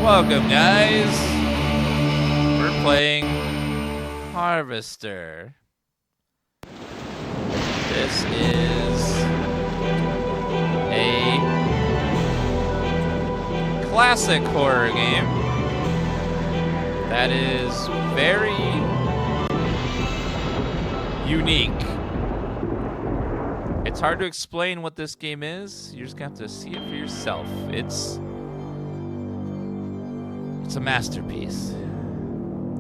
Welcome, guys. We're playing Harvester. This is a classic horror game that is very unique. It's hard to explain what this game is. You're just gonna have to see it for yourself. It's a masterpiece.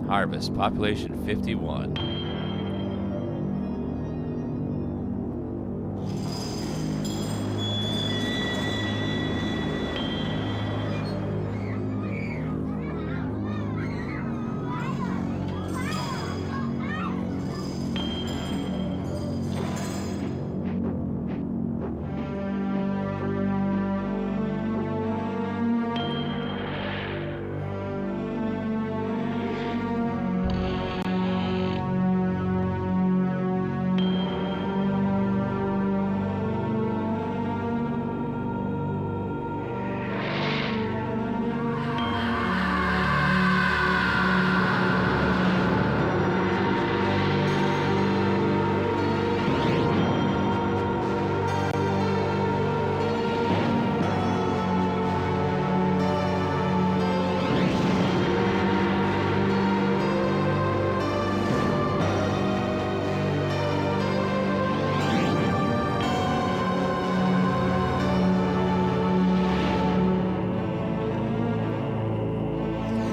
Harvest, population 51.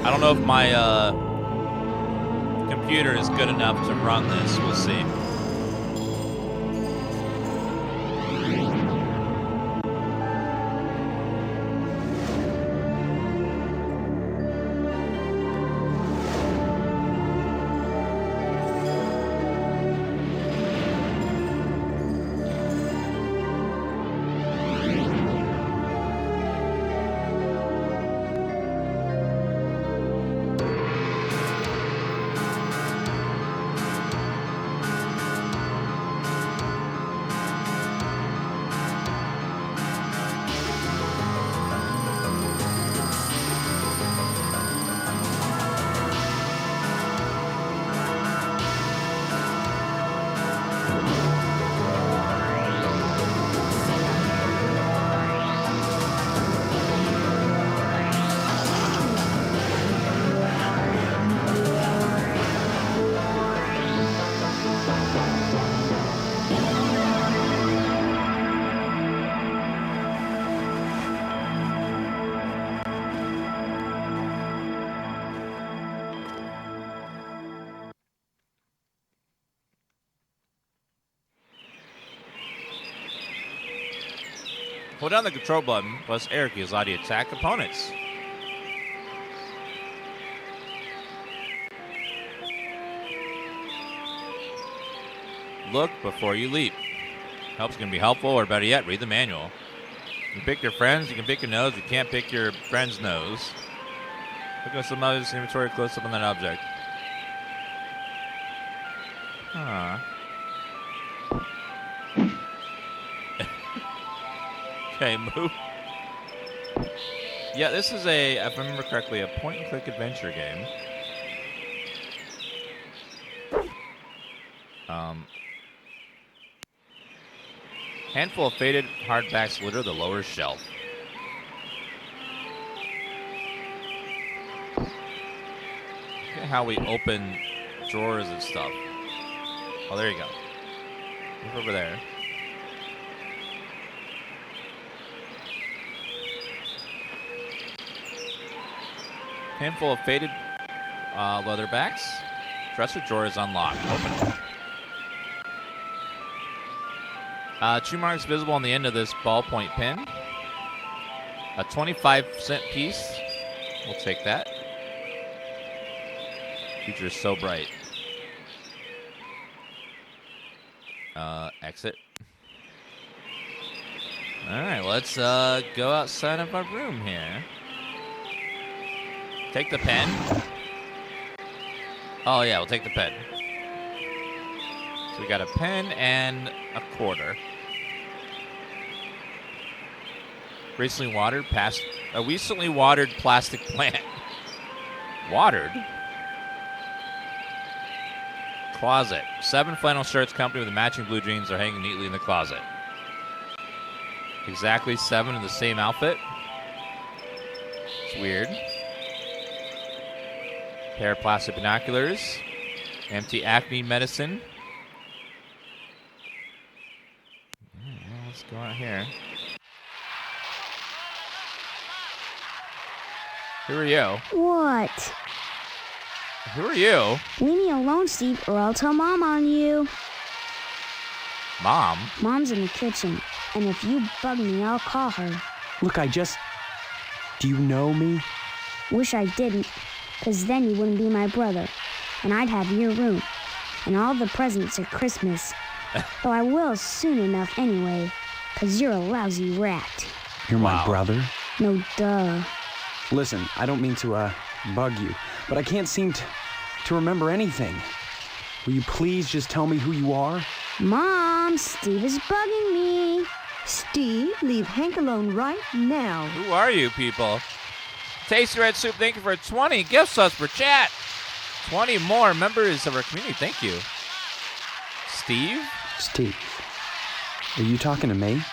I don't know if my computer is good enough to run this. We'll see. Hold down the control button, plus arrow keys allow you to attack opponents. Look before you leap. Help's going to be helpful, or better yet, read the manual. You can pick your friends, you can pick your nose, you can't pick your friend's nose. Look at some other inventory close up on that object. Huh. Okay, move. Yeah, this is if I remember correctly, a point-and-click adventure game. Handful of faded hardbacks litter the lower shelf. Look at how we open drawers and stuff. Oh, there you go. Move over there. Handful of faded leather backs. Dresser drawer is unlocked. Open it. Chew marks visible on the end of this ballpoint pen. A 25-cent piece. We'll take that. Future is so bright. Exit. All right, let's go outside of our room here. Take the pen. Oh, yeah, we'll take the pen. So we got a pen and a quarter. Recently watered, past A recently watered plastic plant. Watered? Closet. 7 flannel shirts company with the matching blue jeans are hanging neatly in the closet. Exactly 7 in the same outfit. It's weird. Pair of plastic binoculars. Empty acne medicine. What's going on here? Who are you? What? Who are you? Leave me alone, Steve, or I'll tell Mom on you. Mom? Mom's in the kitchen, and if you bug me, I'll call her. Look, do you know me? Wish I didn't, 'cause then you wouldn't be my brother, and I'd have your room, and all the presents at Christmas. Though I will soon enough anyway, 'cause you're a lousy rat. You're my brother? No, duh. Listen, I don't mean to, bug you, but I can't seem to remember anything. Will you please just tell me who you are? Mom, Steve is bugging me. Steve, leave Hank alone right now. Who are you people? Tasty Red Soup, thank you for 20 gift subs for chat. 20 more members of our community, thank you. Steve? Steve, are you talking to me?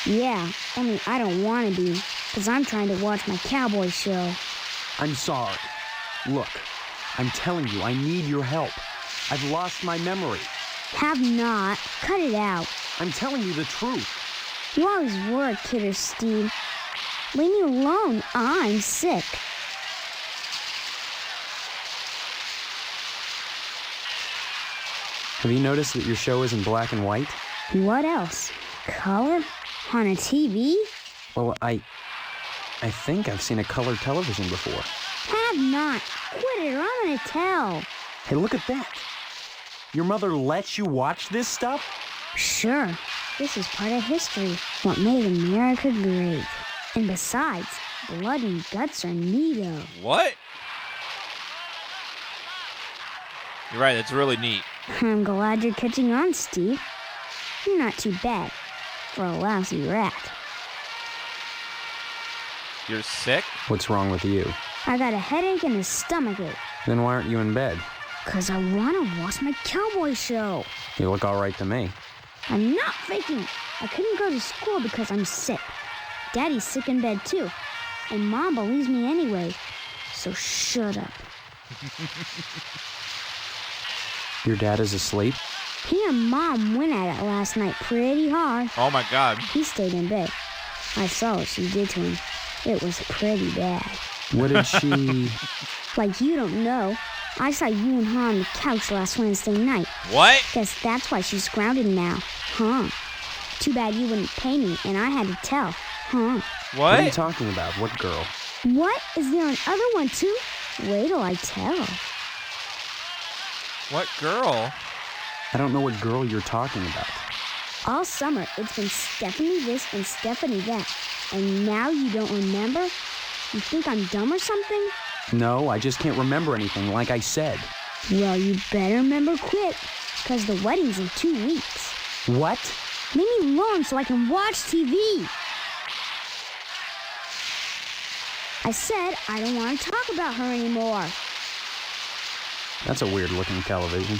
Yeah, only I don't want to be, 'cause I'm trying to watch my cowboy show. I'm sorry. Look, I'm telling you, I need your help. I've lost my memory. Have not. Cut it out. I'm telling you the truth. You always were a kidder, Steve. Leave me alone. I'm sick. Have you noticed that your show is in black and white? What else? Color? On a TV? Well, I think I've seen a colored television before. Have not. Quit it or I'm gonna tell. Hey, look at that. Your mother lets you watch this stuff? Sure. This is part of history. What made America great. And besides, blood and guts are neato. What? You're right, that's really neat. I'm glad you're catching on, Steve. You're not too bad for a lousy rat. You're sick? What's wrong with you? I got a headache and a stomachache. Then why aren't you in bed? 'Cause I want to watch my cowboy show. You look all right to me. I'm not faking. I couldn't go to school because I'm sick. Daddy's sick in bed too. And Mom believes me anyway. So shut up. Your dad is asleep? He and Mom went at it last night pretty hard. Oh my God. He stayed in bed. I saw what she did to him. It was pretty bad. What did she... Like you don't know. I saw you and her on the couch last Wednesday night. What? Guess that's why she's grounded now. Huh. Too bad you wouldn't pay me and I had to tell. Huh. What are you What? talking about? What girl? What? Is there another one too? Wait till I tell. What girl? I don't know what girl you're talking about. All summer, it's been Stephanie this and Stephanie that. And now you don't remember? You think I'm dumb or something? No, I just can't remember anything, like I said. Well, you better remember quick, 'cause the wedding's in 2 weeks. What? Leave me alone so I can watch TV. I said I don't want to talk about her anymore. That's a weird-looking television.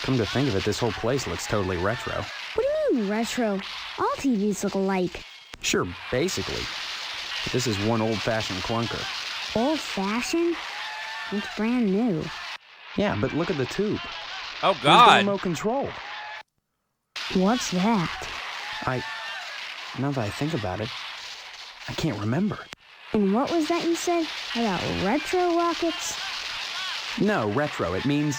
Come to think of it, this whole place looks totally retro. What do you mean retro? All TVs look alike. Sure, basically. But this is one old-fashioned clunker. Old-fashioned? It's brand new. Yeah, but look at the tube. Oh Where's the God. remote control? What's that? Now that I think about it, I can't remember. And what was that you said about retro rockets? No, retro. It means...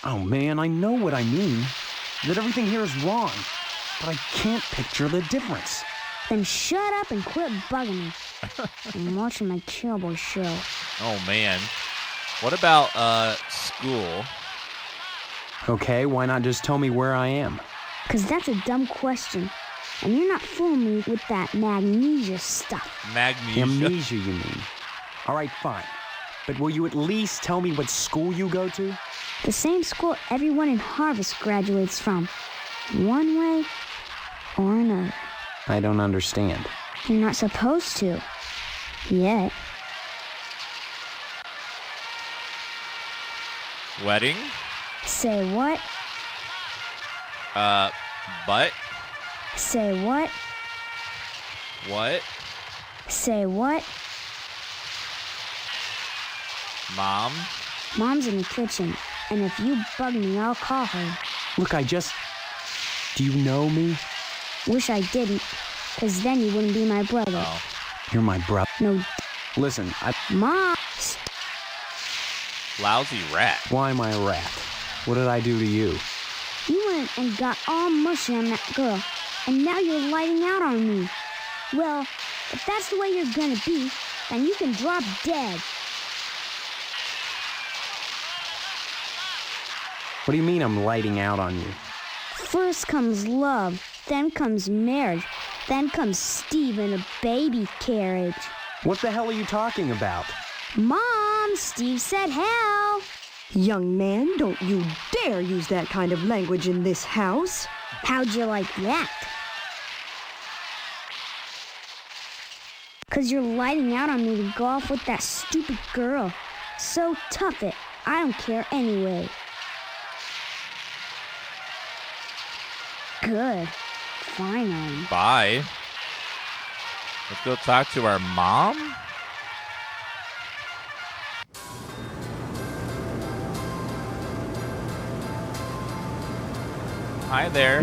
Oh man, I know what I mean. That everything here is wrong. But I can't picture the difference. Then shut up and quit bugging me. I'm watching my cowboy show. Oh man. What about school? Okay, why not just tell me where I am? 'Cause that's a dumb question. And you're not fooling me with that magnesia stuff. Magnesia. Amnesia, you mean? All right, fine. But will you at least tell me what school you go to? The same school everyone in Harvest graduates from. One way or another. I don't understand. You're not supposed to. Yet. Wedding? Say what? But? Say what? What? Say what? Mom? Mom's in the kitchen, and if you bug me, I'll call her. Look, do you know me? Wish I didn't, because then you wouldn't be my brother. Oh. You're my brother. No, Listen, Mom! Lousy rat. why am I a rat? What did I do to you? You went and got all mushy on that girl, and now you're lighting out on me. Well, if that's the way you're gonna be, then you can drop dead. What do you mean I'm lighting out on you? First comes love, then comes marriage, then comes Steve in a baby carriage. What the hell are you talking about? Mom, Steve said hell. Young man, don't you dare use that kind of language in this house. How'd you like that? 'Cause you're lighting out on me to go off with that stupid girl. So tough it. I don't care anyway. Good. Finally. Bye. Let's go talk to our mom? Hi there.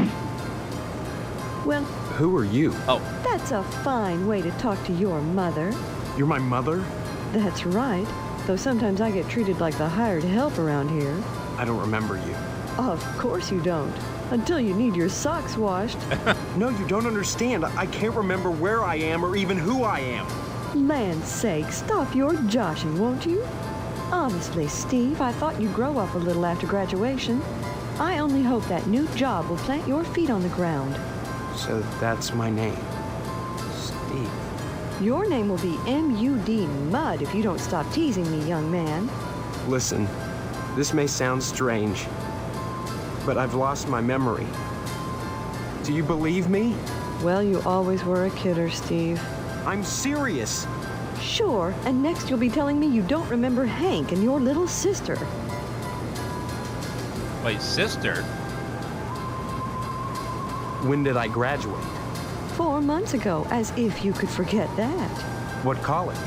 Well, Who are you? Oh, that's a fine way to talk to your mother. You're my mother? That's right. Though sometimes I get treated like the hired help around here. I don't remember you. Of course you don't. Until you need your socks washed. No, you don't understand. I can't remember where I am or even who I am. Land's sake, stop your joshing, won't you? Honestly, Steve, I thought you'd grow up a little after graduation. I only hope that new job will plant your feet on the ground. So that's my name. Steve. Your name will be M.U.D. Mud if you don't stop teasing me, young man. Listen, this may sound strange, but I've lost my memory. Do you believe me? Well, you always were a kidder, Steve. I'm serious. Sure, and next you'll be telling me you don't remember Hank and your little sister. wait, sister? When did I graduate? 4 months ago, as if you could forget that. What college?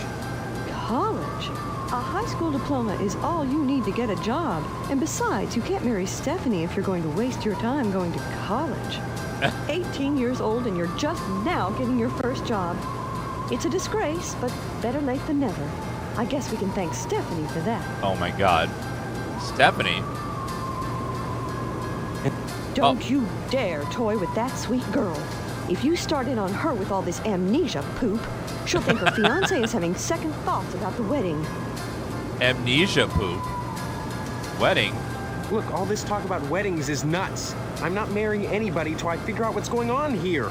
College? A high school diploma is all you need to get a job. And besides, you can't marry Stephanie if you're going to waste your time going to college. 18 years old and you're just now getting your first job. It's a disgrace, but better late than never. I guess we can thank Stephanie for that. Oh my god. Stephanie? Don't you dare toy with that sweet girl. If you start in on her with all this amnesia poop, she'll think her fiancé is having second thoughts about the wedding. Amnesia poop. Wedding? Look, all this talk about weddings is nuts. I'm not marrying anybody till I figure out what's going on here.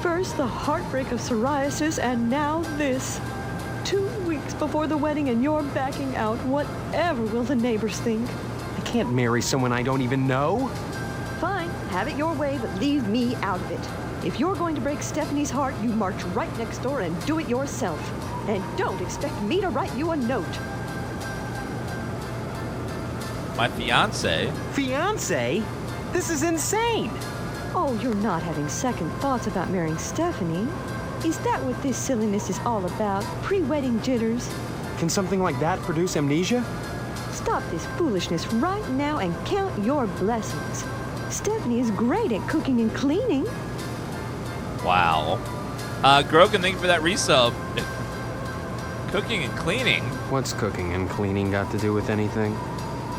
First the heartbreak of psoriasis, and now this. 2 weeks before the wedding and you're backing out. Whatever will the neighbors think? I can't marry someone I don't even know. Fine, have it your way, but leave me out of it. If you're going to break Stephanie's heart, you march right next door and do it yourself. And don't expect me to write you a note. My fiance? Fiance? This is insane. Oh, you're not having second thoughts about marrying Stephanie? Is that what this silliness is all about? Pre-wedding jitters? Can something like that produce amnesia? Stop this foolishness right now and count your blessings. Stephanie is great at cooking and cleaning. Wow. Grogan, thank you for that resub. Cooking and cleaning? What's cooking and cleaning got to do with anything?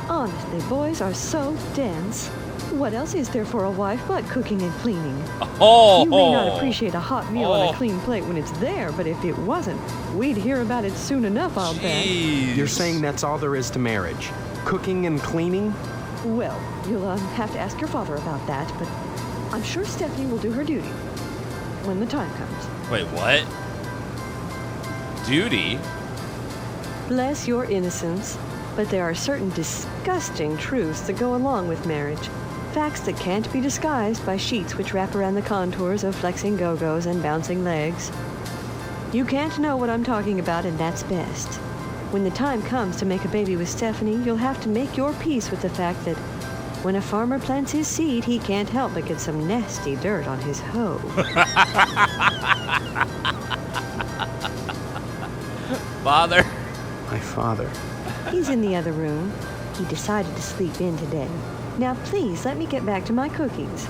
Honestly, boys are so dense. What else is there for a wife but cooking and cleaning? Oh! You may not appreciate a hot meal on a clean plate when it's there, but if it wasn't, we'd hear about it soon enough, I'll bet. Jeez. You're saying that's all there is to marriage? Cooking and cleaning? Well, you'll have to ask your father about that, but I'm sure Stephanie will do her duty when the time comes. Wait, what? Duty? Bless your innocence, but there are certain disgusting truths that go along with marriage. Facts that can't be disguised by sheets which wrap around the contours of flexing go-go's and bouncing legs. You can't know what I'm talking about, and that's best. When the time comes to make a baby with Stephanie, you'll have to make your peace with the fact that when a farmer plants his seed, he can't help but get some nasty dirt on his hoe. Father. My father. He's in the other room. He decided to sleep in today. Now, please, let me get back to my cookies.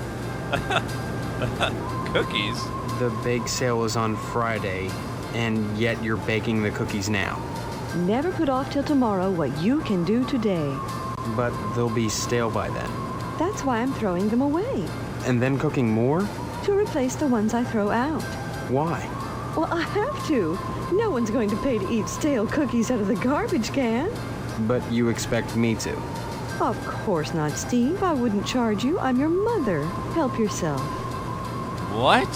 Cookies? The bake sale is on Friday, and yet you're baking the cookies now. Never put off till tomorrow what you can do today. But they'll be stale by then. That's why I'm throwing them away. And then cooking more? To replace the ones I throw out. Why? Well, I have to. No one's going to pay to eat stale cookies out of the garbage can. But you expect me to. Of course not, Steve. I wouldn't charge you. I'm your mother. Help yourself. What?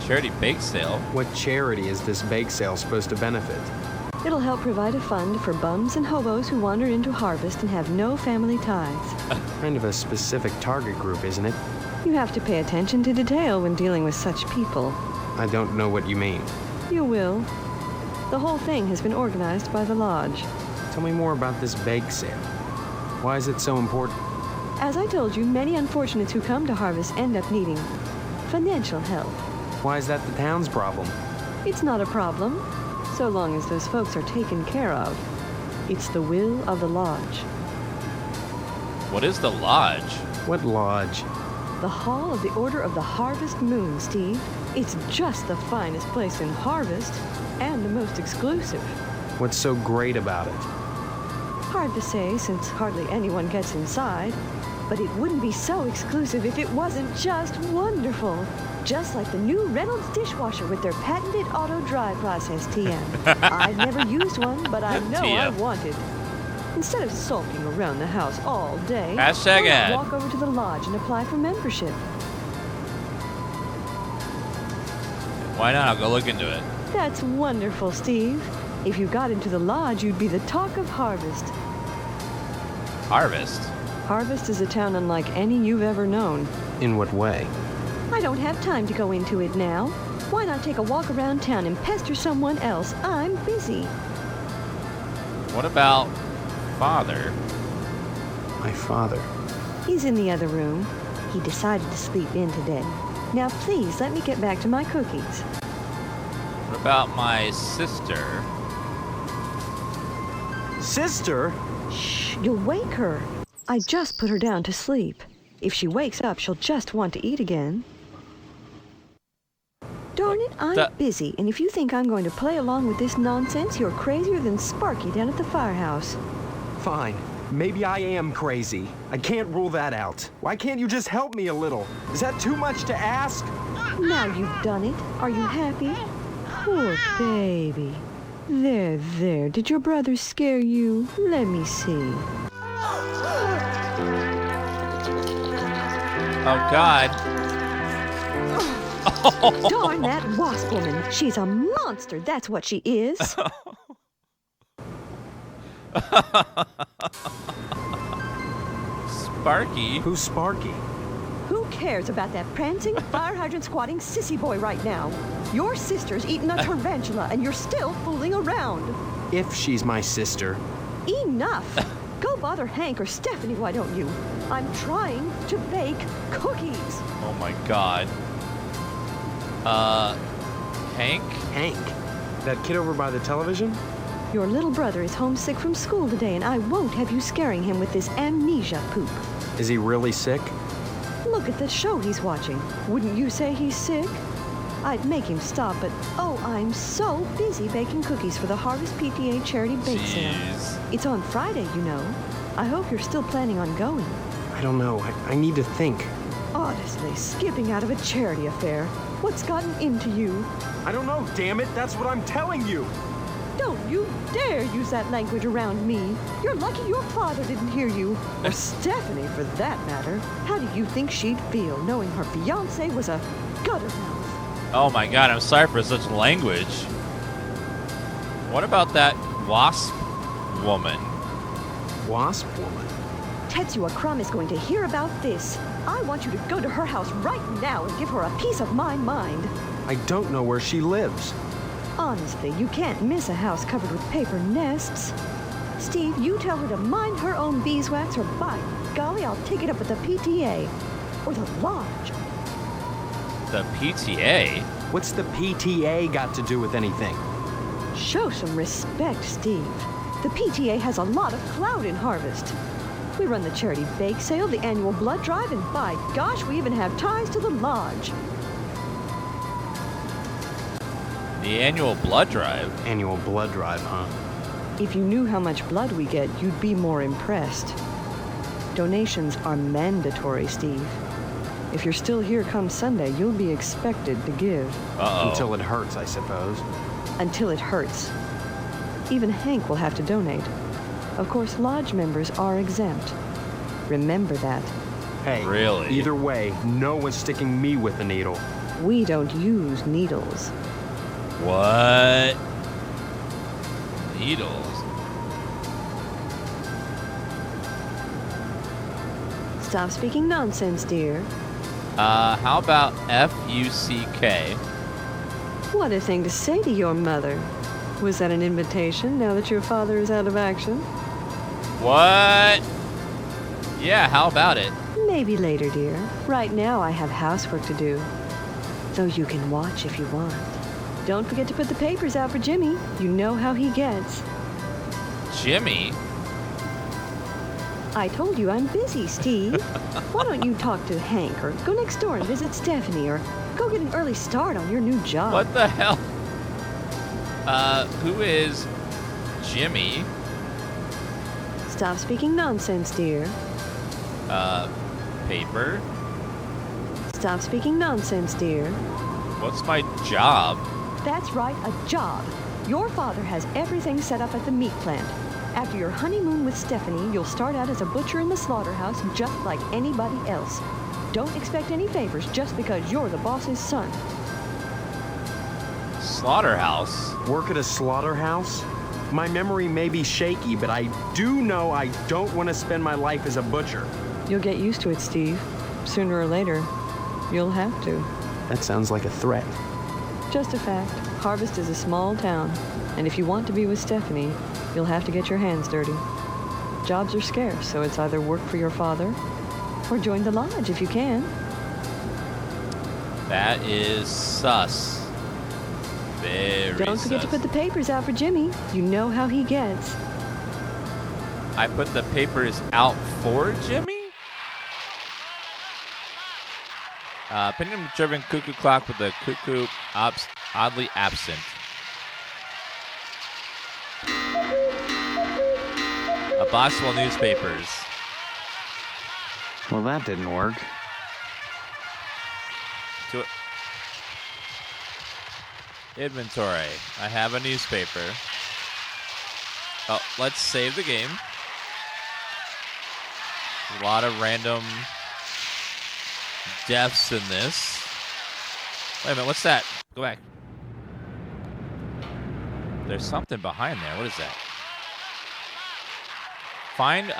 Charity bake sale? What charity is this bake sale supposed to benefit? It'll help provide a fund for bums and hobos who wander into harvest and have no family ties. Kind of a specific target group, isn't it? You have to pay attention to detail when dealing with such people. I don't know what you mean. You will. The whole thing has been organized by the lodge. Tell me more about this bake sale. Why is it so important? As I told you, many unfortunates who come to harvest end up needing financial help. Why is that the town's problem? It's not a problem, so long as those folks are taken care of. It's the will of the lodge. What is the lodge? What lodge? The Hall of the Order of the Harvest Moon, Steve. It's just the finest place in Harvest, and the most exclusive. What's so great about it? Hard to say, since hardly anyone gets inside. But it wouldn't be so exclusive if it wasn't just wonderful. Just like the new Reynolds dishwasher with their patented auto dry process, TM. I've never used one, but I know I TM. want it. Instead of sulking around the house all day, Hashtag why not ad. walk over to the lodge and apply for membership. Why not? I'll go look into it. That's wonderful, Steve. If you got into the lodge, you'd be the talk of Harvest. Harvest? Harvest is a town unlike any you've ever known. In what way? I don't have time to go into it now. Why not take a walk around town and pester someone else? I'm busy. What about father? My father. He's in the other room. He decided to sleep in today. Now, please, let me get back to my cookies. What about my sister? Sister? Shh, you'll wake her. I just put her down to sleep. If she wakes up, she'll just want to eat again. Darn it, I'm busy, and if you think I'm going to play along with this nonsense, you're crazier than Sparky down at the firehouse. Fine. Maybe I am crazy. I can't rule that out. Why can't you just help me a little? Is that too much to ask? Now you've done it. Are you happy? Poor baby. There. Did your brother scare you? Let me see. Oh, God. Darn that WASP woman. She's a monster. That's what she is. Sparky? Who's Sparky? Who cares about that prancing, fire hydrant squatting sissy boy right now? Your sister's eating a tarantula and you're still fooling around. If she's my sister. Enough. Go bother Hank or Stephanie, why don't you? I'm trying to bake cookies. Oh, my God. Hank? Hank. That kid over by the television? Your little brother is homesick from school today, and I won't have you scaring him with this amnesia poop. Is he really sick? Look at the show he's watching. Wouldn't you say he's sick? I'd make him stop, but oh, I'm so busy baking cookies for the Harvest PTA Charity Bake Sale. Jeez. It's on Friday, you know. I hope you're still planning on going. I don't know. I need to think. Honestly, skipping out of a charity affair. What's gotten into you? I don't know, damn it. That's what I'm telling you. Don't you dare use that language around me. You're lucky your father didn't hear you. Or Stephanie, for that matter. How do you think she'd feel knowing her fiancé was a guttermouth? Oh, my God. I'm sorry for such language. What about that WASP woman? WASP Woman? Tetsuya Crumb is going to hear about this. I want you to go to her house right now and give her a piece of my mind. I don't know where she lives. Honestly, you can't miss a house covered with paper nests. Steve, you tell her to mind her own beeswax, or by golly, I'll take it up with the PTA. Or the lodge. The PTA? What's the PTA got to do with anything? Show some respect, Steve. The PTA has a lot of clout in Harvest. We run the charity bake sale, the annual blood drive, and by gosh, we even have ties to the lodge. The annual blood drive? Annual blood drive, huh? If you knew how much blood we get, you'd be more impressed. Donations are mandatory, Steve. If you're still here come Sunday, you'll be expected to give. Uh-oh. Until it hurts, I suppose. Until it hurts. Even Hank will have to donate. Of course, lodge members are exempt. Remember that. Hey, really? Either way, no one's sticking me with a needle. We don't use needles. What? Needles? Stop speaking nonsense, dear. How about F-U-C-K? What a thing to say to your mother. Was that an invitation now that your father is out of action? What? Yeah, how about it? Maybe later, dear. Right now, I have housework to do. Though you can watch if you want. Don't forget to put the papers out for Jimmy. You know how he gets. Jimmy? I told you I'm busy, Steve. Why don't you talk to Hank, or go next door and visit Stephanie, or go get an early start on your new job? What the hell? Who is Jimmy? Stop speaking nonsense, dear. Paper? Stop speaking nonsense, dear. What's my job? That's right, a job. Your father has everything set up at the meat plant. After your honeymoon with Stephanie, you'll start out as a butcher in the slaughterhouse just like anybody else. Don't expect any favors just because you're the boss's son. Slaughterhouse? Work at a slaughterhouse? My memory may be shaky, but I do know I don't want to spend my life as a butcher. You'll get used to it, Steve. Sooner or later, you'll have to. That sounds like a threat. Just a fact. Harvest is a small town, and if you want to be with Stephanie, you'll have to get your hands dirty. Jobs are scarce, so it's either work for your father or join the lodge if you can. That is sus. Very Don't forget to sus. put the papers out for Jimmy. You know how he gets. I put the papers out for Jimmy? Pendulum-driven cuckoo clock with the cuckoo oddly absent. A box full of newspapers. Well, that didn't work. To inventory. I have a newspaper. Oh, let's save the game. A lot of random deaths in this. Wait a minute, what's that? Go back. There's something behind there. What is that? Find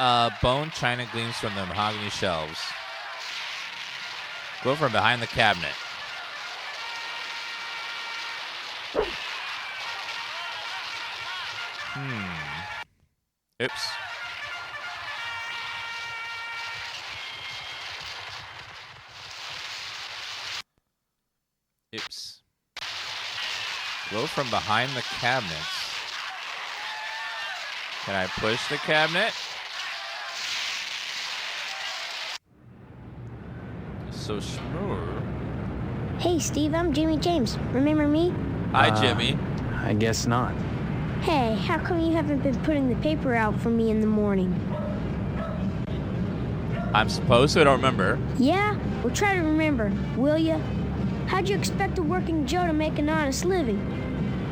bone china gleams from the mahogany shelves. Go from behind the cabinet. Oops. Oops. Go from behind the cabinets. Can I push the cabinet? So smooth. Hey, Steve, I'm Jimmy James. Remember me? Hi, Jimmy. I guess not. Hey, how come you haven't been putting the paper out for me in the morning? I'm supposed to. I don't remember. Yeah? Well, try to remember, will ya? How'd you expect a working Joe to make an honest living?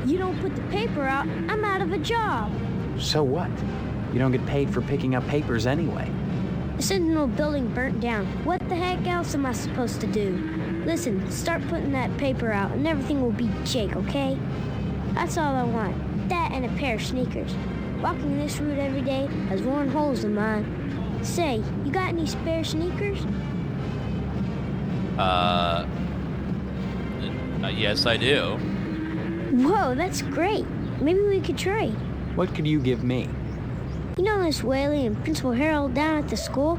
You don't put the paper out, I'm out of a job. So what? You don't get paid for picking up papers anyway. The Sentinel building burnt down. What the heck else am I supposed to do? Listen, start putting that paper out and everything will be jake, okay? That's all I want. That and a pair of sneakers. Walking this route every day has worn holes in mine. Say, you got any spare sneakers? Yes, I do. Whoa, that's great. Maybe we could trade. What could you give me? You know Miss Whaley and Principal Harold down at the school?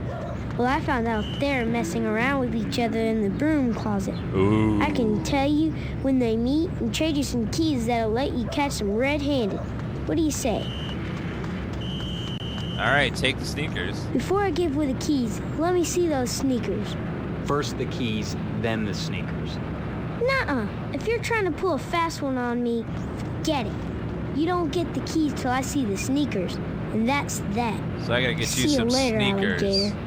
Well, I found out they're messing around with each other in the broom closet. Ooh. I can tell you when they meet and trade you some keys that'll let you catch them red-handed. What do you say? All right, take the sneakers. Before I give away the keys, let me see those sneakers. First the keys, then the sneakers. Nuh-uh. If you're trying to pull a fast one on me, forget it. You don't get the keys till I see the sneakers, and that's that. So I gotta get you See some you later, sneakers. alligator.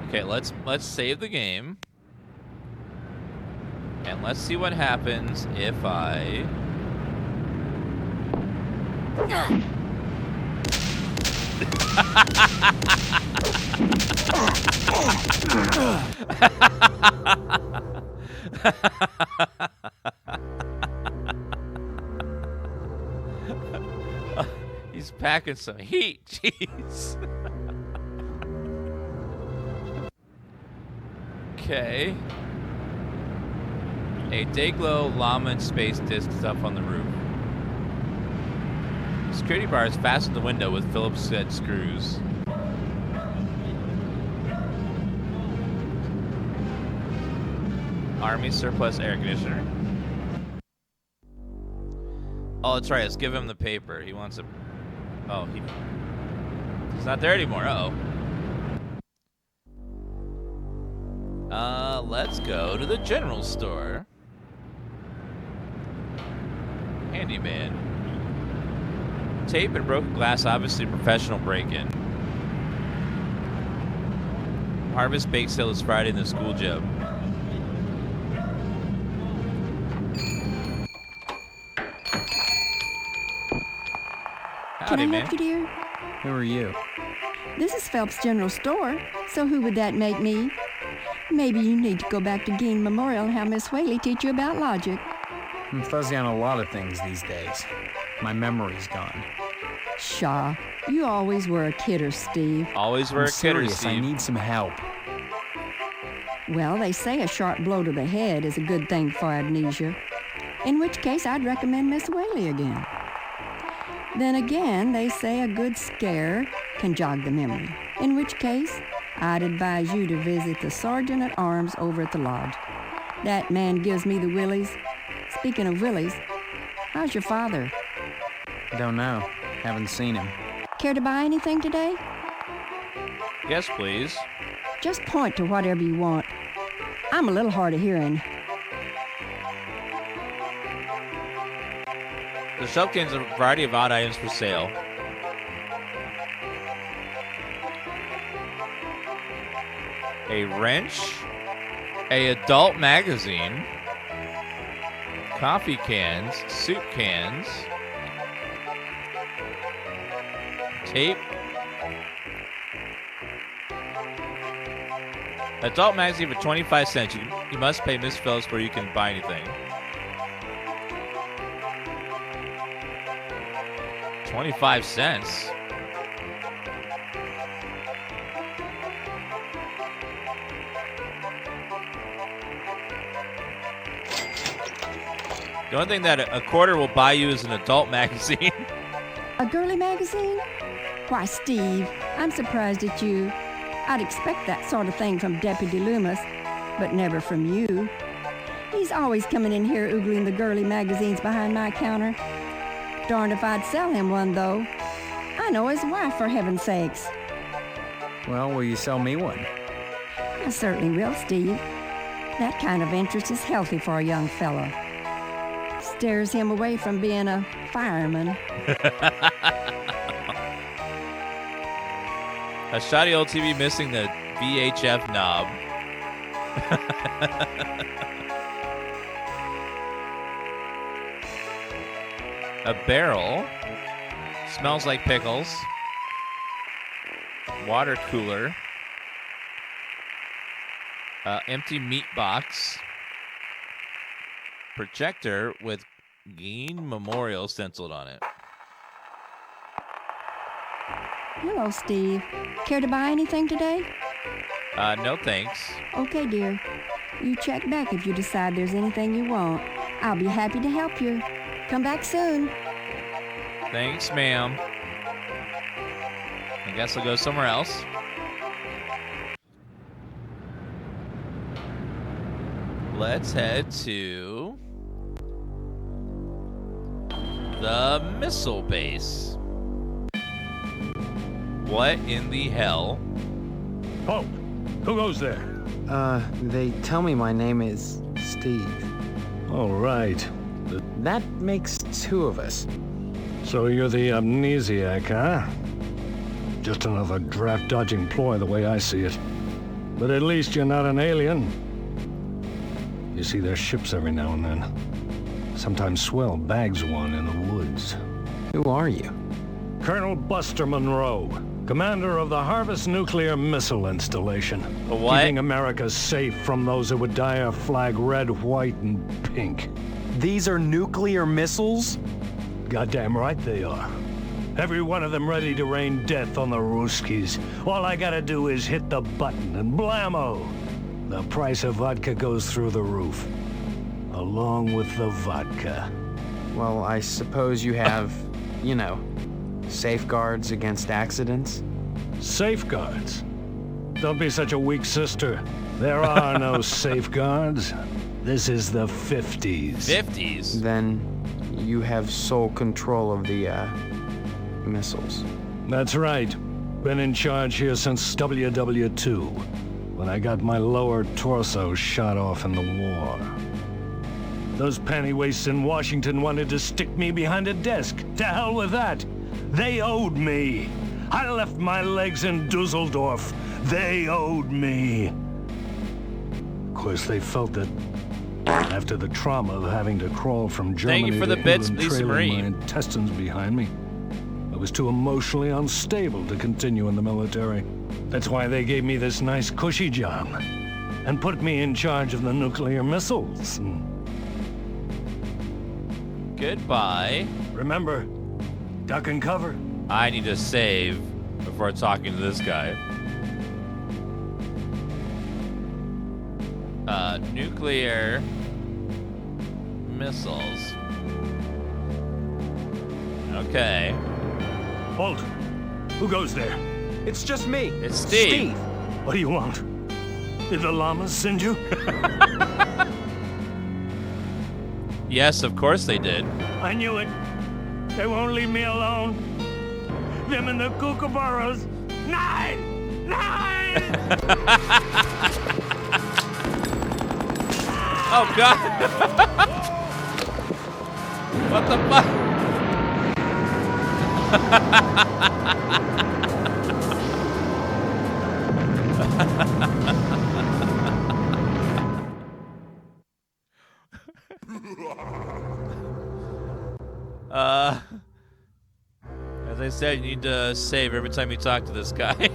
Okay, let's save the game. And let's see what happens if I... He's packing some heat, jeez. Okay. A Dayglow llama and space disc is up on the roof. Security bar is fastened to the window with Phillips head screws. Army surplus air conditioner. Oh, that's right. Let's give him the paper. He wants a... Oh, he's not there anymore. Uh-oh. Let's go to the general store. Handyman. Tape and broken glass, obviously professional break-in. Harvest Bake Sale is Friday in the school gym. Howdy, Can I man. help you, dear? Who are you? This is Phelps General Store, so who would that make me? Maybe you need to go back to Gein Memorial and have Miss Whaley teach you about logic. I'm fuzzy on a lot of things these days. My memory's gone. Shaw, you always were a kidder, Steve. Always wear I'm a kidder, serious, I Steve. need some help. Well, they say a sharp blow to the head is a good thing for amnesia, in which case I'd recommend Miss Whaley again. Then again, they say a good scare can jog the memory, in which case I'd advise you to visit the Sergeant at Arms over at the lodge. That man gives me the willies. Speaking of willies, how's your father? Don't know. Haven't seen him. Care to buy anything today? Yes, please. Just point to whatever you want. I'm a little hard of hearing. The shelf contains a variety of odd items for sale. A wrench, a adult magazine, coffee cans, soup cans, tape, adult magazine for 25 cents. You must pay Miss Phillips before you can buy anything. 25 cents. The only thing that a quarter will buy you is an adult magazine. A girly magazine? Why, Steve, I'm surprised at you. I'd expect that sort of thing from Deputy Loomis, but never from you. He's always coming in here oogling the girly magazines behind my counter. Darned if I'd sell him one, though. I know his wife, for heaven's sakes. Well, will you sell me one? I certainly will, Steve. That kind of interest is healthy for a young fellow. Stares him away from being a fireman. A shoddy old TV missing the VHF knob. A barrel. Smells like pickles. Water cooler. Empty meat box. Projector with Gein Memorial stenciled on it. Hello, Steve. Care to buy anything today? No thanks. Okay, dear. You check back if you decide there's anything you want. I'll be happy to help you. Come back soon. Thanks, ma'am. I guess I'll go somewhere else. Let's head to the missile base. What in the hell? Halt! Who goes there? They tell me my name is Steve. All right. That makes two of us. So you're the amnesiac, huh? Just another draft-dodging ploy the way I see it. But at least you're not an alien. You see their ships every now and then. Sometimes swell bags one in the woods. Who are you? Colonel Buster Monroe, commander of the Harvest Nuclear Missile Installation. What? Keeping America safe from those who would dye our flag red, white, and pink. These are nuclear missiles? Goddamn right they are. Every one of them ready to rain death on the Ruskies. All I gotta do is hit the button and blammo! The price of vodka goes through the roof. Along with the vodka. Well, I suppose you have, you know, safeguards against accidents? Safeguards? Don't be such a weak sister. There are no safeguards. This is the 50s. 50s? Then you have sole control of the, missiles. That's right. Been in charge here since WW2, when I got my lower torso shot off in the war. Those pantywaists in Washington wanted to stick me behind a desk. To hell with that. They owed me. I left my legs in Dusseldorf. They owed me. Of course, they felt that after the trauma of having to crawl from Germany Thank you for the to bits, England, Lisa trailing Marie. my intestines behind me, I was too emotionally unstable to continue in the military. That's why they gave me this nice cushy job and put me in charge of the nuclear missiles. Goodbye. Remember, duck and cover. I need to save before talking to this guy. Nuclear missiles. Okay. Halt! Who goes there? It's just me. It's Steve. What do you want? Did the llamas send you? Yes, of course they did. I knew it. They won't leave me alone. Them and the kookaburras. 9! 9! Oh, God. What the fuck? As I said, you need to save every time you talk to this guy.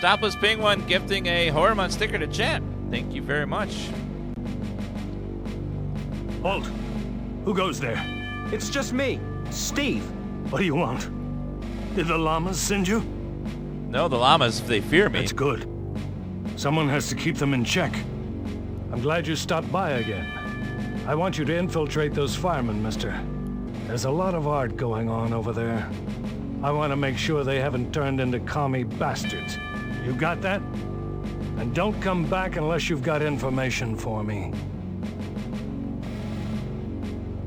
Topless Penguin gifting a Horrormon sticker to chat. Thank you very much. Halt! Who goes there? It's just me, Steve. What do you want? Did the llamas send you? No, the llamas, they fear me. That's good. Someone has to keep them in check. I'm glad you stopped by again. I want you to infiltrate those firemen, mister. There's a lot of art going on over there. I want to make sure they haven't turned into commie bastards. You got that? And don't come back unless you've got information for me.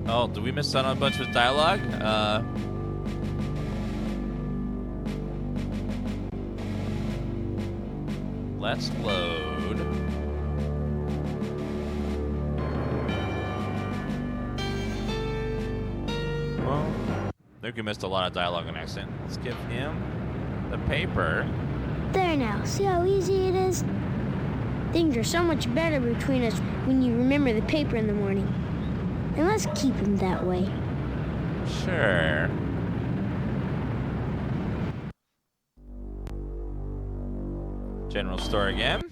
Oh, did we miss out on a bunch of dialogue? Let's load. Well, I think we missed a lot of dialogue on accident. Let's give him the paper. There now, see how easy it is? Things are so much better between us when you remember the paper in the morning. And let's keep him that way. Sure. General store again.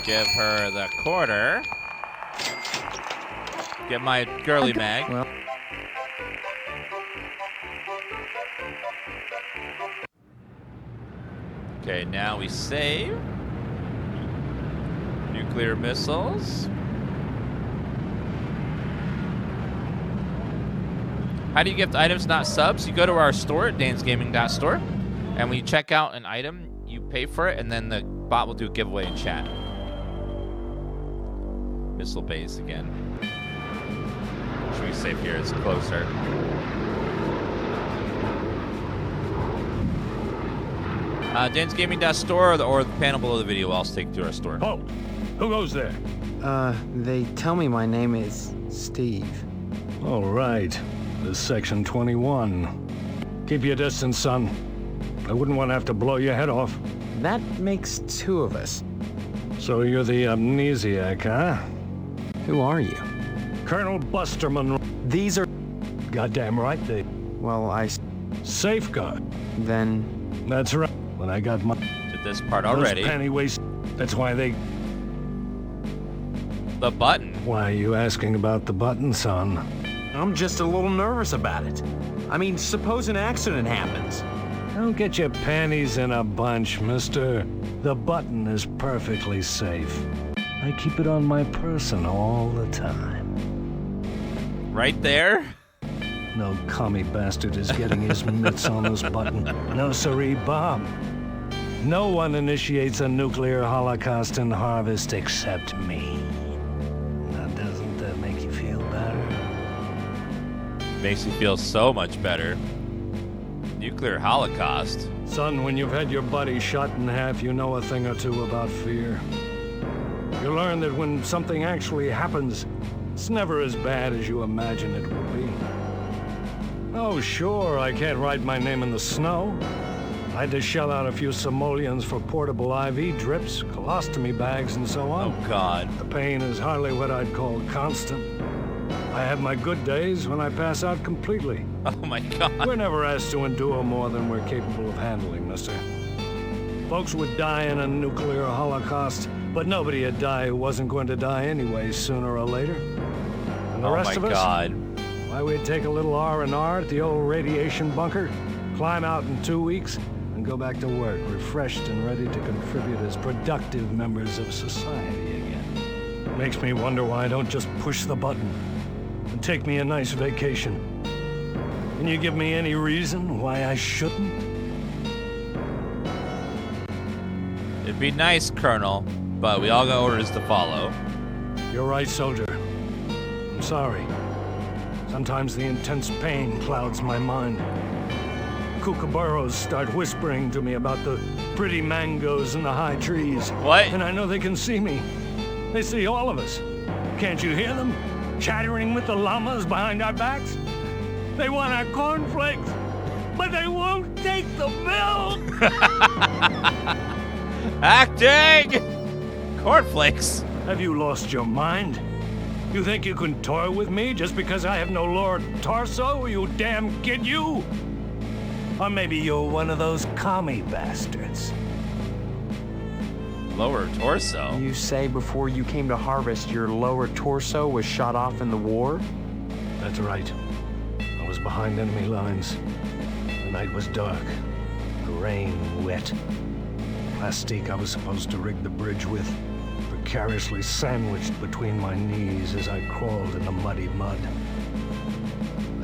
Give her the quarter. Get my girly mag. Well, Okay, now we save. Nuclear missiles. How do you gift items, not subs? You go to our store at DansGaming.store, and when you check out an item, you pay for it, and then the bot will do a giveaway in chat. Missile base again. Should we save here? It's closer. DansGaming.store or the panel below the video will also take you to our store. Oh, who goes there? they tell me my name is Steve. All right. This is Section 21. Keep your distance, son. I wouldn't want to have to blow your head off. That makes two of us. So you're the amnesiac, huh? Who are you? Colonel Busterman. These are... Goddamn right they... Well, Safeguard. Then... That's right. When I got my... Did this part already. Those penny waste... That's why they... The button. Why are you asking about the button, son? I'm just a little nervous about it. I mean, suppose an accident happens. Don't get your panties in a bunch, mister. The button is perfectly safe. I keep it on my person all the time. Right there. No commie bastard is getting his mitts on this button. No siree, Bob. No one initiates a nuclear holocaust in Harvest except me. Now, doesn't that make you feel better? Makes you feel so much better. Nuclear holocaust. Son, when you've had your body shot in half, you know a thing or two about fear. You learn that when something actually happens, it's never as bad as you imagine it will be. Oh, sure, I can't write my name in the snow. I had to shell out a few simoleons for portable IV drips, colostomy bags, and so on. Oh, God. The pain is hardly what I'd call constant. I have my good days when I pass out completely. Oh, my God. We're never asked to endure more than we're capable of handling, mister. Folks would die in a nuclear holocaust, but nobody would die who wasn't going to die anyway, sooner or later. And the rest of us? Oh, my God. Why, we'd take a little R&R at the old radiation bunker, climb out in 2 weeks, and go back to work, refreshed and ready to contribute as productive members of society again. Makes me wonder why I don't just push the button and take me a nice vacation. Can you give me any reason why I shouldn't? It'd be nice, Colonel, but we all got orders to follow. You're right, soldier. I'm sorry. Sometimes the intense pain clouds my mind. Kookaburras start whispering to me about the pretty mangoes and the high trees. What? And I know they can see me. They see all of us. Can't you hear them? Chattering with the llamas behind our backs? They want our cornflakes, but they won't take the milk! Acting! Cornflakes. Have you lost your mind? You think you can toy with me just because I have no lower torso, you damn kid, you? Or maybe you're one of those commie bastards. Lower torso. You say before you came to Harvest, your lower torso was shot off in the war? That's right. I was behind enemy lines. The night was dark. The rain wet. Plastique I was supposed to rig the bridge with, precariously sandwiched between my knees as I crawled in the muddy mud.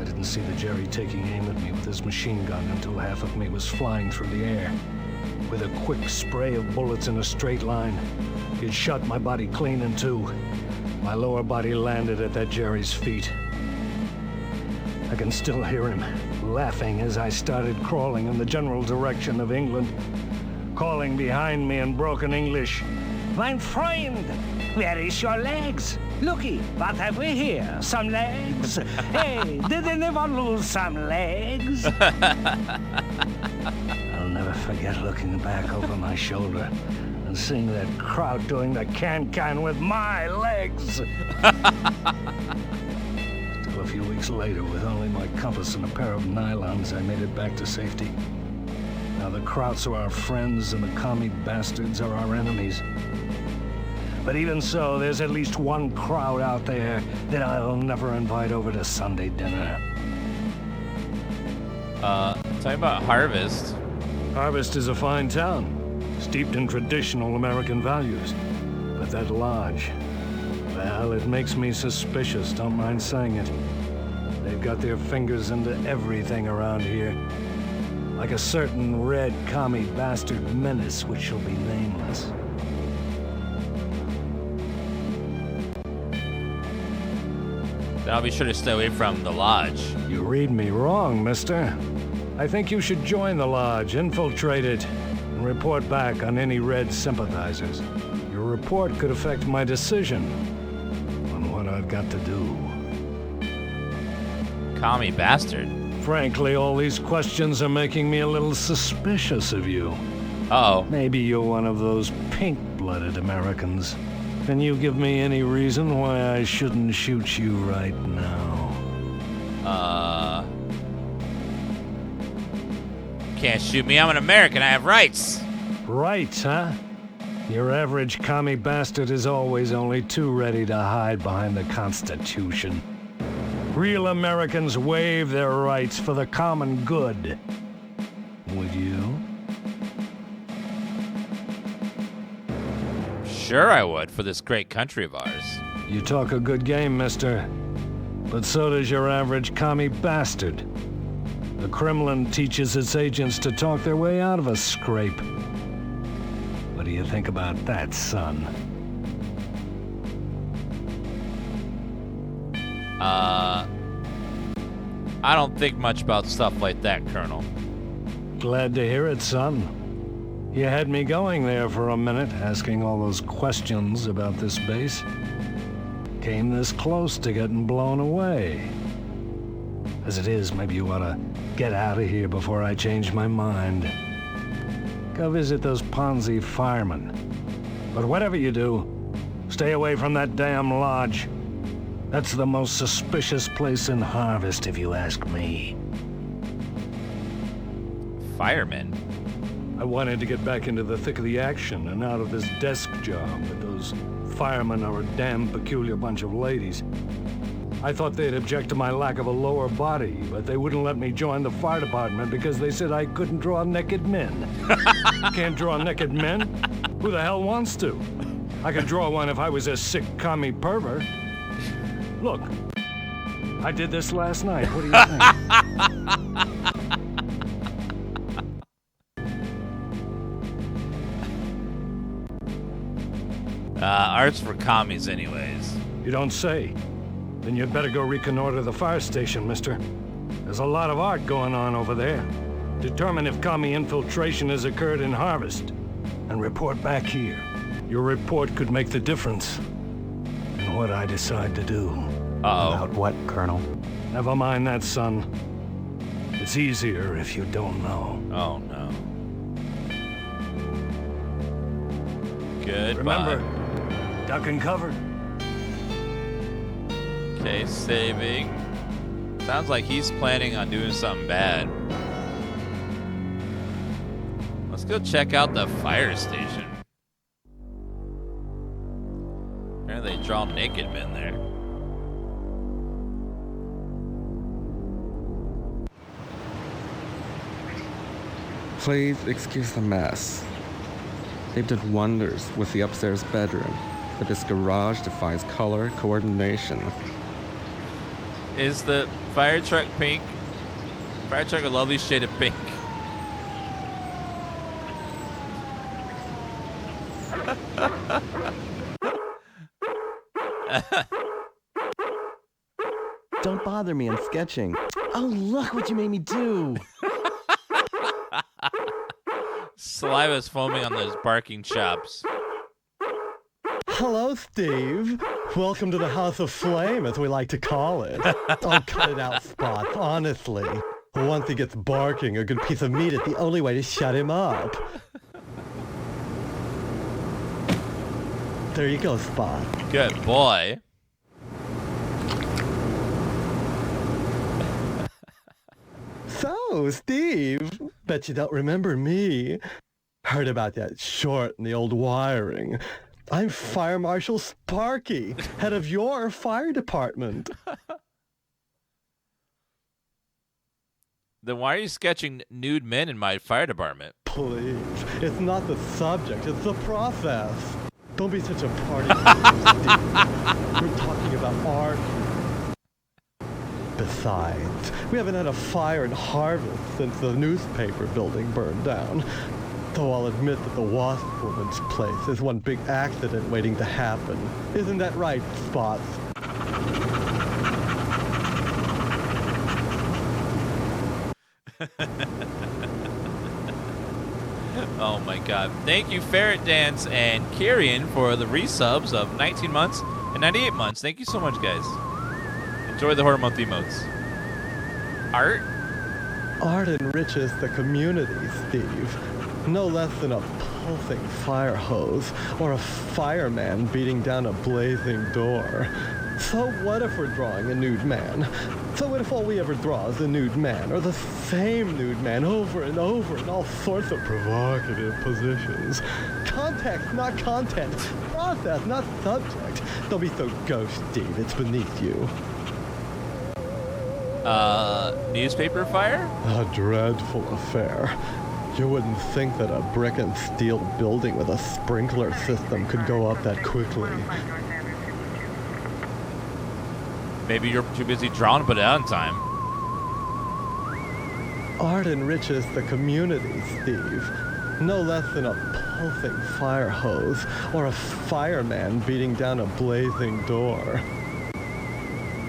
I didn't see the Jerry taking aim at me with his machine gun until half of me was flying through the air. With a quick spray of bullets in a straight line, he'd shot my body clean in two. My lower body landed at that Jerry's feet. I can still hear him laughing as I started crawling in the general direction of England, calling behind me in broken English, "My friend, where is your legs? Looky, what have we here? Some legs? Hey, did anyone lose some legs?" I'll never forget looking back over my shoulder and seeing that crowd doing the can-can with my legs. Still a few weeks later, with only my compass and a pair of nylons, I made it back to safety. Now the Krauts are our friends and the commie bastards are our enemies. But even so, there's at least one crowd out there that I'll never invite over to Sunday dinner. Talking about Harvest. Harvest is a fine town, steeped in traditional American values. But that lodge, well, it makes me suspicious, don't mind saying it. They've got their fingers into everything around here. Like a certain red commie bastard menace which shall be nameless. Then I'll be sure to stay away from the lodge. You read me wrong, mister. I think you should join the lodge, infiltrate it, and report back on any red sympathizers. Your report could affect my decision on what I've got to do. Commie bastard. Frankly, all these questions are making me a little suspicious of you. Uh-oh. Maybe you're one of those pink-blooded Americans. Can you give me any reason why I shouldn't shoot you right now? Can't shoot me. I'm an American. I have rights. Rights, huh? Your average commie bastard is always only too ready to hide behind the Constitution. Real Americans waive their rights for the common good. Would you? Sure I would, for this great country of ours. You talk a good game, mister. But so does your average commie bastard. The Kremlin teaches its agents to talk their way out of a scrape. What do you think about that, son? I don't think much about stuff like that, Colonel. Glad to hear it, son. You had me going there for a minute, asking all those questions about this base. Came this close to getting blown away. As it is, maybe you ought to get out of here before I change my mind. Go visit those Ponzi firemen. But whatever you do, stay away from that damn lodge. That's the most suspicious place in Harvest, if you ask me. Firemen? I wanted to get back into the thick of the action and out of this desk job, but those firemen are a damn peculiar bunch of ladies. I thought they'd object to my lack of a lower body, but they wouldn't let me join the fire department because they said I couldn't draw naked men. Can't draw naked men? Who the hell wants to? I could draw one if I was a sick commie pervert. Look, I did this last night. What do you think? Art's for commies anyways. You don't say. Then you'd better go reconnoiter the fire station, mister. There's a lot of art going on over there. Determine if commie infiltration has occurred in Harvest, and report back here. Your report could make the difference in what I decide to do. Uh-oh. About what, Colonel? Never mind that, son. It's easier if you don't know. Oh, no. Goodbye. Remember, duck and cover. Okay, saving. Sounds like he's planning on doing something bad. Let's go check out the fire station. Apparently they draw naked men there. Please excuse the mess. They've done wonders with the upstairs bedroom, but this garage defies color coordination. Is the fire truck pink? Fire truck a lovely shade of pink. Don't bother me, I'm sketching. Oh, look what you made me do. Saliva's foaming on those barking chops. Hello, Steve. Welcome to the House of Flame, as we like to call it. Oh, cut it out, Spot, honestly. Once he gets barking, a good piece of meat is the only way to shut him up. There you go, Spot. Good boy. So, Steve, bet you don't remember me. Heard about that short and the old wiring. I'm Fire Marshal Sparky, head of your fire department. Then why are you sketching nude men in my fire department? Please, it's not the subject, it's the process. Don't be such a party pooper, Steve. We're talking about art. Besides, we haven't had a fire in Harvest since the newspaper building burned down. Though I'll admit that the WASP Woman's place is one big accident waiting to happen. Isn't that right, Spots? Oh my god. Thank you, Ferret Dance and Kyrian, for the resubs of 19 months and 98 months. Thank you so much, guys. Enjoy the Horror Month emotes. Art? Art enriches the community, Steve. No less than a pulsing fire hose or a fireman beating down a blazing door. So what if we're drawing a nude man? So what if all we ever draw is a nude man, or the same nude man over and over in all sorts of provocative positions? Context, not content. Process, not subject. Don't be so ghosty, it's beneath you. Newspaper fire? A dreadful affair. You wouldn't think that a brick and steel building with a sprinkler system could go up that quickly. Maybe you're too busy drawing to put it out in time. Art enriches the community, Steve. No less than a pulsing fire hose or a fireman beating down a blazing door.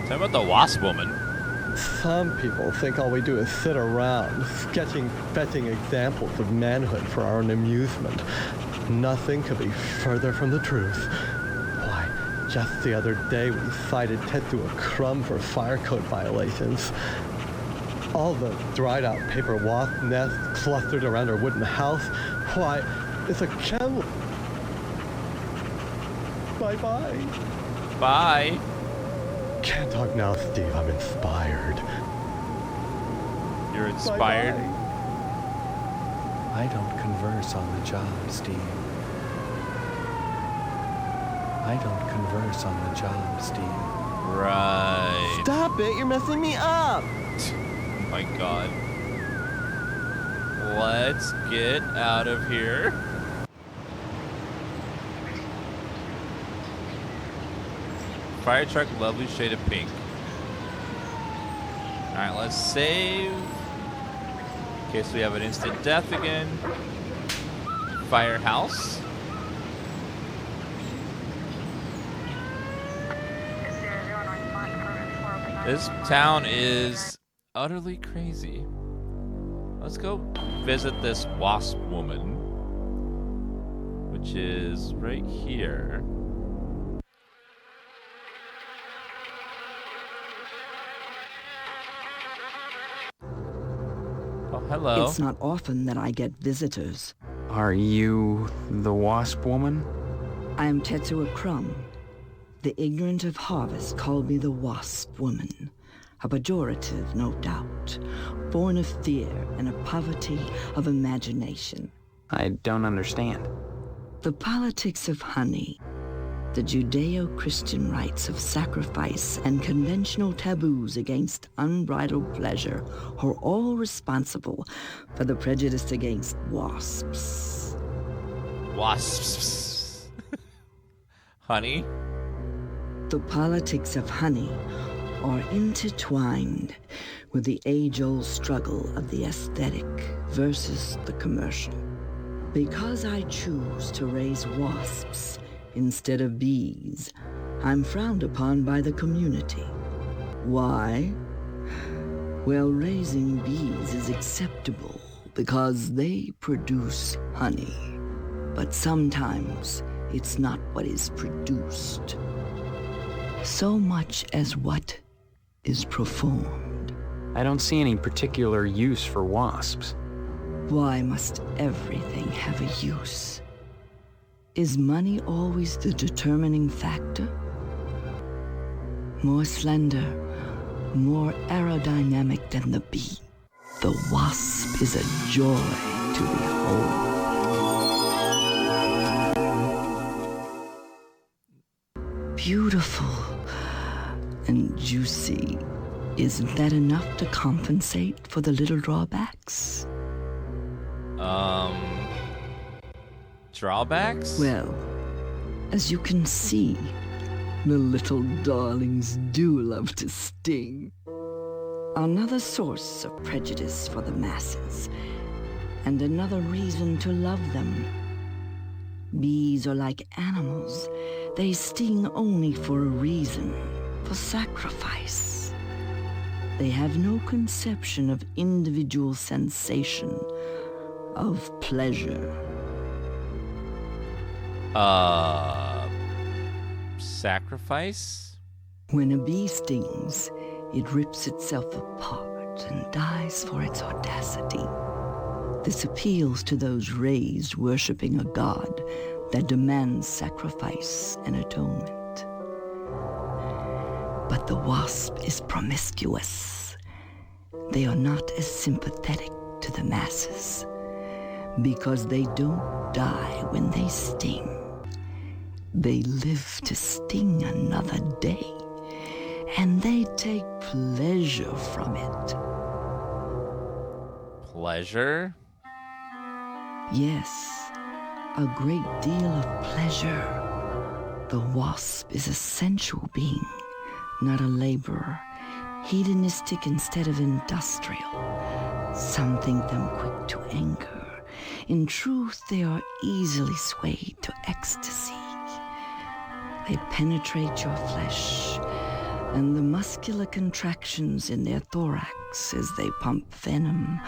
Tell me about the Wasp Woman. Some people think all we do is sit around, fetching examples of manhood for our own amusement. Nothing could be further from the truth. Why, just the other day we cited Tetsuo Crumb for fire code violations. All the dried out paper wasp nests clustered around her wooden house. Why, it's a chem... Bye-bye. Bye. Can't talk now, Steve. I'm inspired. You're inspired? Bye-bye. I don't converse on the job, Steve. I don't converse on the job, Steve. Right. Stop it! You're messing me up! Oh my god. Let's get out of here. Fire truck, lovely shade of pink. Alright, let's save. In case we have an instant death again. Firehouse. This town is utterly crazy. Let's go visit this Wasp Woman, which is right here. Oh, hello. It's not often that I get visitors. Are you the Wasp Woman? I am Tetsuo Crumb. The ignorant of Harvest call me the Wasp Woman. A pejorative, no doubt, born of fear and a poverty of imagination. I don't understand. The politics of honey, the Judeo-Christian rites of sacrifice and conventional taboos against unbridled pleasure are all responsible for the prejudice against wasps. Wasps. Honey? The politics of honey are intertwined with the age-old struggle of the aesthetic versus the commercial. Because I choose to raise wasps instead of bees, I'm frowned upon by the community. Why? Well, raising bees is acceptable because they produce honey. But sometimes it's not what is produced, so much as what is performed. I don't see any particular use for wasps. Why must everything have a use? Is money always the determining factor? More slender, more aerodynamic than the bee, the wasp is a joy to behold. beautiful and juicy. Isn't that enough to compensate for the little drawbacks? Drawbacks? Well, as you can see, the little darlings do love to sting. Another source of prejudice for the masses, and another reason to love them. Bees are like animals. They sting only for a reason, for sacrifice. They have no conception of individual sensation, of pleasure. Sacrifice? When a bee stings, it rips itself apart and dies for its audacity. This appeals to those raised worshipping a god that demands sacrifice and atonement. But the wasp is promiscuous. They are not as sympathetic to the masses because they don't die when they sting. They live to sting another day, and they take pleasure from it. Pleasure? Yes, a great deal of pleasure. The wasp is a sensual being, not a laborer, hedonistic instead of industrial. Some think them quick to anger. In truth, they are easily swayed to ecstasy. They penetrate your flesh, and the muscular contractions in their thorax as they pump venom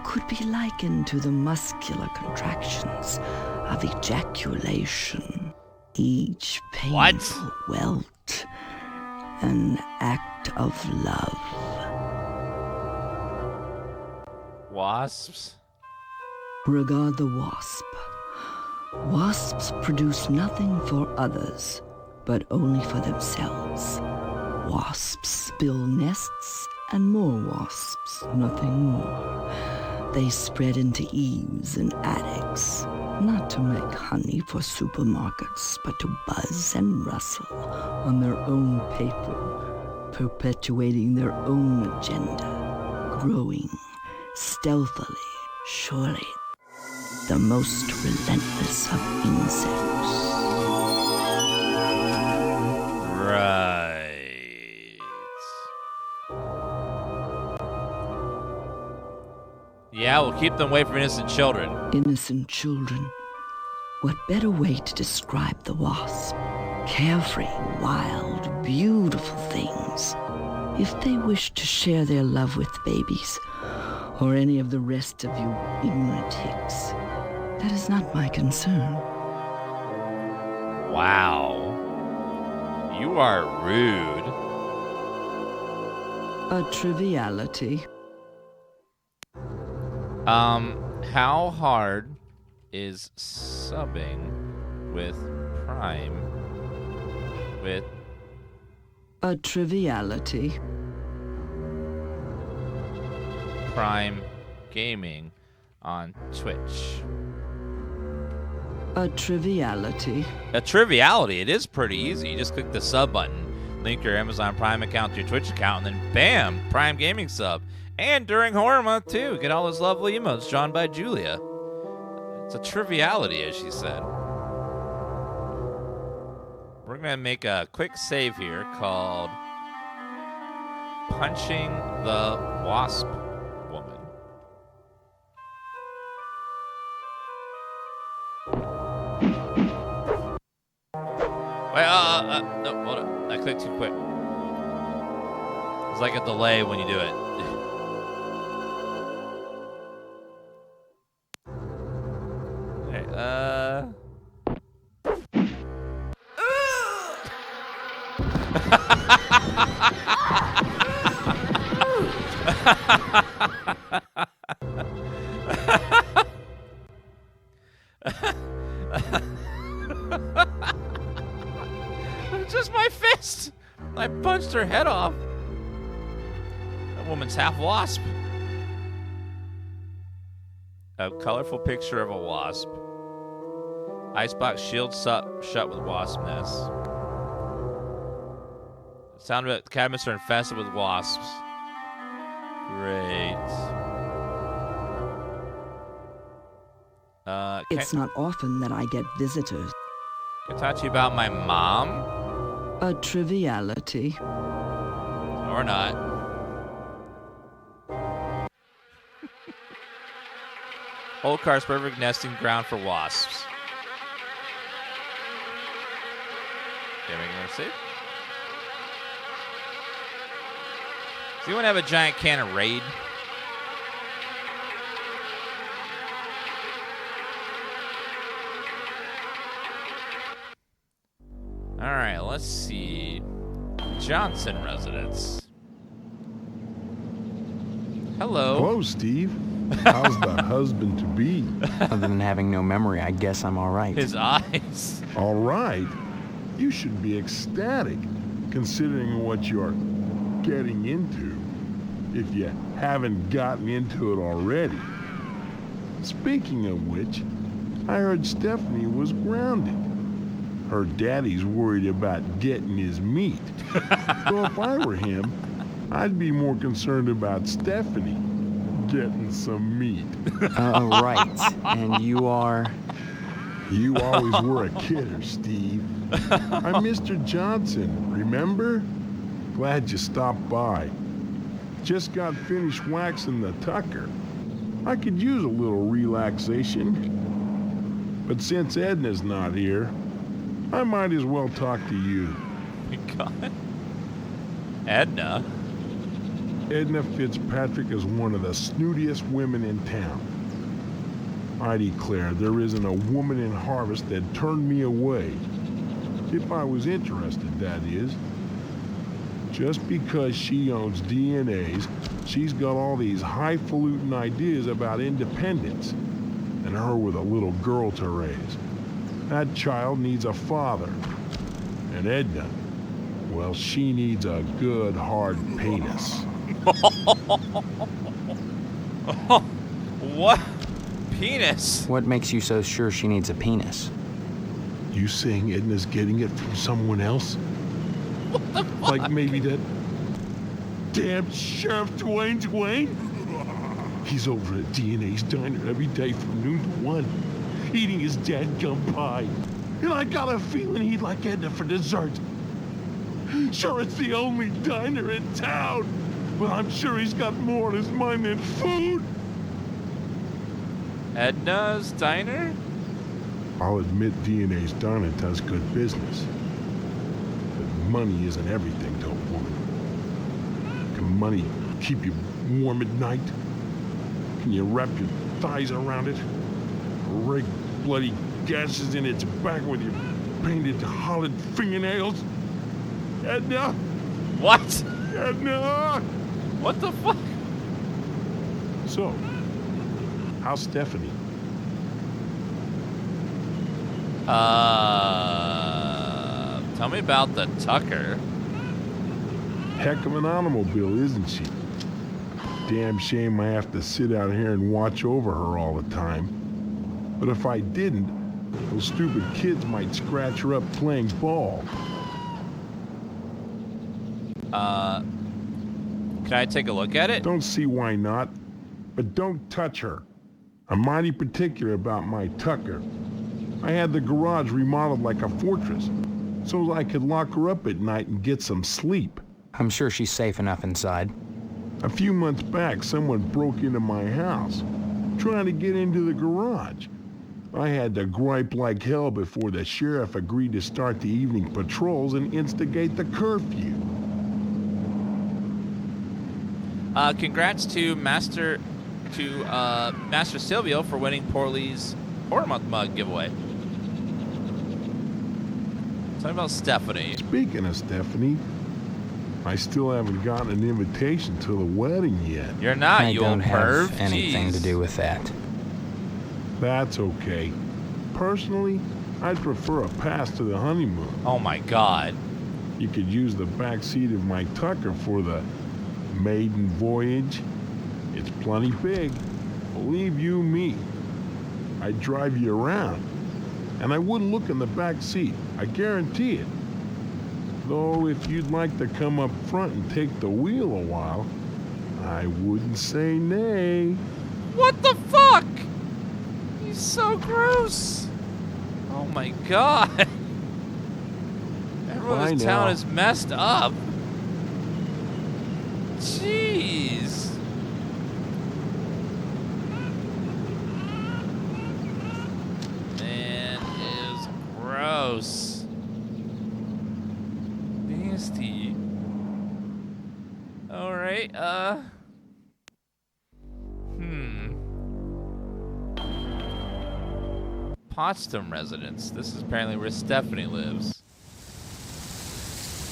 could be likened to the muscular contractions of ejaculation. Each painful welt, an act of love. Wasps? Regard the wasp. Wasps produce nothing for others, but only for themselves. Wasps build nests and more wasps, nothing more. They spread into eaves and attics, not to make honey for supermarkets, but to buzz and rustle on their own paper, perpetuating their own agenda, growing stealthily, surely, the most relentless of insects. Right. Yeah, we'll keep them away from innocent children. Innocent children. What better way to describe the wasp? Carefree, wild, beautiful things. If they wish to share their love with babies, or any of the rest of you ignorant hicks, that is not my concern. Wow. You are rude. A triviality. How hard is subbing with Prime with A triviality. Prime Gaming on Twitch? A triviality. A triviality. It is pretty easy. You just click the sub button, link your Amazon Prime account to your Twitch account, and then bam, Prime Gaming sub. And during Horror Month, too, get all those lovely emotes drawn by Julia. It's a triviality, as she said. We're going to make a quick save here called Punching the WASP Woman. Wait, no, hold on. I clicked too quick. It's like a delay when you do it. Just my fist. I punched her head off. That woman's half wasp. A colorful picture of a wasp. Icebox shield shut with wasp nest. Sound of cabinets are infested with wasps. Great. It's not often that I get visitors. Can I talk to you about my mom? A triviality. Or not. Old car's perfect nesting ground for wasps. Okay, making a receipt. Does anyone have a giant can of Raid? Alright, let's see. Johnson residence. Hello. Hello, Steve. How's the husband to be? Other than having no memory, I guess I'm all right. His eyes. All right. You should be ecstatic, considering what you're getting into, if you haven't gotten into it already. Speaking of which, I heard Stephanie was grounded. Her daddy's worried about getting his meat. So if I were him, I'd be more concerned about Stephanie getting some meat. Right. And you are? You always were a kidder, Steve. I'm Mr. Johnson, remember? Glad you stopped by. Just got finished waxing the tucker. I could use a little relaxation. But since Edna's not here, I might as well talk to you. God. Edna? Edna Fitzpatrick is one of the snootiest women in town. I declare there isn't a woman in Harvest that turned me away. If I was interested, that is. Just because she owns DNAs, she's got all these highfalutin ideas about independence, and her with a little girl to raise. That child needs a father. And Edna, well, she needs a good, hard penis. What? Penis? What makes you so sure she needs a penis? You saying Edna's getting it from someone else? What the fuck? Like maybe that damn Sheriff Dwayne? He's over at DNA's diner every day from noon to 1, eating his dadgum pie. And I got a feeling he'd like Edna for dessert. Sure, it's the only diner in town, but I'm sure he's got more on his mind than food. Edna's diner? I'll admit DNA's diner does good business. But money isn't everything to a woman. Can money keep you warm at night? Can you wrap your thighs around it? Or rake bloody gashes in its back with your painted hollowed fingernails? Edna! What? Edna! What the fuck? So, how's Stephanie? Tell me about the Tucker. Heck of an automobile, isn't she? Damn shame I have to sit out here and watch over her all the time. But if I didn't, those stupid kids might scratch her up playing ball. Can I take a look at it? Don't see why not, but don't touch her. I'm mighty particular about my Tucker. I had the garage remodeled like a fortress, so I could lock her up at night and get some sleep. I'm sure she's safe enough inside. A few months back, someone broke into my house, trying to get into the garage. I had to gripe like hell before the sheriff agreed to start the evening patrols and instigate the curfew. Congrats to Master Silvio for winning Porley's Horror Month mug giveaway. Tell me about Stephanie. Speaking of Stephanie, I still haven't gotten an invitation to the wedding yet. You're not, I you don't old perv. have anything Jeez. to do with that. That's okay. Personally, I'd prefer a pass to the honeymoon. Oh my god. You could use the back seat of my Tucker for the maiden voyage. It's plenty big. Believe you me. I'd drive you around. And I wouldn't look in the back seat. I guarantee it. Though if you'd like to come up front and take the wheel a while, I wouldn't say nay. What the fuck? He's so gross. Oh my god. Everyone in this town is messed up. Jeez. Man, it is gross. Nasty. Alright, Potsdam residence. This is apparently where Stephanie lives.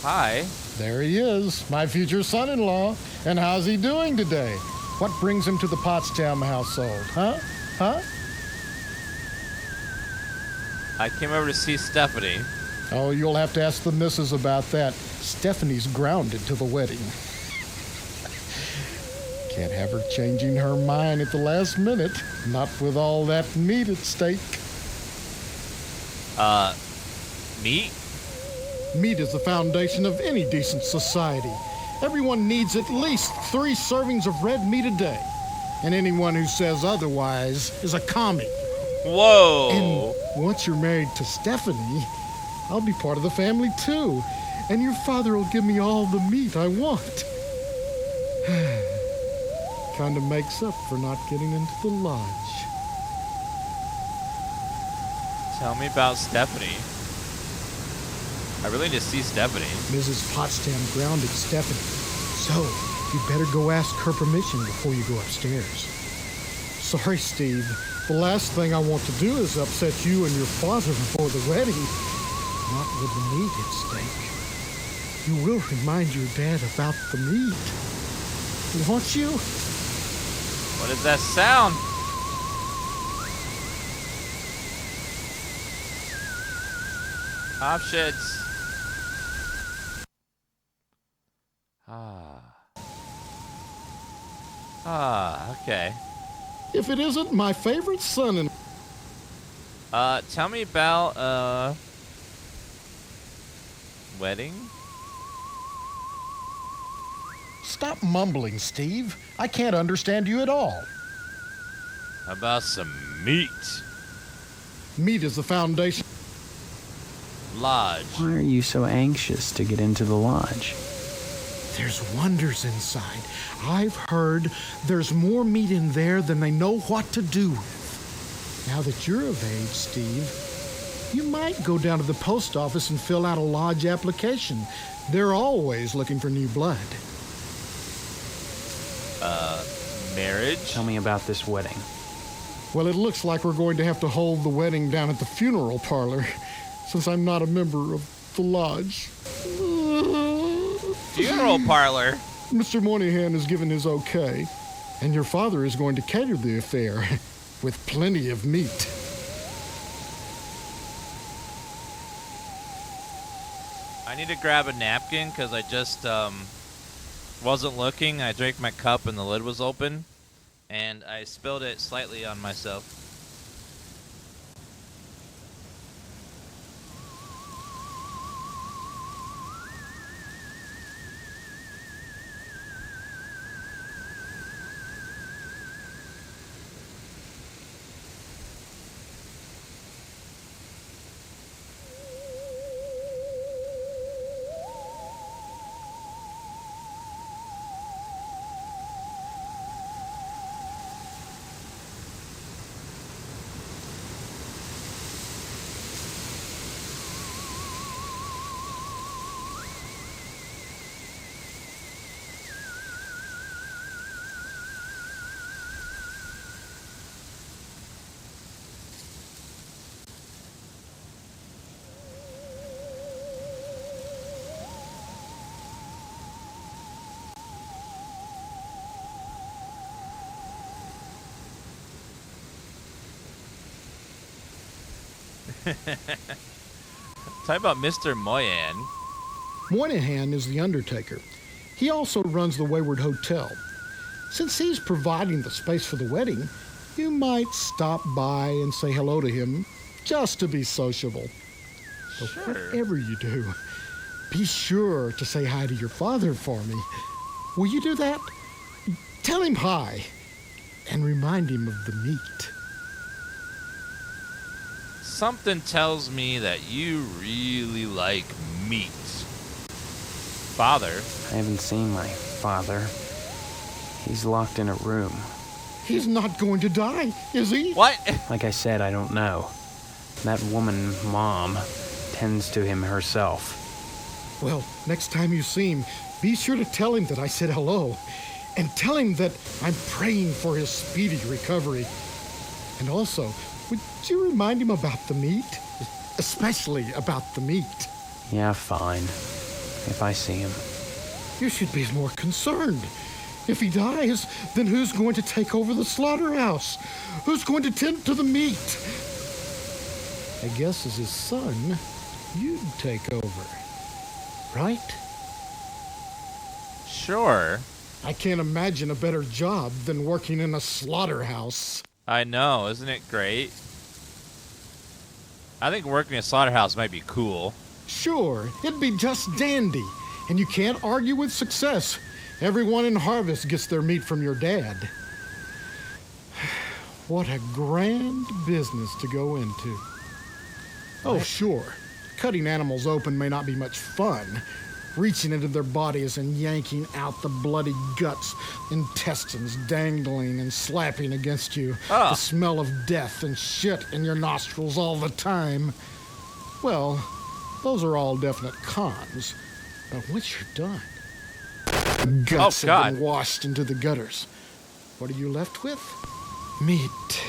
Hi. There he is, my future son-in-law. And how's he doing today? What brings him to the Potsdam household, huh? I came over to see Stephanie. Oh, you'll have to ask the missus about that. Stephanie's grounded to the wedding. Can't have her changing her mind at the last minute. Not with all that meat at stake. Meat? Meat is the foundation of any decent society. Everyone needs at least 3 servings of red meat a day. And anyone who says otherwise is a commie. Whoa! And once you're married to Stephanie, I'll be part of the family too. And your father will give me all the meat I want. Kind of makes up for not getting into the lodge. Tell me about Stephanie. I really need to see Stephanie. Mrs. Potsdam grounded Stephanie. So, you better go ask her permission before you go upstairs. Sorry, Steve. The last thing I want to do is upset you and your father before the wedding. Not with the meat at stake. You will remind your dad about the meat. Won't you? What is that sound? Options. Okay. If it isn't my favorite son Tell me about, wedding? Stop mumbling, Steve. I can't understand you at all. How about some meat? Meat is the foundation. Lodge. Why are you so anxious to get into the lodge? There's wonders inside. I've heard there's more meat in there than they know what to do with. Now that you're of age, Steve, you might go down to the post office and fill out a lodge application. They're always looking for new blood. Marriage? Tell me about this wedding. Well, it looks like we're going to have to hold the wedding down at the funeral parlor, since I'm not a member of the lodge. Funeral parlor? Mr. Moynihan has given his okay, and your father is going to cater the affair with plenty of meat. I need to grab a napkin because I just wasn't looking. I drank my cup and the lid was open, and I spilled it slightly on myself. Talk about Mr. Moyan. Moynihan is the undertaker. He also runs the Wayward Hotel. Since he's providing the space for the wedding, you might stop by and say hello to him just to be sociable. But Sure. whatever you do, be sure to say hi to your father for me. Will you do that? Tell him hi and remind him of the meat. Something tells me that you really like meat. Father? I haven't seen my father. He's locked in a room. He's not going to die, is he? What? Like I said, I don't know. That woman, Mom, tends to him herself. Well, next time you see him, be sure to tell him that I said hello. And tell him that I'm praying for his speedy recovery. And also, would you remind him about the meat? Especially about the meat. Yeah, fine. If I see him. You should be more concerned. If he dies, then who's going to take over the slaughterhouse? Who's going to tend to the meat? I guess as his son, you'd take over. Right? Sure. I can't imagine a better job than working in a slaughterhouse. I know, isn't it great? I think working in a slaughterhouse might be cool. Sure, it'd be just dandy. And you can't argue with success. Everyone in Harvest gets their meat from your dad. What a grand business to go into. Oh, sure. Cutting animals open may not be much fun. Reaching into their bodies and yanking out the bloody guts, intestines dangling and slapping against you. The smell of death and shit in your nostrils all the time. Well, those are all definite cons. But once you're done, the guts have been washed into the gutters. What are you left with? Meat.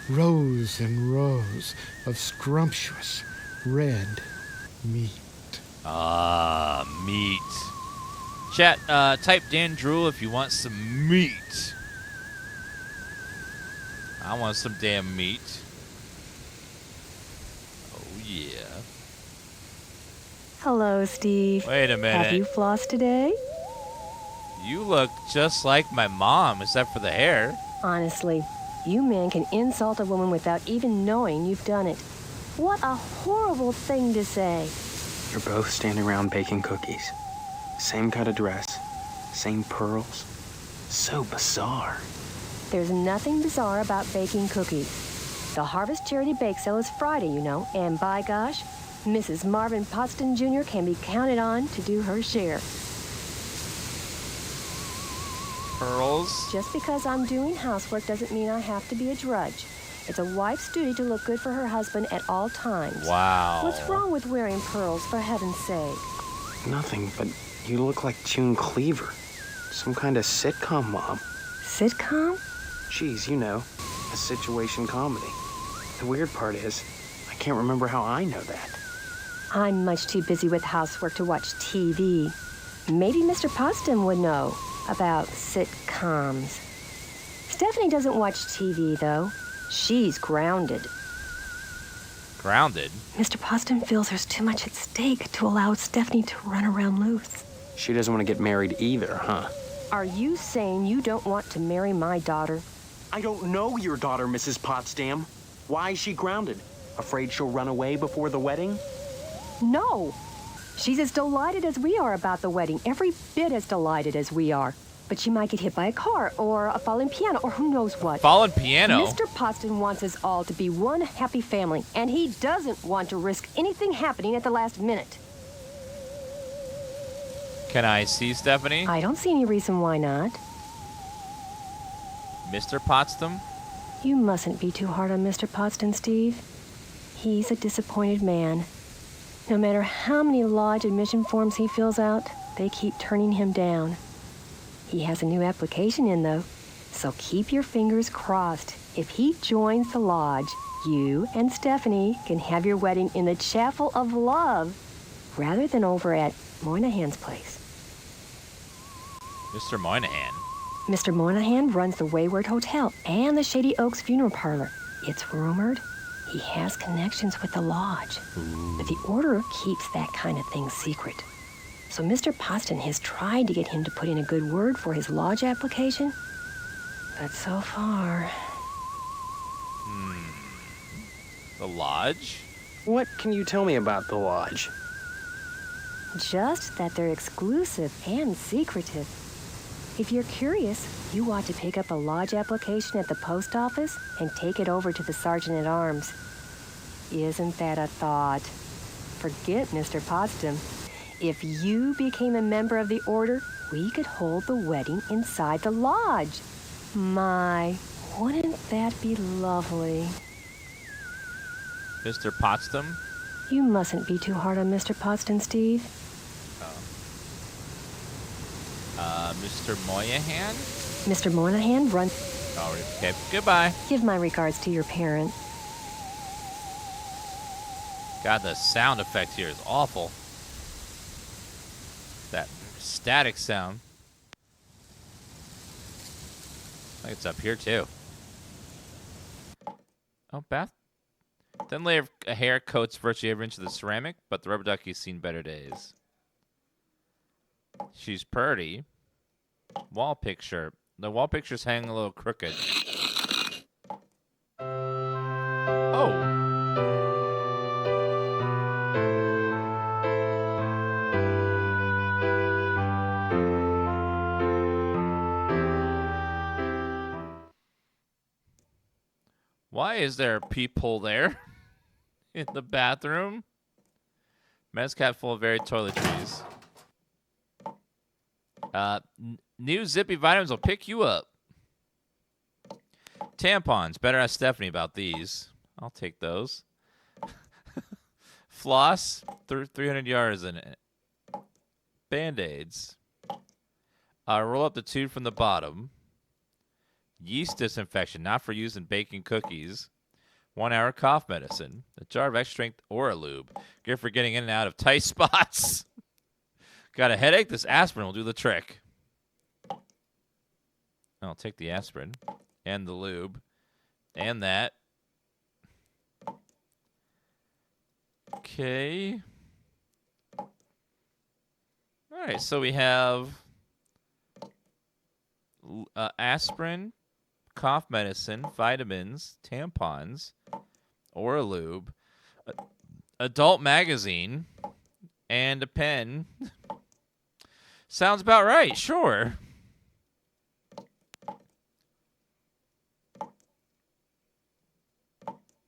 Rows and rows of scrumptious red meat. Meat. Chat, type Dan Drool if you want some meat. I want some damn meat. Oh, yeah. Hello, Steve. Wait a minute. Have you flossed today? You look just like my mom, except for the hair. Honestly, you men can insult a woman without even knowing you've done it. What a horrible thing to say. You're both standing around baking cookies. Same kind of dress. Same pearls. So bizarre. There's nothing bizarre about baking cookies. The Harvest Charity Bake Sale is Friday, you know, and by gosh, Mrs. Marvin Potston Jr. can be counted on to do her share. Pearls? Just because I'm doing housework doesn't mean I have to be a drudge. It's a wife's duty to look good for her husband at all times. Wow. What's wrong with wearing pearls, for heaven's sake? Nothing, but you look like June Cleaver. Some kind of sitcom mom. Sitcom? Geez, you know, a situation comedy. The weird part is, I can't remember how I know that. I'm much too busy with housework to watch TV. Maybe Mr. Potsdam would know about sitcoms. Stephanie doesn't watch TV, though. She's grounded. Grounded? Mr. Potsdam feels there's too much at stake to allow Stephanie to run around loose. She doesn't want to get married either, huh? Are you saying you don't want to marry my daughter? I don't know your daughter, Mrs. Potsdam. Why is she grounded? Afraid she'll run away before the wedding? No. She's as delighted as we are about the wedding, every bit as delighted as we are. But she might get hit by a car or a falling piano or who knows what. Fallen piano? Mr. Potsdam wants us all to be one happy family, and he doesn't want to risk anything happening at the last minute. Can I see Stephanie? I don't see any reason why not. Mr. Potsdam? You mustn't be too hard on Mr. Potsdam, Steve. He's a disappointed man. No matter how many lodge admission forms he fills out, they keep turning him down. He has a new application in, though, so keep your fingers crossed. If he joins the lodge, you and Stephanie can have your wedding in the Chapel of Love rather than over at Moynihan's place. Mr. Moynihan? Mr. Moynihan runs the Wayward Hotel and the Shady Oaks Funeral Parlor. It's rumored he has connections with the lodge, but the order keeps that kind of thing secret. So Mr. Potsdam has tried to get him to put in a good word for his lodge application, but so far... The lodge? What can you tell me about the lodge? just that they're exclusive and secretive. If you're curious, you ought to pick up a lodge application at the post office and take it over to the sergeant-at-arms. Isn't that a thought? Forget Mr. Potsdam. If you became a member of the order, we could hold the wedding inside the lodge. My, wouldn't that be lovely? Mr. Potsdam? You mustn't be too hard on Mr. Potsdam, Steve. Mr. Moynihan? Mr. Moynihan, run. Oh, okay. Goodbye. Give my regards to your parent. God, the sound effect here is awful. That static sound. I think it's up here, too. Oh, bath. Thin layer of hair coats virtually every inch of the ceramic, but the rubber ducky's seen better days. She's pretty. Wall picture. The wall picture's hanging a little crooked. Oh. Why is there a peephole there? In the bathroom? Men's cap full of varied toiletries. New zippy vitamins will pick you up. Tampons. Better ask Stephanie about these. I'll take those. Floss. 300 yards in it. Band-Aids. Roll up the tube from the bottom. Yeast disinfection. Not for use in baking cookies. 1 hour cough medicine. A jar of extra-strength Aura Lube. Good for getting in and out of tight spots. Got a headache? This aspirin will do the trick. I'll take the aspirin. And the lube. And that. Okay. Alright, so we have aspirin, cough medicine, vitamins, tampons, Aura Lube, adult magazine, and a pen. Sounds about right, sure.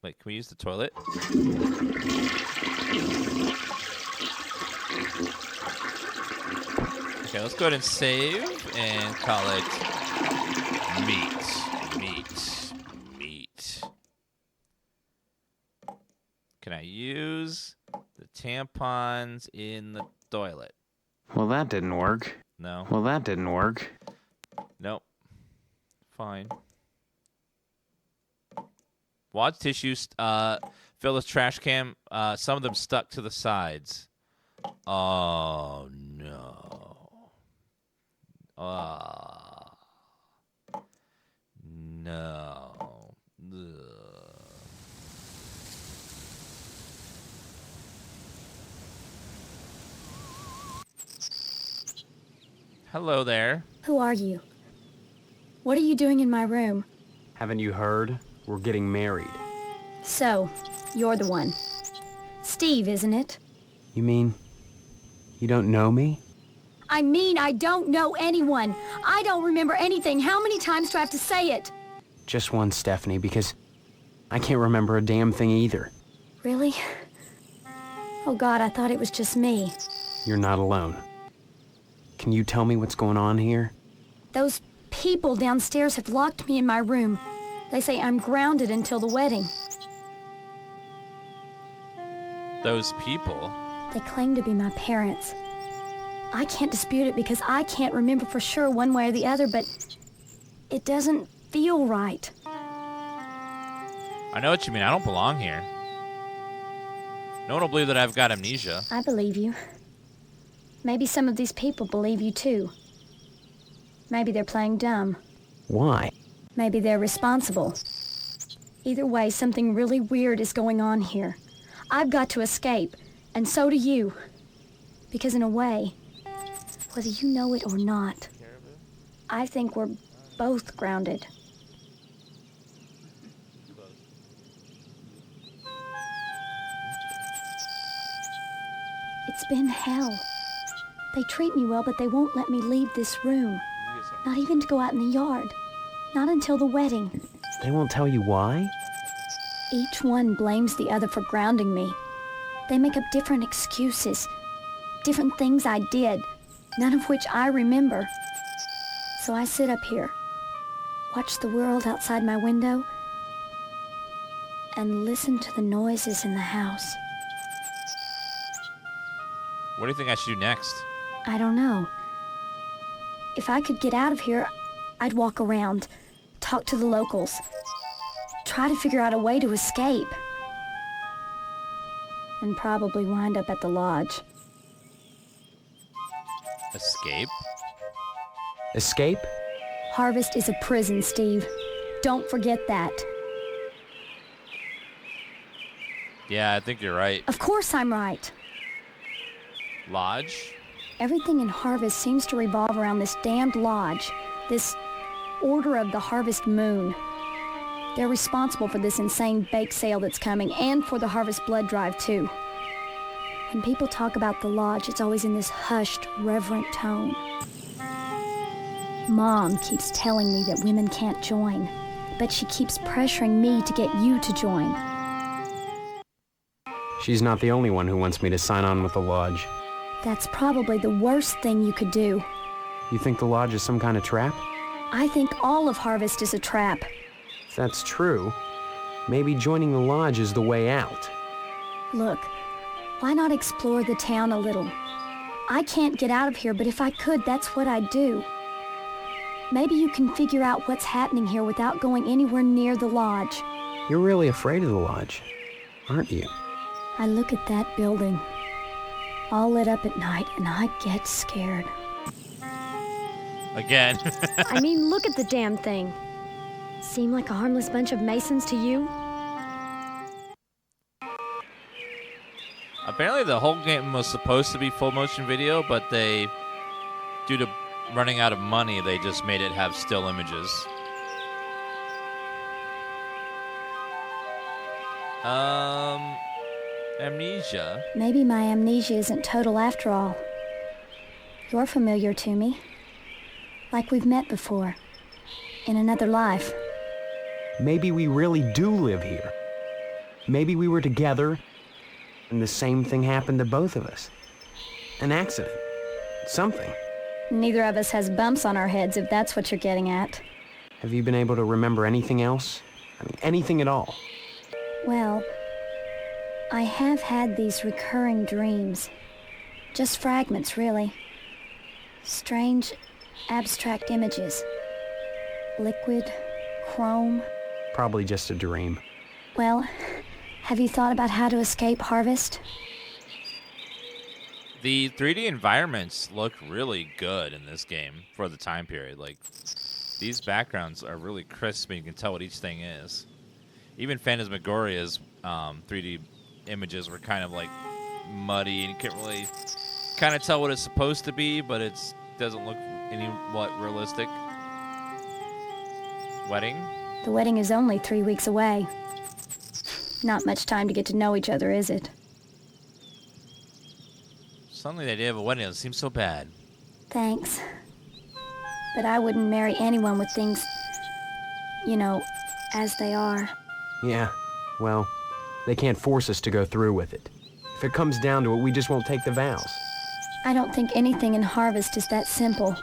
Wait, can we use the toilet? Okay, let's go ahead and save and call it meat. Can I use the tampons in the toilet? Well, that didn't work. No. Well, that didn't work. Nope. Fine. Watch tissues. Fill this trash can. Some of them stuck to the sides. Oh, no. No. Ugh. Hello there. Who are you? What are you doing in my room? Haven't you heard? We're getting married. So, you're the one. Steve, isn't it? You mean you don't know me? I mean, I don't know anyone. I don't remember anything. How many times do I have to say it? Just one, Stephanie, because I can't remember a damn thing either. Really? Oh God, I thought it was just me. You're not alone. Can you tell me what's going on here? Those people downstairs have locked me in my room. They say I'm grounded until the wedding. Those people? They claim to be my parents. I can't dispute it because I can't remember for sure one way or the other, but it doesn't feel right. I know what you mean. I don't belong here. No one will believe that I've got amnesia. I believe you. Maybe some of these people believe you too. Maybe they're playing dumb. Why? Maybe they're responsible. Either way, something really weird is going on here. I've got to escape, and so do you. Because in a way, whether you know it or not, I think we're both grounded. It's been hell. They treat me well, but they won't let me leave this room. Not even to go out in the yard. Not until the wedding. They won't tell you why? Each one blames the other for grounding me. They make up different excuses. Different things I did, none of which I remember. So I sit up here, watch the world outside my window, and listen to the noises in the house. What do you think I should do next? I don't know. If I could get out of here, I'd walk around, talk to the locals, try to figure out a way to escape. And probably wind up at the lodge. Escape? Escape? Harvest is a prison, Steve. Don't forget that. Yeah, I think you're right. Of course I'm right. Lodge? Everything in Harvest seems to revolve around this damned lodge, this Order of the Harvest Moon. They're responsible for this insane bake sale that's coming, and for the Harvest Blood Drive, too. When people talk about the lodge, it's always in this hushed, reverent tone. Mom keeps telling me that women can't join, but she keeps pressuring me to get you to join. She's not the only one who wants me to sign on with the lodge. That's probably the worst thing you could do. You think the lodge is some kind of trap? I think all of Harvest is a trap. If that's true, maybe joining the lodge is the way out. Look, why not explore the town a little? I can't get out of here, but if I could, that's what I'd do. Maybe you can figure out what's happening here without going anywhere near the lodge. You're really afraid of the lodge, aren't you? I look at that building, all lit up at night, and I get scared. Again. I mean, look at the damn thing. Seem like a harmless bunch of Masons to you? Apparently the whole game was supposed to be full motion video, but they, due to running out of money, they just made it have still images. Amnesia. Maybe my amnesia isn't total after all. You're familiar to me. Like we've met before. In another life. Maybe we really do live here. Maybe we were together, and the same thing happened to both of us. An accident. Something. Neither of us has bumps on our heads, if that's what you're getting at. Have you been able to remember anything else? I mean, anything at all? Well, I have had these recurring dreams. Just fragments, really. Strange, abstract images. Liquid, chrome. Probably just a dream. Well, have you thought about how to escape Harvest? The 3D environments look really good in this game for the time period. Like, these backgrounds are really crisp and you can tell what each thing is. Even Phantasmagoria's 3D images were kind of like muddy and you can't really kind of tell what it's supposed to be, but it doesn't look what realistic. Wedding? The wedding is only 3 weeks away. Not much time to get to know each other, is it? Suddenly the idea of a wedding doesn't seem so bad. Thanks. But I wouldn't marry anyone with things, you know, as they are. Yeah, well, they can't force us to go through with it. If it comes down to it, we just won't take the vows. I don't think anything in Harvest is that simple.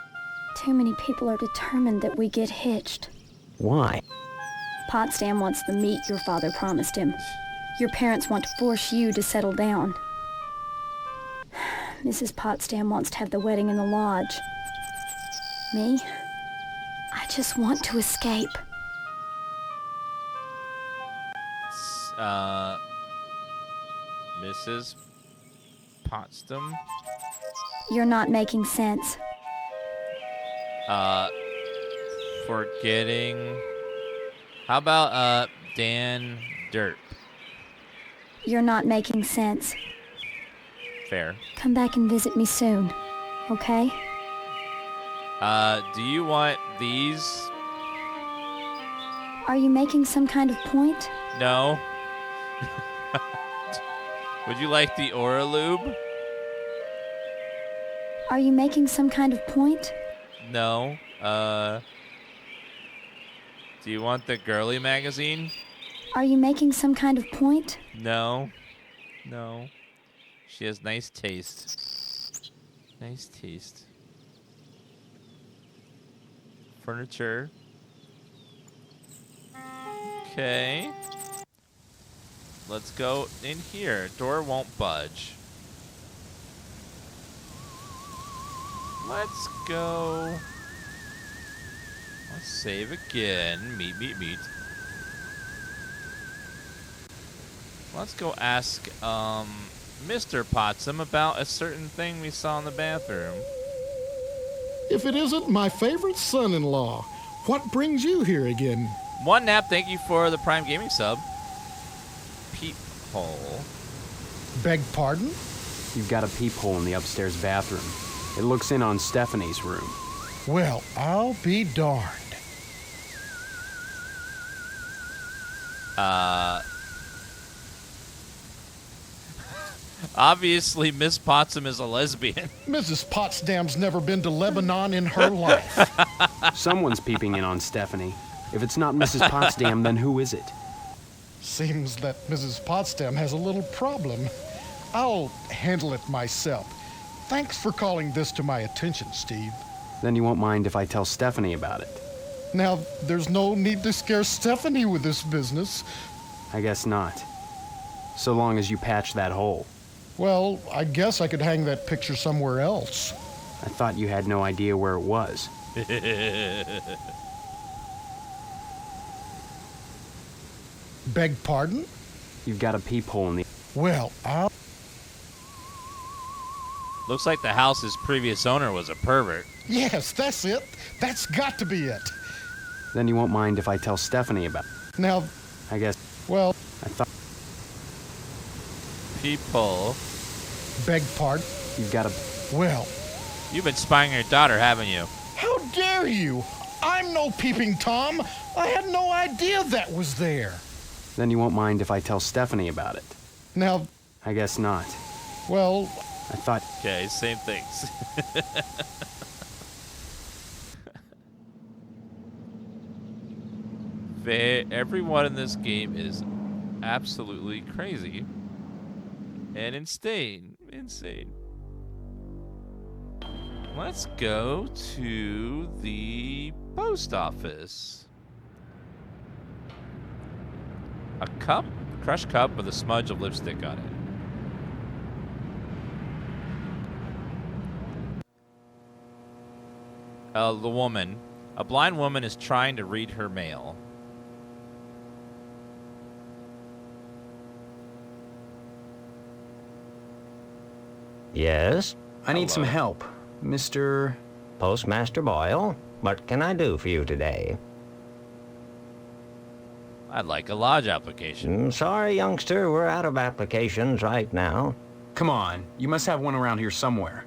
Too many people are determined that we get hitched. Why? Potsdam wants the meat your father promised him. Your parents want to force you to settle down. Mrs. Potsdam wants to have the wedding in the lodge. Me? I just want to escape. Mrs. Potsdam? You're not making sense. Forgetting. How about, Dan Dirt? You're not making sense. Fair. Come back and visit me soon, okay? Do you want these? Are you making some kind of point? No. Would you like the Aura Lube? Are you making some kind of point? No. Do you want the girly magazine? Are you making some kind of point? No. No. She has nice taste. Nice taste. Furniture. Okay. Let's go in here. Door won't budge. Let's go. Let's save again. Meet. Let's go ask Mr. Potsam about a certain thing we saw in the bathroom. If it isn't my favorite son-in-law, what brings you here again? One Nap, thank you for the Prime Gaming sub. Peephole. Beg pardon? You've got a peephole in the upstairs bathroom. It looks in on Stephanie's room. Well, I'll be darned. Obviously, Miss Potsam is a lesbian. Mrs. Potsdam's never been to Lebanon in her life. Someone's peeping in on Stephanie. If it's not Mrs. Potsdam, then who is it? Seems that Mrs. Potsdam has a little problem. I'll handle it myself. Thanks for calling this to my attention, Steve. Then you won't mind if I tell Stephanie about it. Now, there's no need to scare Stephanie with this business. I guess not. So long as you patch that hole. Well, I guess I could hang that picture somewhere else. I thought you had no idea where it was. Beg pardon? You've got a peephole in the... Well, I'll... Looks like the house's previous owner was a pervert. Yes, that's it. That's got to be it. Then you won't mind if I tell Stephanie about it. Now... I guess... Well... I thought... People. Beg pardon? You've got a... Well... You've been spying on your daughter, haven't you? How dare you? I'm no peeping Tom. I had no idea that was there. Then you won't mind if I tell Stephanie about it. Now... I guess not. Well... I thought... Okay, same things. Everyone in this game is absolutely crazy. And insane. Let's go to the post office. A cup? Crushed cup with a smudge of lipstick on it. The woman. A blind woman is trying to read her mail. Yes? I need some help. Mr. Postmaster Boyle, what can I do for you today? I'd like a lodge application. Sorry, youngster, we're out of applications right now. Come on, you must have one around here somewhere.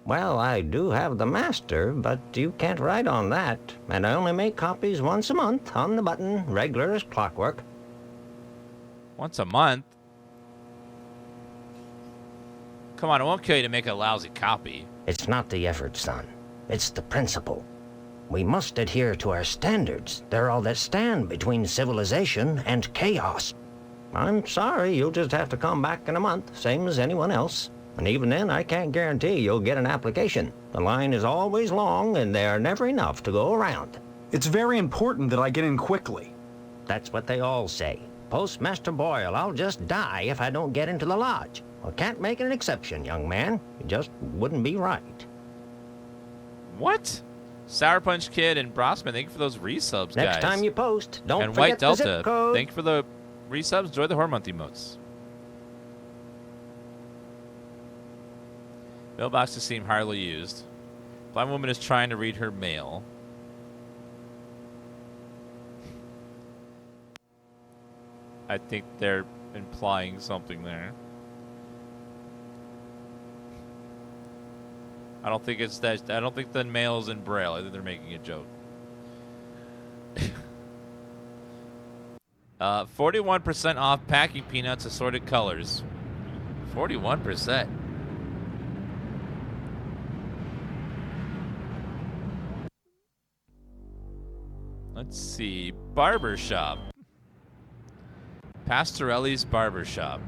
Well, I do have the master, but you can't write on that. And I only make copies once a month, on the button, regular as clockwork. Once a month? Come on, it won't kill you to make a lousy copy. It's not the effort, son. It's the principle. We must adhere to our standards. They're all that stand between civilization and chaos. I'm sorry, you'll just have to come back in a month, same as anyone else. And even then, I can't guarantee you'll get an application. The line is always long, and there are never enough to go around. It's very important that I get in quickly. That's what they all say. Postmaster Boyle, I'll just die if I don't get into the lodge. I can't make an exception, young man. It just wouldn't be right. What? Sour Punch Kid and Brosman, thank you for those resubs, guys. Next time you post, don't and forget White the Delta, zip code. thank you for the resubs. Enjoy the horror month emotes. Mailboxes seem hardly used. Blind woman is trying to read her mail. I think they're implying something there. I don't think it's that. I don't think the mail is in Braille. I think they're making a joke. 41% off packing peanuts, assorted colors. 41%. Let's see. Barbershop. Pastorelli's Barbershop.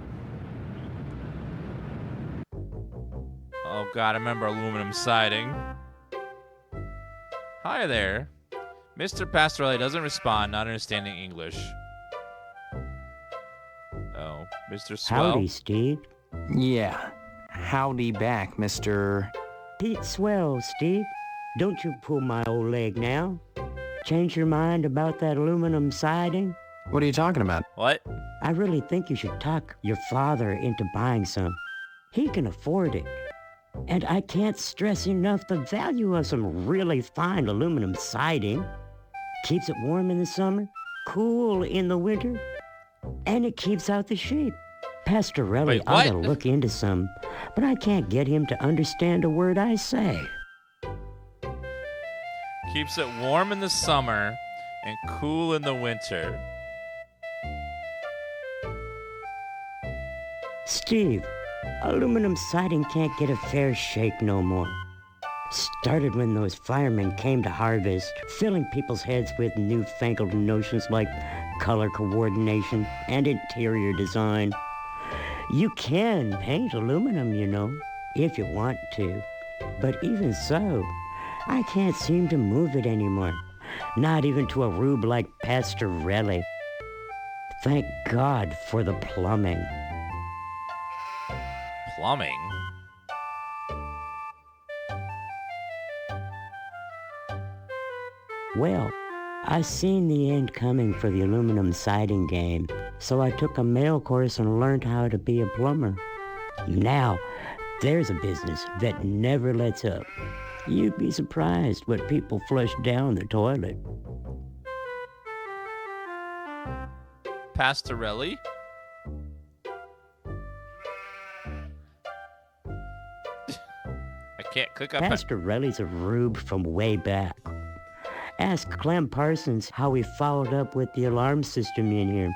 Oh god, I remember aluminum siding. Hi there. Mr. Pastorelli doesn't respond, not understanding English. Oh, Mr. Swell. Howdy, Steve. Yeah. Howdy back, Mr. Pete Swell, Steve. Don't you pull my old leg now. Change your mind about that aluminum siding? What are you talking about? What? I really think you should talk your father into buying some. He can afford it. And I can't stress enough the value of some really fine aluminum siding. Keeps it warm in the summer, cool in the winter, and it keeps out the sheep. Pastorelli ought to look into some, but I can't get him to understand a word I say. Keeps it warm in the summer and cool in the winter. Steve, aluminum siding can't get a fair shake no more. Started when those firemen came to harvest, filling people's heads with newfangled notions like color coordination and interior design. You can paint aluminum, you know, if you want to. But even so, I can't seem to move it anymore. Not even to a rube like Pastorelli. Thank God for the plumbing. Plumbing? Well, I seen the end coming for the aluminum siding game, so I took a mail course and learned how to be a plumber. Now, there's a business that never lets up. You'd be surprised what people flush down the toilet. Pastorelli? I can't click up. Pastorelli's a rube from way back. Ask Clem Parsons how he followed up with the alarm system in here.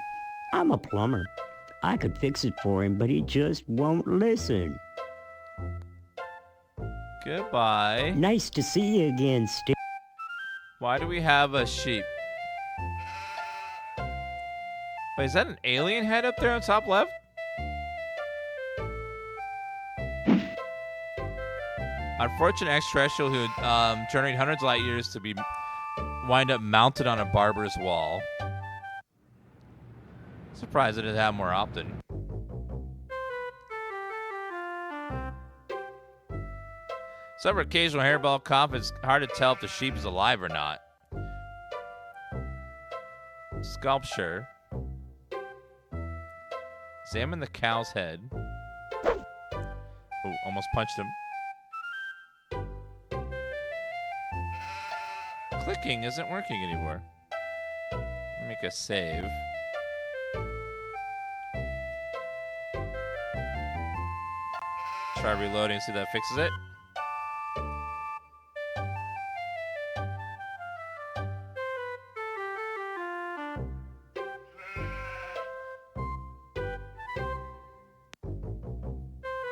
I'm a plumber. I could fix it for him, but he just won't listen. Goodbye. Nice to see you again, Steve. Why do we have a sheep? Wait, is that an alien head up there on top left? Unfortunate extraterrestrial who generate hundreds of light years to be wind up mounted on a barber's wall. Surprised that it had more often. Except for occasional hairball cough, it's hard to tell if the sheep is alive or not. Sculpture. Examine the cow's head. Oh, almost punched him. Clicking isn't working anymore. Make a save. Try reloading, see if that fixes it.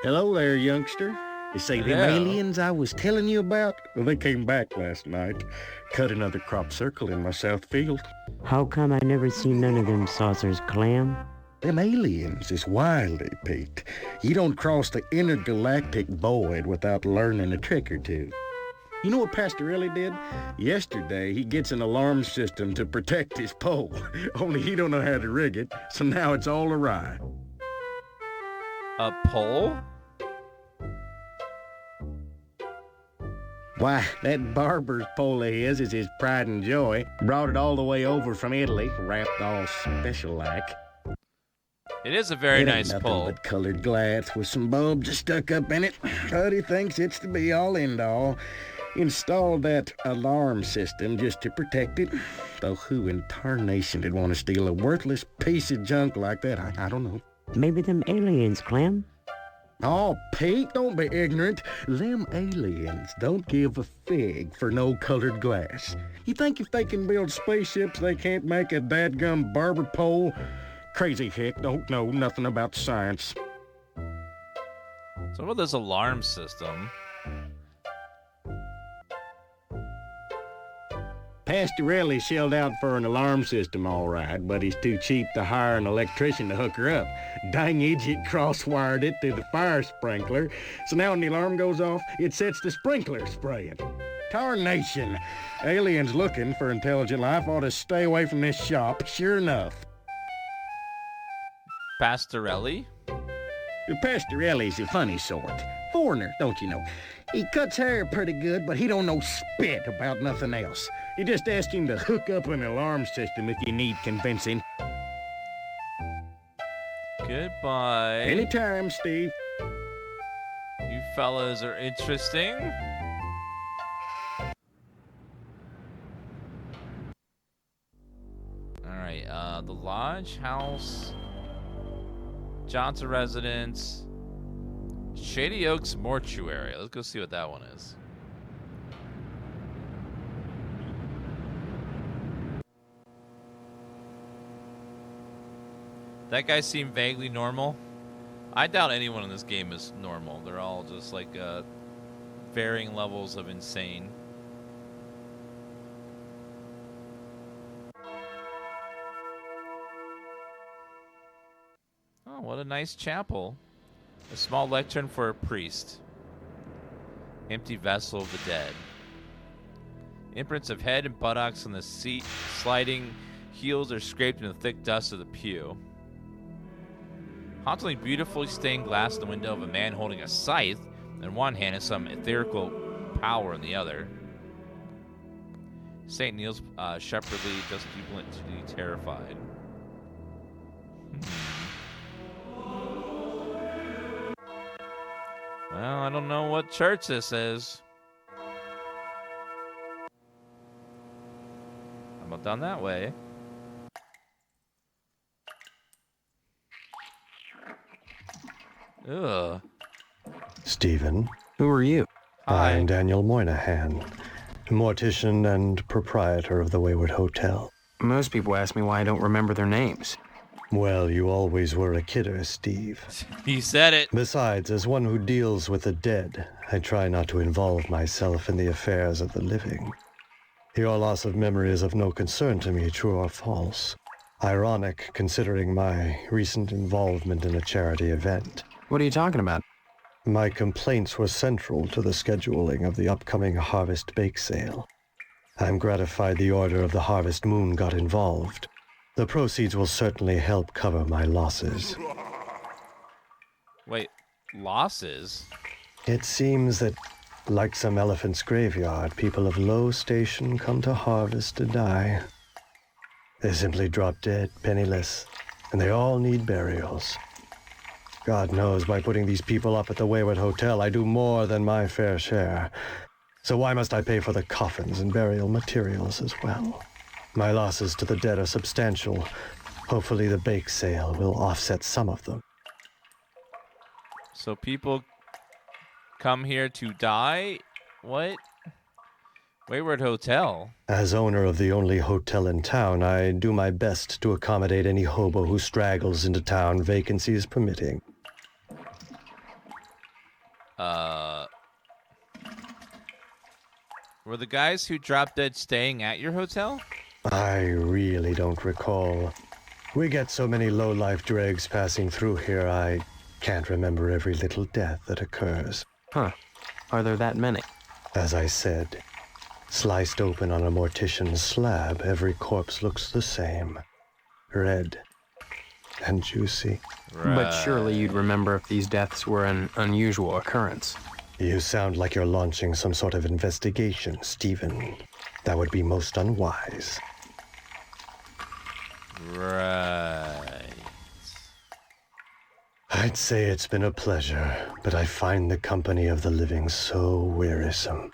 Hello there, youngster. You see them aliens I was telling you about? Well, they came back last night. Cut another crop circle in my south field. How come I never seen none of them saucers, Clem? Them aliens is wildy, Pete. You don't cross the intergalactic void without learning a trick or two. You know what Pastorelli did? Yesterday, he gets an alarm system to protect his pole. Only he don't know how to rig it, so now it's all awry. A pole? Why, that barber's pole of his is his pride and joy. Brought it all the way over from Italy, wrapped all special-like. It is a very nice nothing pole. But colored glass with some bulbs stuck up in it. But he thinks it's the be-all, end-all. Installed that alarm system just to protect it. Though who in tarnation would want to steal a worthless piece of junk like that? I don't know. Maybe them aliens, Clem. Oh, Pete, don't be ignorant. Them aliens don't give a fig for no colored glass. You think if they can build spaceships, they can't make a dadgum barber pole? Crazy hick don't know nothing about science. So what about this alarm system? Pastorelli shelled out for an alarm system, all right, but he's too cheap to hire an electrician to hook her up. Dang idiot cross-wired it through the fire sprinkler, so now when the alarm goes off, it sets the sprinkler spraying. Tarnation! Aliens looking for intelligent life ought to stay away from this shop, sure enough. Pastorelli? Pastorelli's a funny sort. Foreigner, don't you know? He cuts hair pretty good, but he don't know spit about nothing else. You just ask him to hook up an alarm system if you need convincing. Goodbye. Anytime, Steve. You fellas are interesting. Alright, the Lodge House, Johnson Residence, Shady Oaks Mortuary. Let's go see what that one is. That guy seemed vaguely normal. I doubt anyone in this game is normal. They're all just like varying levels of insane. Oh, what a nice chapel. A small lectern for a priest. Empty vessel of the dead. Imprints of head and buttocks on the seat. Sliding heels are scraped in the thick dust of the pew. Hauntingly beautifully stained glass in the window of a man holding a scythe in one hand and some etherical power in the other. St. Neil's shepherdly, just jubilantly terrified. Well, I don't know what church this is. I'm about down that way. Ugh. Stephen. Who are you? Hi. I'm Daniel Moynihan, mortician and proprietor of the Wayward Hotel. Most people ask me why I don't remember their names. Well, you always were a kidder, Steve. He said it. Besides, as one who deals with the dead, I try not to involve myself in the affairs of the living. Your loss of memory is of no concern to me, true or false. Ironic, considering my recent involvement in a charity event. What are you talking about? My complaints were central to the scheduling of the upcoming Harvest Bake Sale. I'm gratified the Order of the Harvest Moon got involved. The proceeds will certainly help cover my losses. Wait, losses? It seems that, like some elephant's graveyard, people of low station come to Harvest to die. They simply drop dead, penniless, and they all need burials. God knows, by putting these people up at the Wayward Hotel, I do more than my fair share. So why must I pay for the coffins and burial materials as well? My losses to the dead are substantial. Hopefully the bake sale will offset some of them. So people come here to die? What? Wayward Hotel? As owner of the only hotel in town, I do my best to accommodate any hobo who straggles into town, vacancies permitting. Were the guys who dropped dead staying at your hotel? I really don't recall. We get so many low-life dregs passing through here, I can't remember every little death that occurs. Huh. Are there that many? As I said, sliced open on a mortician's slab, every corpse looks the same. Red and juicy. Right. But surely you'd remember if these deaths were an unusual occurrence. You sound like you're launching some sort of investigation, Stephen. That would be most unwise. Right. I'd say it's been a pleasure, but I find the company of the living so wearisome.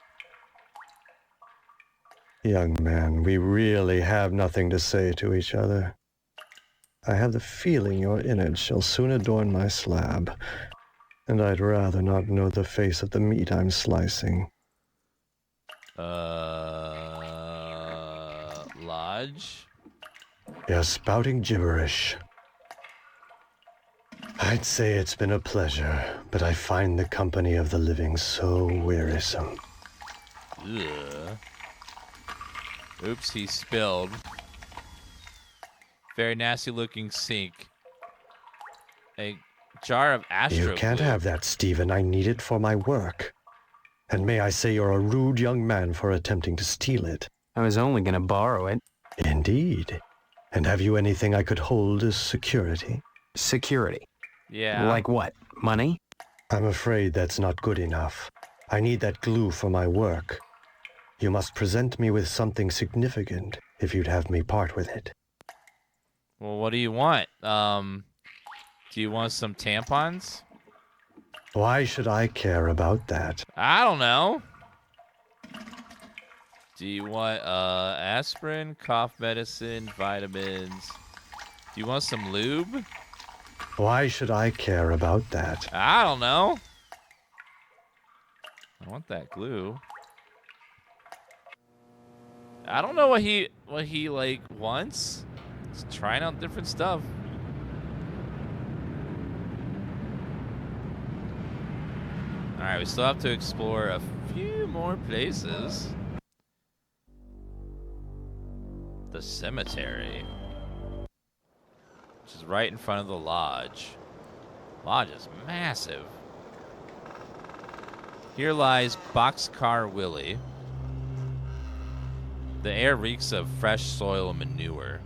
Young man, we really have nothing to say to each other. I have the feeling your innards shall soon adorn my slab, and I'd rather not know the face of the meat I'm slicing. Lodge? You're spouting gibberish. I'd say it's been a pleasure, but I find the company of the living so wearisome. Ugh. Oops, he spilled. Very nasty looking sink. A jar of astro You can't glue. have that, Stephen. I need it for my work. And may I say you're a rude young man for attempting to steal it. I was only going to borrow it. Indeed. And have you anything I could hold as security? Security? Yeah. Like what? Money? I'm afraid that's not good enough. I need that glue for my work. You must present me with something significant if you'd have me part with it. Well, what do you want? Do you want some tampons? Why should I care about that? I don't know. Do you want aspirin, cough medicine, vitamins? Do you want some lube? Why should I care about that? I don't know. I want that glue. I don't know what he like wants. He's trying out different stuff. All right, we still have to explore a few more places. The cemetery, which is right in front of the lodge. Lodge is massive. Here lies Boxcar Willie. The air reeks of fresh soil and manure.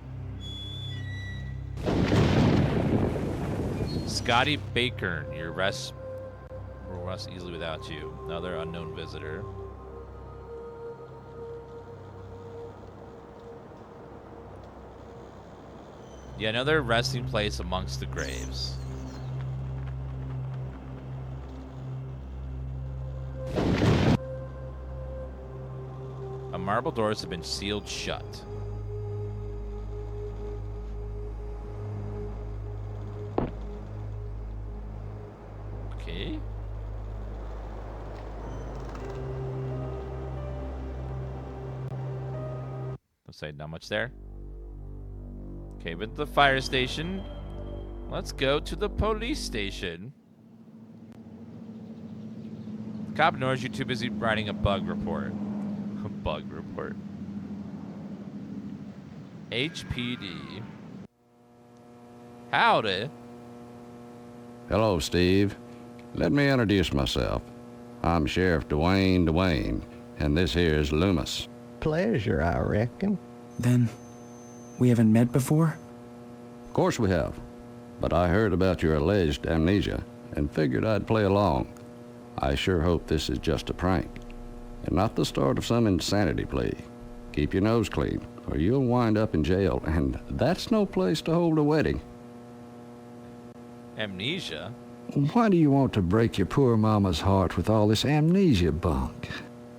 Scotty Baker, your rest will rest easily without you. Another unknown visitor. Yeah, another resting place amongst the graves. Marble doors have been sealed shut. Okay. Looks like not much there. Okay, with the fire station, let's go to the police station. The cop ignores you, too busy writing a bug report. A bug report. HPD. Howdy. Hello, Steve. Let me introduce myself. I'm Sheriff Dwayne, and this here is Loomis. Pleasure, I reckon. Then, we haven't met before? Of course we have. But I heard about your alleged amnesia and figured I'd play along. I sure hope this is just a prank and not the start of some insanity plea. Keep your nose clean, or you'll wind up in jail, and that's no place to hold a wedding. Amnesia? Why do you want to break your poor mama's heart with all this amnesia bunk?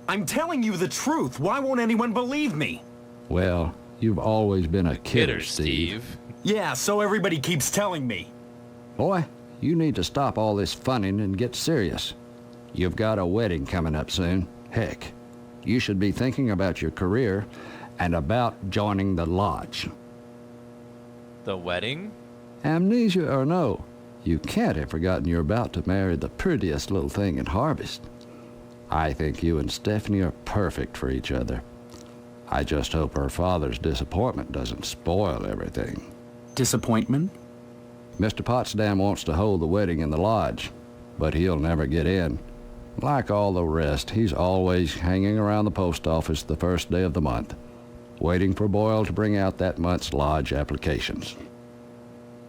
I'm telling you the truth. Why won't anyone believe me? Well, you've always been a kidder, Steve. Yeah, so everybody keeps telling me. Boy, you need to stop all this funning and get serious. You've got a wedding coming up soon. Heck, you should be thinking about your career and about joining the lodge. The wedding? Amnesia or no, you can't have forgotten you're about to marry the prettiest little thing in Harvest. I think you and Stephanie are perfect for each other. I just hope her father's disappointment doesn't spoil everything. Disappointment? Mr. Potsdam wants to hold the wedding in the lodge, but he'll never get in. Like all the rest, he's always hanging around the post office the first day of the month, waiting for Boyle to bring out that month's lodge applications.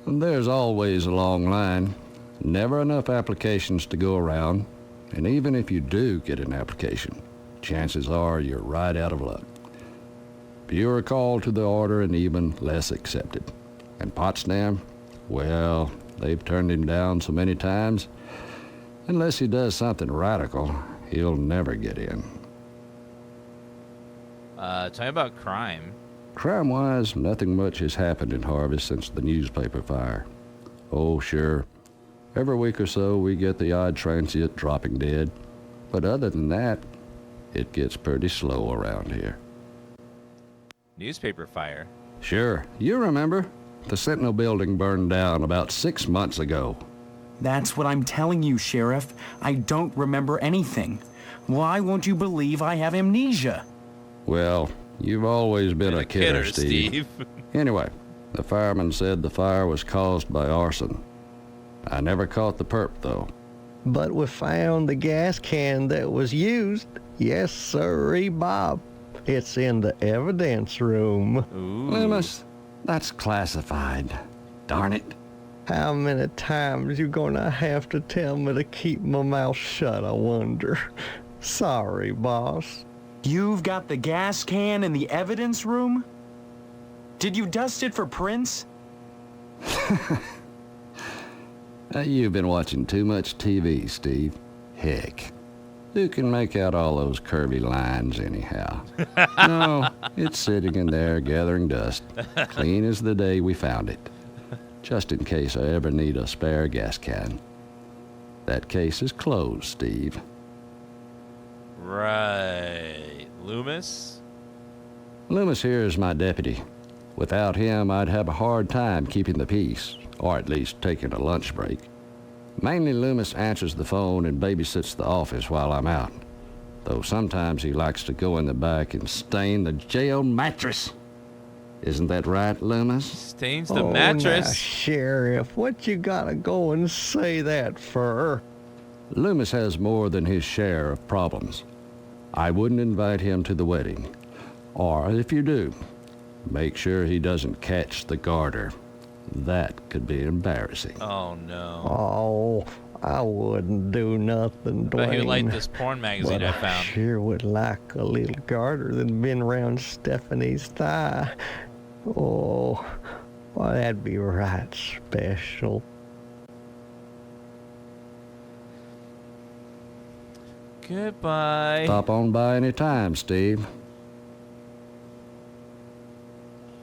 And there's always a long line, never enough applications to go around, and even if you do get an application, chances are you're right out of luck. Fewer called to the order and even less accepted. And Potsdam, well, they've turned him down so many times, unless he does something radical, he'll never get in. Tell me about crime. Crime-wise, nothing much has happened in Harvest since the newspaper fire. Oh, sure. Every week or so, we get the odd transient dropping dead. But other than that, it gets pretty slow around here. Newspaper fire? Sure. You remember? The Sentinel building burned down about 6 months ago. That's what I'm telling you, Sheriff. I don't remember anything. Why won't you believe I have amnesia? Well, You've always been a kidder, Steve. Anyway, the fireman said the fire was caused by arson. I never caught the perp, though. But we found the gas can that was used. Yes, sirree, Bob. It's in the evidence room. Loomis, that's classified. Darn it. How many times you gonna have to tell me to keep my mouth shut, I wonder? Sorry, boss. You've got the gas can in the evidence room? Did you dust it for prints? You've been watching too much TV, Steve. Heck, who can make out all those curvy lines anyhow? No, it's sitting in there gathering dust, clean as the day we found it. Just in case I ever need a spare gas can. That case is closed, Steve. Right. Loomis? Loomis here is my deputy. Without him, I'd have a hard time keeping the peace, or at least taking a lunch break. Mainly Loomis answers the phone and babysits the office while I'm out, though sometimes he likes to go in the back and stain the jail mattress. Isn't that right, Loomis? Stains the mattress. Now, Sheriff, what you gotta go and say that for? Loomis has more than his share of problems. I wouldn't invite him to the wedding. Or if you do, make sure he doesn't catch the garter. That could be embarrassing. Oh, no. Oh, I wouldn't do nothing, Dwayne. But you like this porn magazine but I found. Sure would like a little garter that'd been around Stephanie's thigh. Oh, well, that'd be right special. Goodbye. Stop on by any time, Steve.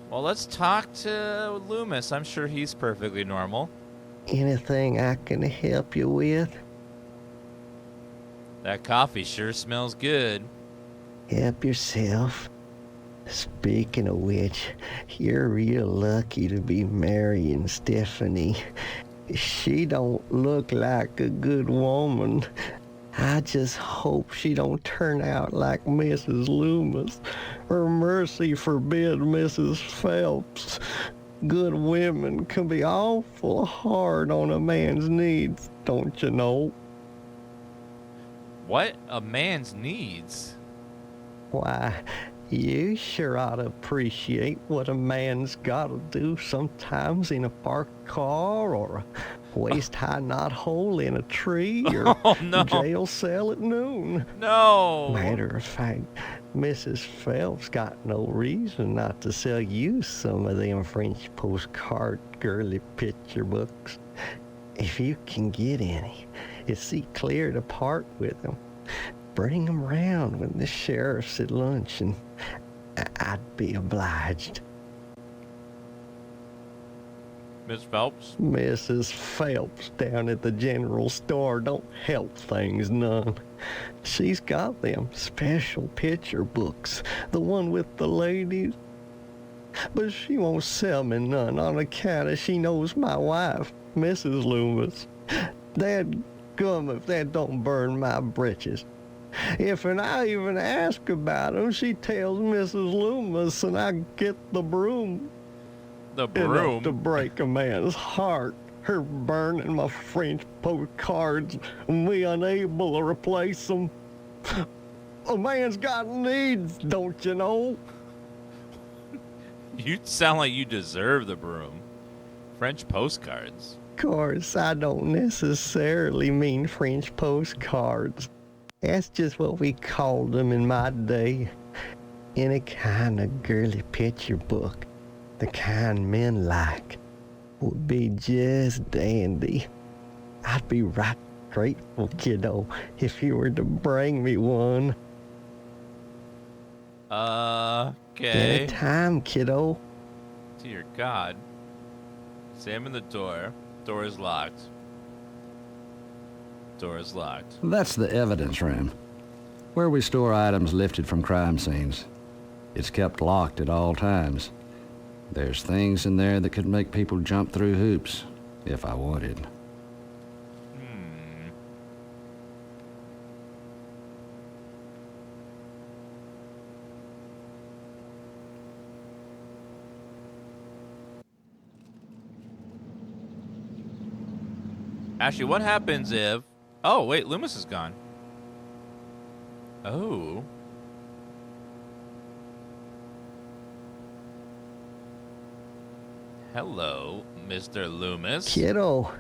Well, let's talk to Loomis. I'm sure he's perfectly normal. Anything I can help you with? That coffee sure smells good. Help yourself. Speaking of which, you're real lucky to be marrying Stephanie. She don't look like a good woman. I just hope she don't turn out like Mrs. Loomis, or mercy forbid Mrs. Phelps. Good women can be awful hard on a man's needs, don't you know? What? A man's needs? Why, you sure ought to appreciate what a man's got to do sometimes in a parked car, or a waist-high knothole in a tree, or no. jail cell at noon. No. Matter of fact, Mrs. Phelps got no reason not to sell you some of them French postcard girly picture books. If you can get any, it's see clear to part with them. Bring them round when the sheriff's at lunch, and I'd be obliged. Miss Phelps? Mrs. Phelps down at the general store don't help things none. She's got them special picture books, the one with the ladies. But she won't sell me none on account of she knows my wife, Mrs. Loomis. Dadgum if that don't burn my britches. If and I even ask about them, she tells Mrs. Loomis, and I get the broom. The broom? Enough to break a man's heart. Her burning my French postcards, and me unable to replace them. A man's got needs, don't you know? You sound like you deserve the broom. French postcards. Of course, I don't necessarily mean French postcards. That's just what we called them in my day. Any kind of girly picture book, the kind men like, would be just dandy. I'd be right grateful, kiddo, if you were to bring me one. Okay. Anytime, kiddo. Dear God. Examine the door. Door is locked. Door is locked. That's the evidence room, where we store items lifted from crime scenes. It's kept locked at all times. There's things in there that could make people jump through hoops, if I wanted. Actually, what happens if... Oh, wait, Loomis is gone. Oh. Hello, Mr. Loomis. Kiddo,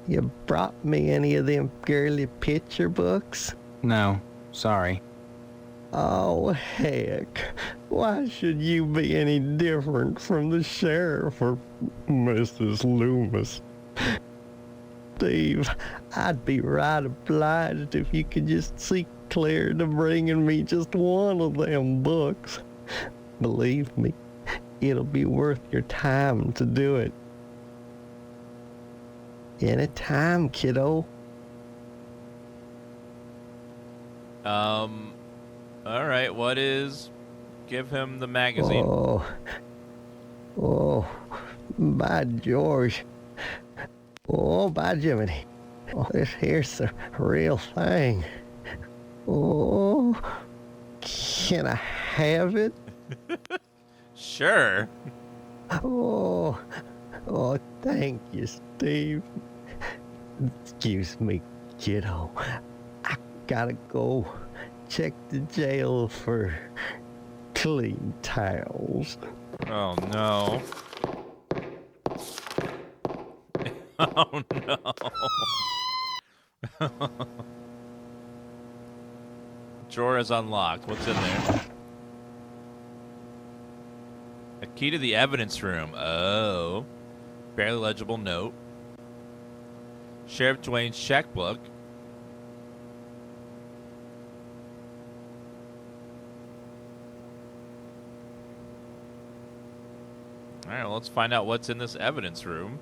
you brought me any of them girly picture books? No, sorry. Oh, heck. Why should you be any different from the sheriff or Mrs. Loomis? Steve, I'd be right obliged if you could just see clear to bringing me just one of them books. Believe me, it'll be worth your time to do it. Anytime, kiddo. All right, what is... Give him the magazine. Oh, by George. Oh, by Jiminy. Oh, this here's the real thing. Oh, can I have it? Sure. Oh, thank you, Steve. Excuse me, kiddo. I gotta go check the jail for clean towels. Oh, no. Oh, no. Drawer is unlocked. What's in there? A key to the evidence room. Oh. Barely legible note. Sheriff Dwayne's checkbook. All right, well, let's find out what's in this evidence room.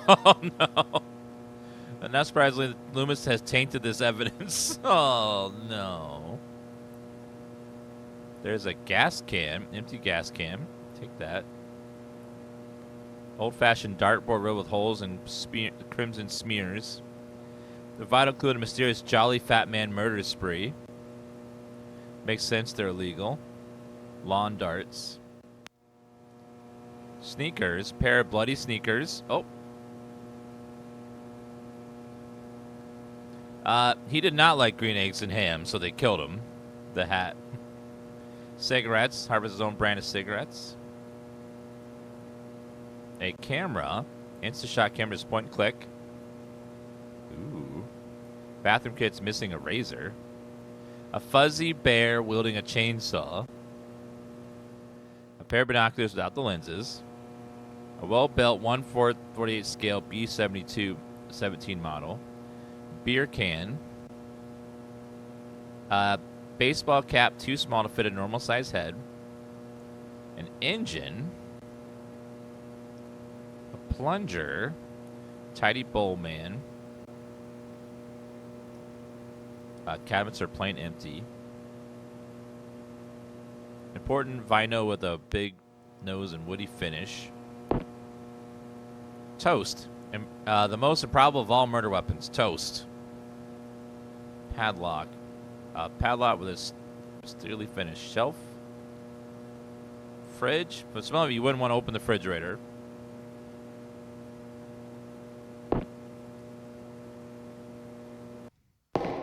Oh, no. And not surprisingly, Loomis has tainted this evidence. Oh, no. There's a gas can, empty gas can. Take that. Old-fashioned dartboard riddled with holes and crimson smears. The vital clue to a mysterious jolly fat man murder spree. Makes sense, they're illegal. Lawn darts. Sneakers, pair of bloody sneakers. Oh. He did not like green eggs and ham, so they killed him. The hat. Cigarettes, harvests his own brand of cigarettes. A camera. Insta-shot cameras point and click. Ooh. Bathroom kit's missing a razor. A fuzzy bear wielding a chainsaw. A pair of binoculars without the lenses. A well-built 1/4 scale B-72 17 model. Beer can. Baseball cap too small to fit a normal size head. An engine. A plunger. Tidy bowl man. Cabinets are plain empty. Important vinyl with a big nose and woody finish. Toast. The most improbable of all murder weapons. Toast. Padlock. Padlock with a steely finished shelf. Fridge. For some of you wouldn't want to open the refrigerator.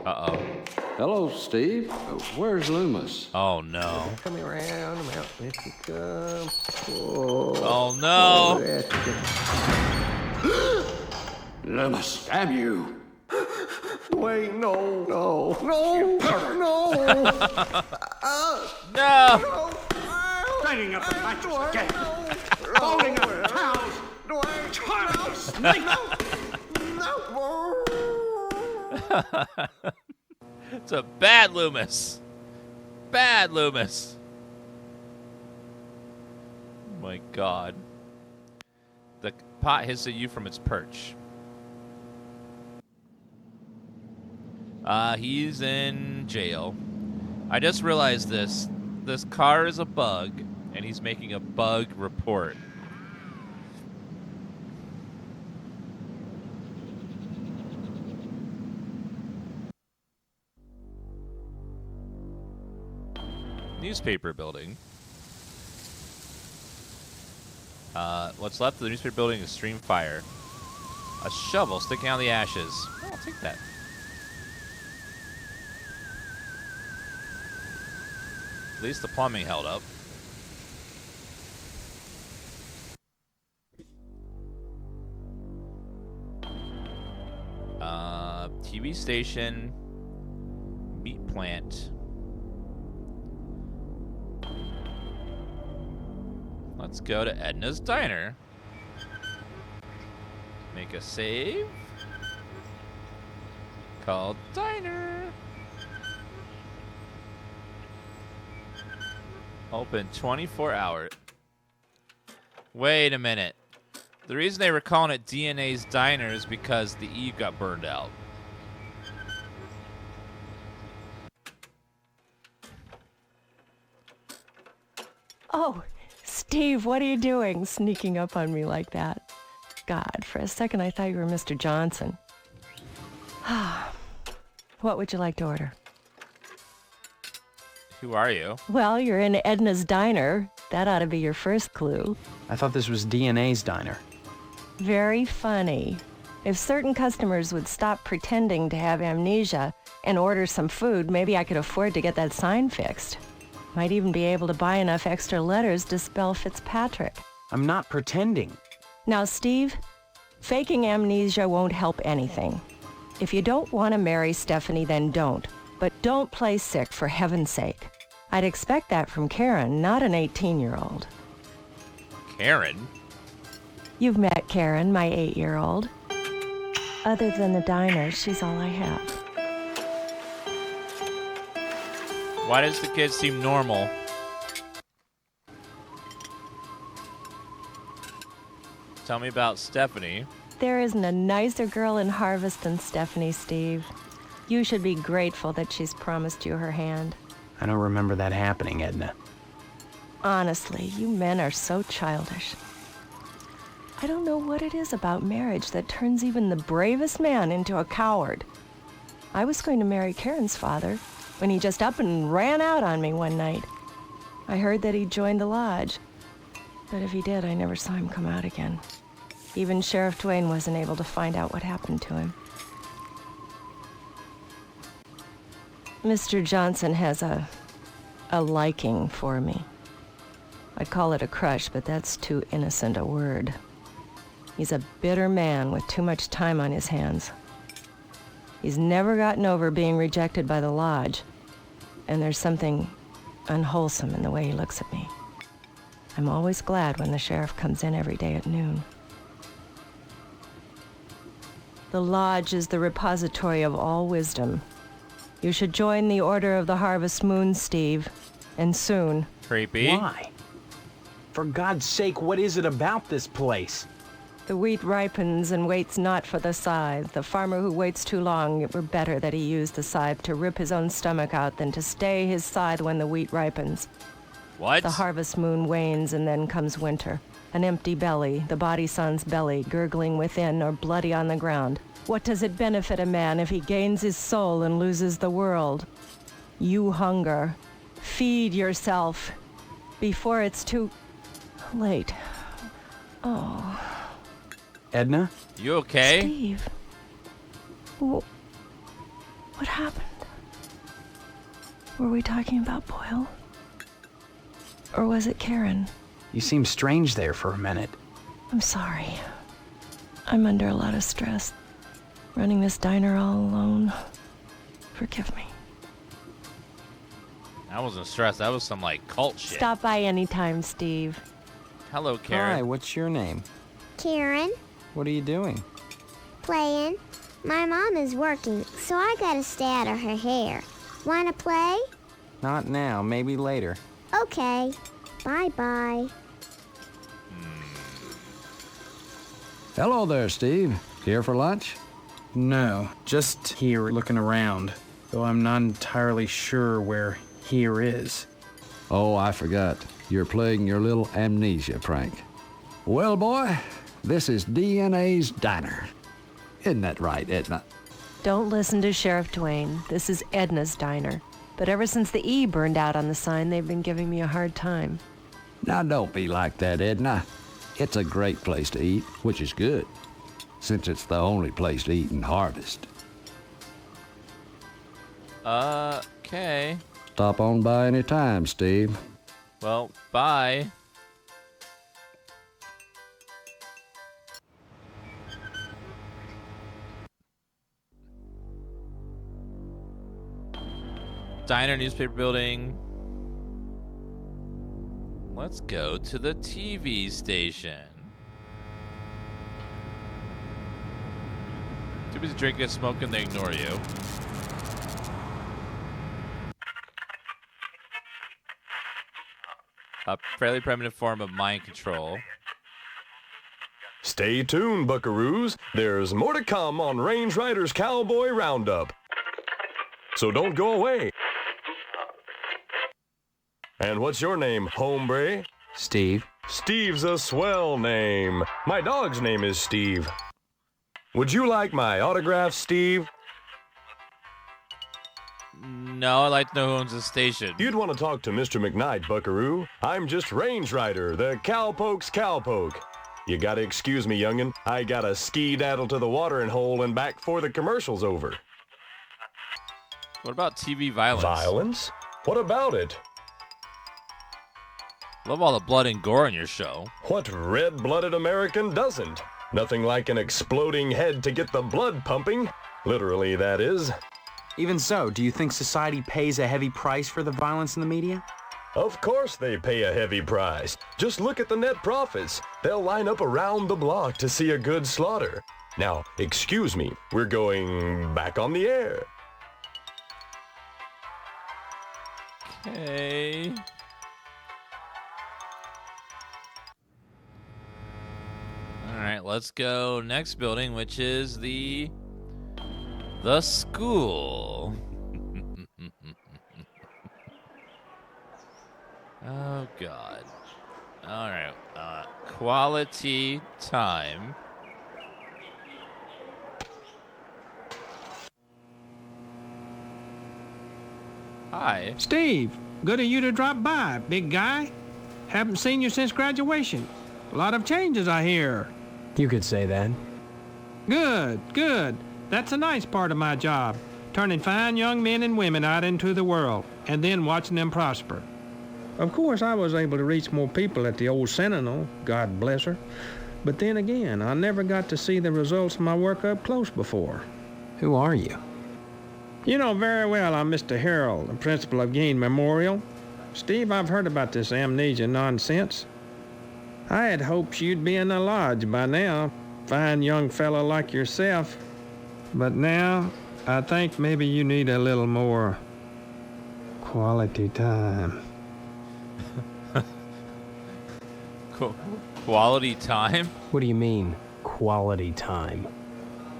Uh-oh. Hello, Steve. Where's Loomis? Oh, no. Come around, I'm out with you come. Oh, no. Loomis, damn you. Wait, no. No. Lighting up the mattress again. Folding up the towels. Charlie, snake. It's a bad Loomis. Bad Loomis. Oh my God. The pot hits at you from its perch. He's in jail. I just realized this. This car is a bug, and he's making a bug report. Newspaper building. What's left of the newspaper building is stream fire. A shovel sticking out of the ashes. Oh, I'll take that. At least the plumbing held up. TV station, meat plant. Let's go to Edna's Diner. Make a save. Call Diner. Open 24 hours. Wait a minute. The reason they were calling it DNA's Diner is because the Eve got burned out. Oh, Steve, what are you doing sneaking up on me like that? God, for a second I thought you were Mr. Johnson. What would you like to order? Who are you? Well, you're in Edna's Diner. That ought to be your first clue. I thought this was DNA's Diner. Very funny. If certain customers would stop pretending to have amnesia and order some food, maybe I could afford to get that sign fixed. Might even be able to buy enough extra letters to spell Fitzpatrick. I'm not pretending. Now, Steve, faking amnesia won't help anything. If you don't want to marry Stephanie, then don't. But don't play sick, for heaven's sake. I'd expect that from Karen, not an 18-year-old. Karen? You've met Karen, my 8-year-old. Other than the diner, she's all I have. Why does the kid seem normal? Tell me about Stephanie. There isn't a nicer girl in Harvest than Stephanie, Steve. You should be grateful that she's promised you her hand. I don't remember that happening, Edna. Honestly, you men are so childish. I don't know what it is about marriage that turns even the bravest man into a coward. I was going to marry Karen's father when he just up and ran out on me one night. I heard that he joined the lodge, but if he did, I never saw him come out again. Even Sheriff Duane wasn't able to find out what happened to him. Mr. Johnson has a liking for me. I'd call it a crush, but that's too innocent a word. He's a bitter man with too much time on his hands. He's never gotten over being rejected by the lodge, and there's something unwholesome in the way he looks at me. I'm always glad when the sheriff comes in every day at noon. The lodge is the repository of all wisdom. You should join the Order of the Harvest Moon, Steve, and soon. Creepy. Why? For God's sake, what is it about this place? The wheat ripens and waits not for the scythe. The farmer who waits too long, it were better that he used the scythe to rip his own stomach out than to stay his scythe when the wheat ripens. What? The harvest moon wanes and then comes winter. An empty belly, the body sans belly, gurgling within or bloody on the ground. What does it benefit a man if he gains his soul and loses the world? You hunger. Feed yourself before it's too late. Oh. Edna? You okay? Steve. What happened? Were we talking about Boyle? Or was it Karen? You seemed strange there for a minute. I'm sorry. I'm under a lot of stress. Running this diner all alone. Forgive me. That wasn't stress. That was some, like, cult shit. Stop by anytime, Steve. Hello, Karen. Hi, what's your name? Karen. What are you doing? Playing. My mom is working, so I gotta stay out of her hair. Wanna play? Not now, maybe later. Okay. Bye-bye. Hello there, Steve. Here for lunch? No, just here looking around, though I'm not entirely sure where here is. Oh, I forgot. You're playing your little amnesia prank. Well, boy, this is DNA's Diner. Isn't that right, Edna? Don't listen to Sheriff Duane. This is Edna's Diner. But ever since the E burned out on the sign, they've been giving me a hard time. Now, don't be like that, Edna. It's a great place to eat, which is good, since it's the only place to eat in Harvest. Okay. Stop on by any time, Steve. Well, bye. Diner, newspaper building. Let's go to the TV station. Too busy drinking and smoking, they ignore you. A fairly primitive form of mind control. Stay tuned, buckaroos. There's more to come on Range Riders Cowboy Roundup. So don't go away. And what's your name, hombre? Steve. Steve's a swell name. My dog's name is Steve. Would you like my autograph, Steve? No, I'd like to know who owns the station. You'd want to talk to Mr. McKnight, buckaroo. I'm just Range Rider, the cowpoke's cowpoke. You gotta excuse me, youngin'. I gotta ski-daddle to the watering hole and back before the commercial's over. What about TV violence? Violence? What about it? Love all the blood and gore in your show. What red-blooded American doesn't? Nothing like an exploding head to get the blood pumping. Literally, that is. Even so, do you think society pays a heavy price for the violence in the media? Of course they pay a heavy price. Just look at the net profits. They'll line up around the block to see a good slaughter. Now, excuse me, we're going back on the air. Okay. All right, let's go next building, which is the school. Oh, God. All right. Quality time. Hi. Steve, good of you to drop by, big guy. Haven't seen you since graduation. A lot of changes, I hear. You could say that. Good, good. That's a nice part of my job, turning fine young men and women out into the world, and then watching them prosper. Of course, I was able to reach more people at the old Sentinel, God bless her. But then again, I never got to see the results of my work up close before. Who are you? You know very well I'm Mr. Harold, the principal of Gain Memorial. Steve, I've heard about this amnesia nonsense. I had hoped you'd be in the lodge by now, fine young fellow like yourself. But now, I think maybe you need a little more quality time. Quality time? What do you mean, quality time?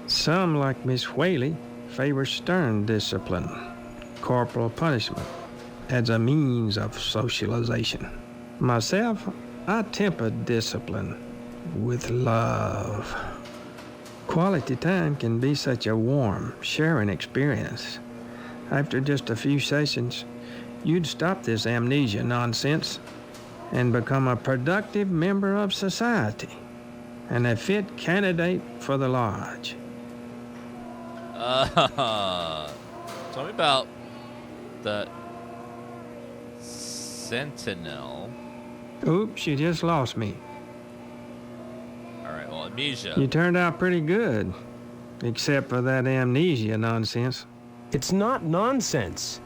Some, like Miss Whaley, favor stern discipline, corporal punishment, as a means of socialization. Myself, I temper discipline with love. Quality time can be such a warm, sharing experience. After just a few sessions, you'd stop this amnesia nonsense and become a productive member of society and a fit candidate for the lodge. Tell me about the Sentinel. Oops, you just lost me. All right, well, amnesia. You turned out pretty good, except for that amnesia nonsense. It's not nonsense.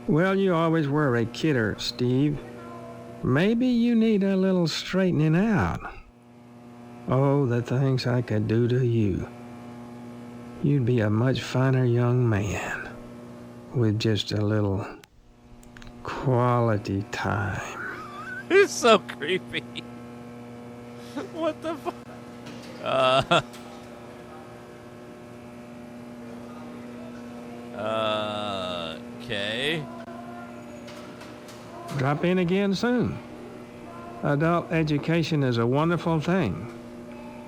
Well, you always were a kidder, Steve. Maybe you need a little straightening out. Oh, the things I could do to you. You'd be a much finer young man with just a little quality time. It's so creepy. What the fuck? Okay. Drop in again soon. Adult education is a wonderful thing,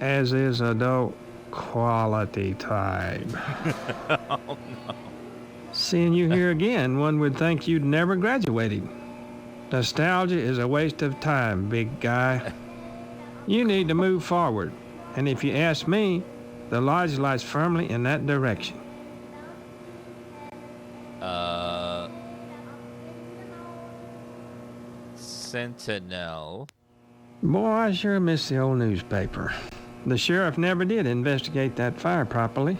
as is adult quality time. Oh, no. Seeing you here again, one would think you'd never graduated. Nostalgia is a waste of time, big guy. You need to move forward. And if you ask me, the lodge lies firmly in that direction. Sentinel. Boy, I sure miss the old newspaper. The sheriff never did investigate that fire properly.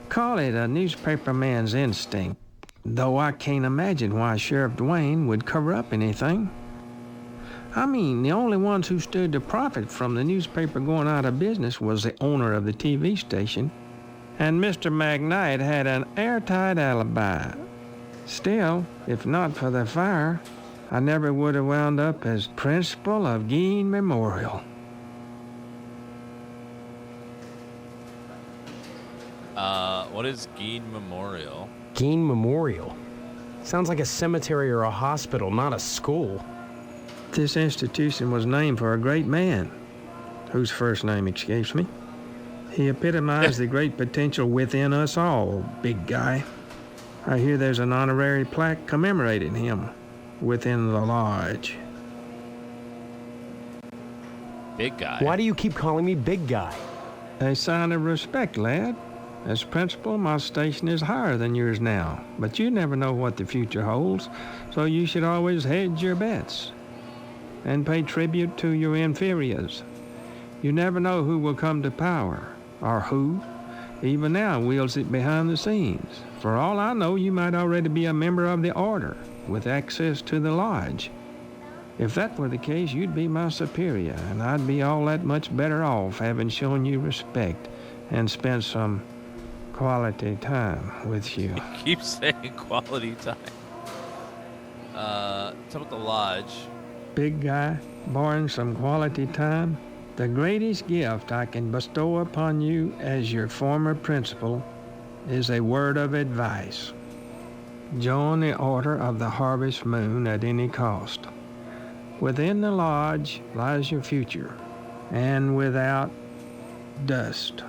Call it a newspaper man's instinct, though I can't imagine why Sheriff Dwayne would cover up anything. I mean, the only ones who stood to profit from the newspaper going out of business was the owner of the TV station, and Mr. McKnight had an airtight alibi. Still, if not for the fire, I never would have wound up as principal of Gein Memorial. What is Gein Memorial? Gein Memorial? Sounds like a cemetery or a hospital, not a school. This institution was named for a great man, whose first name escapes me. He epitomized the great potential within us all, big guy. I hear there's an honorary plaque commemorating him within the lodge. Big guy? Why do you keep calling me big guy? A sign of respect, lad. As principal, my station is higher than yours now, but you never know what the future holds, so you should always hedge your bets and pay tribute to your inferiors. You never know who will come to power, or who, even now, wields it behind the scenes. For all I know, you might already be a member of the order, with access to the lodge. If that were the case, you'd be my superior, and I'd be all that much better off having shown you respect and spent some quality time with you. Keep saying quality time. What's up with the lodge? Big guy, barring some quality time, the greatest gift I can bestow upon you as your former principal is a word of advice. Join the Order of the Harvest Moon at any cost. Within the lodge lies your future, and without dust.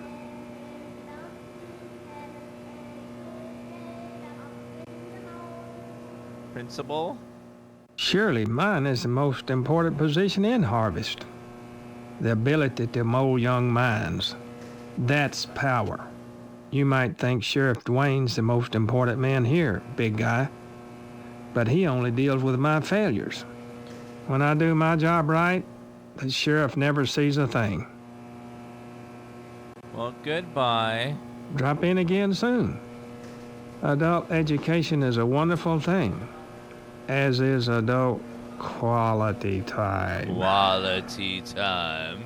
Principal? Surely mine is the most important position in Harvest. The ability to mold young minds. That's power. You might think Sheriff Dwayne's the most important man here, big guy. But he only deals with my failures. When I do my job right, the sheriff never sees a thing. Well, goodbye. Drop in again soon. Adult education is a wonderful thing, as is adult quality time. Quality time.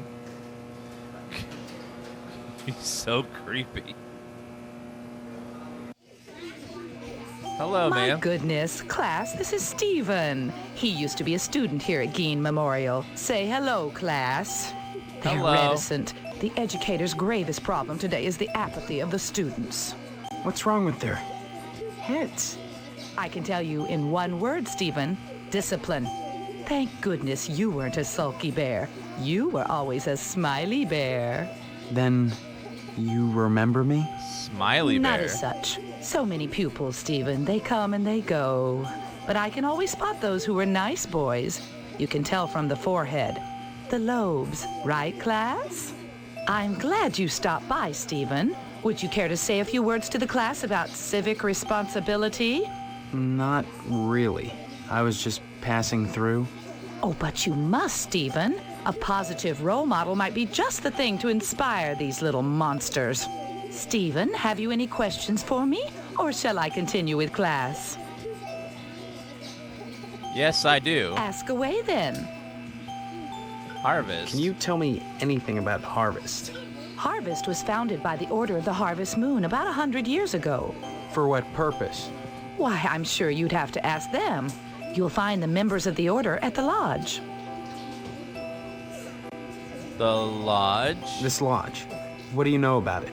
He's so creepy. Hello, My ma'am. goodness, class, this is Stephen. He used to be a student here at Gein Memorial. Say hello, class. They're Hello. reticent. The educator's gravest problem today is the apathy of the students. What's wrong with their heads? I can tell you in one word, Stephen, discipline. Thank goodness you weren't a sulky bear. You were always a smiley bear. Then you remember me? Smiley Not bear. as such. So many pupils, Stephen. They come and they go. But I can always spot those who were nice boys. You can tell from the forehead. The lobes, right, class? I'm glad you stopped by, Stephen. Would you care to say a few words to the class about civic responsibility? Not really. I was just passing through. Oh, but you must, Stephen. A positive role model might be just the thing to inspire these little monsters. Stephen, have you any questions for me? Or shall I continue with class? Yes, I do. Ask away then. Harvest. Can you tell me anything about Harvest? Harvest was founded by the Order of the Harvest Moon about 100 years ago. For what purpose? Why, I'm sure you'd have to ask them. You'll find the members of the Order at the lodge. The lodge? This lodge. What do you know about it?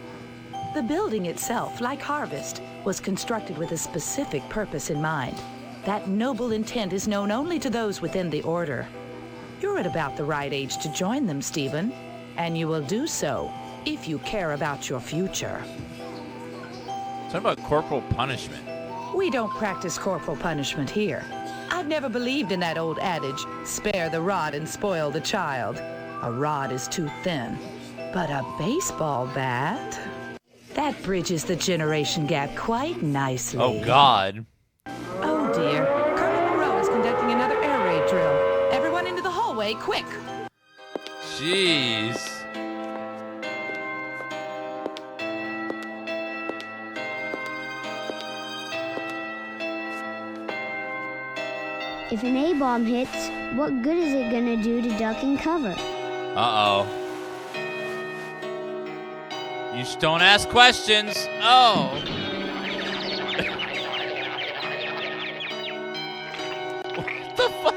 The building itself, like Harvest, was constructed with a specific purpose in mind. That noble intent is known only to those within the Order. You're at about the right age to join them, Stephen, and you will do so if you care about your future. Talk about corporal punishment. We don't practice corporal punishment here. I've never believed in that old adage, spare the rod and spoil the child. A rod is too thin, but a baseball bat? That bridges the generation gap quite nicely. Oh, God. Oh, dear. Colonel Monroe is conducting another air raid drill. Everyone into the hallway, quick! Jeez. If an A-bomb hits, what good is it gonna do to duck and cover? Uh-oh. You just don't ask questions. Oh. What the fuck?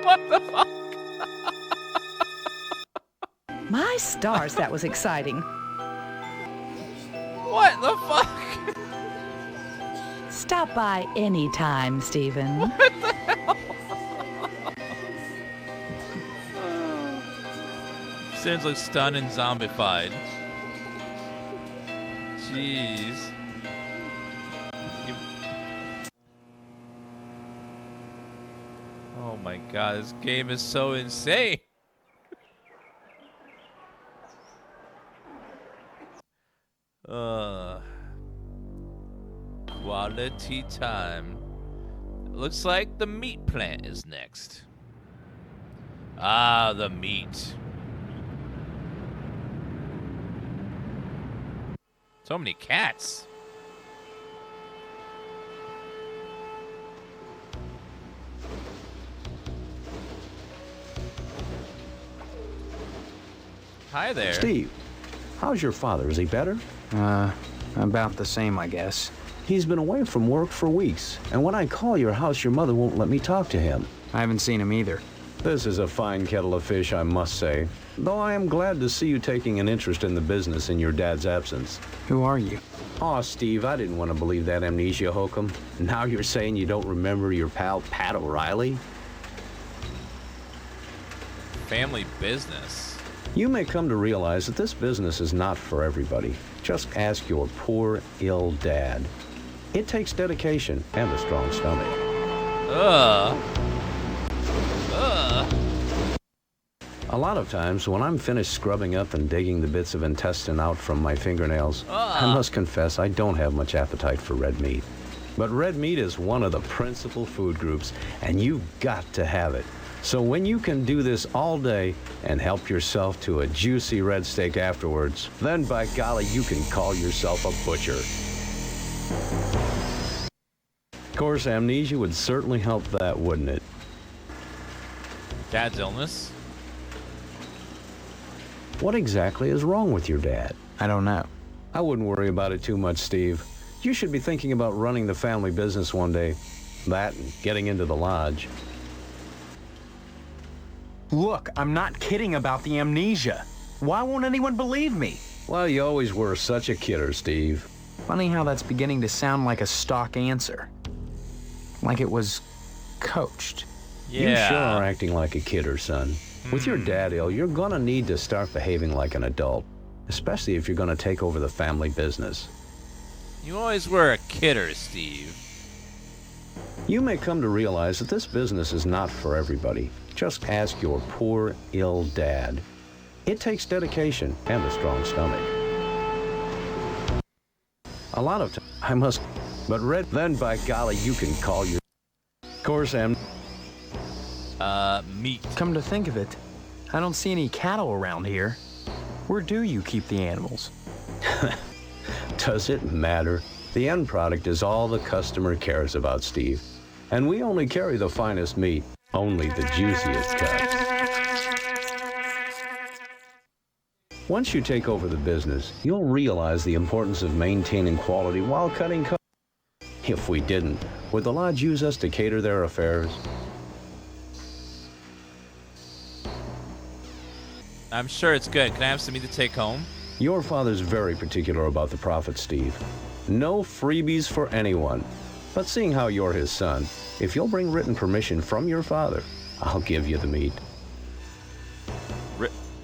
What the fuck? My stars, that was exciting. What the fuck? Stop by anytime, Stephen. What the hell? Sounds like stunned and zombified. Jeez. Oh my god, this game is so insane. Quality time. Looks like the meat plant is next. Ah, the meat. So many cats. Hi there. Steve, how's your father? Is he better? About the same, I guess. He's been away from work for weeks, and when I call your house, your mother won't let me talk to him. I haven't seen him either. This is a fine kettle of fish, I must say. Though I am glad to see you taking an interest in the business in your dad's absence. Who are you? Aw, Steve, I didn't want to believe that amnesia hokum. Now you're saying you don't remember your pal, Pat O'Reilly? Family business. You may come to realize that this business is not for everybody. Just ask your poor, ill dad. It takes dedication and a strong stomach. A lot of times, when I'm finished scrubbing up and digging the bits of intestine out from my fingernails, I must confess I don't have much appetite for red meat. But red meat is one of the principal food groups, and you've got to have it. So when you can do this all day and help yourself to a juicy red steak afterwards, then by golly, you can call yourself a butcher. Of course, amnesia would certainly help that, wouldn't it? Dad's illness? What exactly is wrong with your dad? I don't know. I wouldn't worry about it too much, Steve. You should be thinking about running the family business one day. That and getting into the lodge. Look, I'm not kidding about the amnesia. Why won't anyone believe me? Well, you always were such a kidder, Steve. Funny how that's beginning to sound like a stock answer. Like it was coached. Yeah. You sure are acting like a kidder, son. With your dad ill, you're gonna need to start behaving like an adult, especially if you're gonna take over the family business. You always were a kidder, Steve. You may come to realize that this business is not for everybody. Just ask your poor, ill dad. It takes dedication and a strong stomach. A lot of times, I must, but red, then by golly, you can call your... Of course, meat. Come to think of it, I don't see any cattle around here. Where do you keep the animals? Does it matter? The end product is all the customer cares about, Steve. And we only carry the finest meat, only the juiciest cuts. Once you take over the business, you'll realize the importance of maintaining quality while cutting costs. If we didn't, would the lodge use us to cater their affairs? I'm sure it's good. Can I have some meat to take home? Your father's very particular about the profit, Steve. No freebies for anyone. But seeing how you're his son, if you'll bring written permission from your father, I'll give you the meat.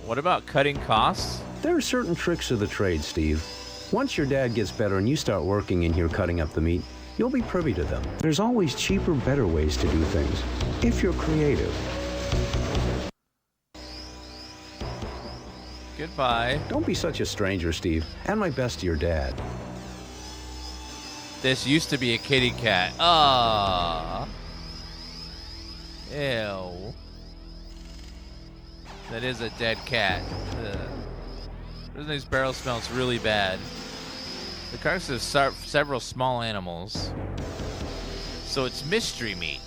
What about cutting costs? There are certain tricks of the trade, Steve. Once your dad gets better and you start working in here cutting up the meat, you'll be privy to them. There's always cheaper, better ways to do things, if you're creative. Goodbye. Don't be such a stranger, Steve. And my best to your dad. This used to be a kitty cat. Ah. Ew. That is a dead cat. This barrel smells really bad. The carcass of several small animals. So it's mystery meat.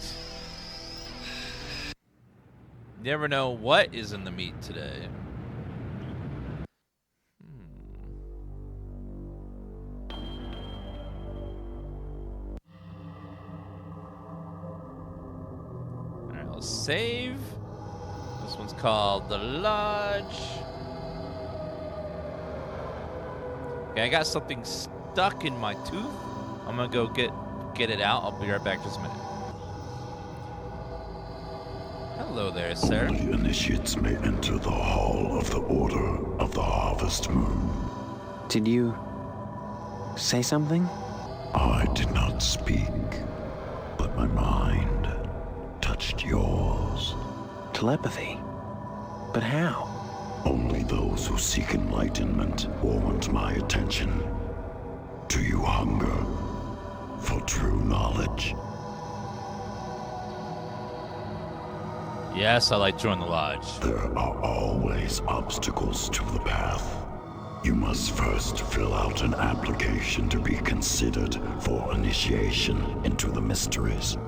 You never know what is in the meat today. Alright, let's save. This one's called The Lodge. Okay, I got something stuck in my tooth. I'm gonna go get it out. I'll be right back just a minute. Hello there, sir. Only initiates may enter the hall of the Order of the Harvest Moon. Did you say something? I did not speak, but my mind touched yours. Telepathy? But how? Only those who seek enlightenment warrant my attention. Do you hunger for true knowledge? Yes, I like join the lodge. There are always obstacles to the path. You must first fill out an application to be considered for initiation into the mysteries.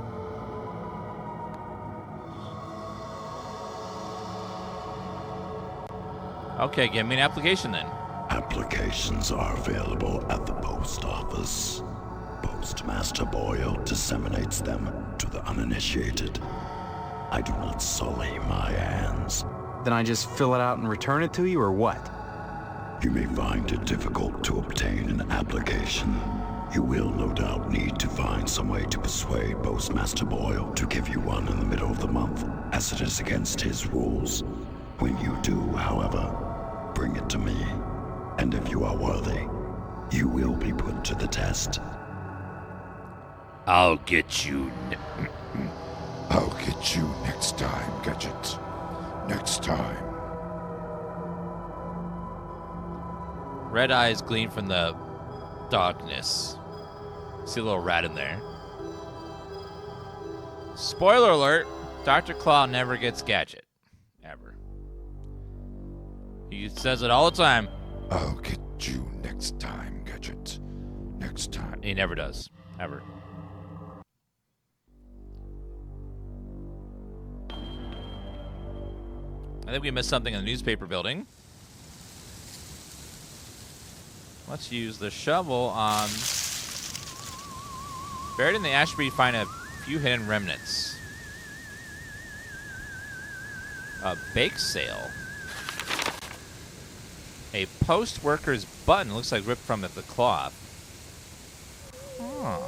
Okay, give me an application then. Applications are available at the post office. Postmaster Boyle disseminates them to the uninitiated. I do not sully my hands. Then I just fill it out and return it to you, or what? You may find it difficult to obtain an application. You will no doubt need to find some way to persuade Postmaster Boyle to give you one in the middle of the month, as it is against his rules. When you do, however, bring it to me, and if you are worthy, you will be put to the test. I'll get you. I'll get you next time, Gadget. Next time. Red eyes gleam from the darkness. See a little rat in there. Spoiler alert, Dr. Claw never gets Gadget. Ever. He says it all the time. I'll get you next time, Gadget. Next time. He never does. Ever. I think we missed something in the newspaper building. Let's use the shovel on... Buried in the ash tree, find a few hidden remnants. A bake sale. A post worker's button looks like ripped from the cloth. Huh.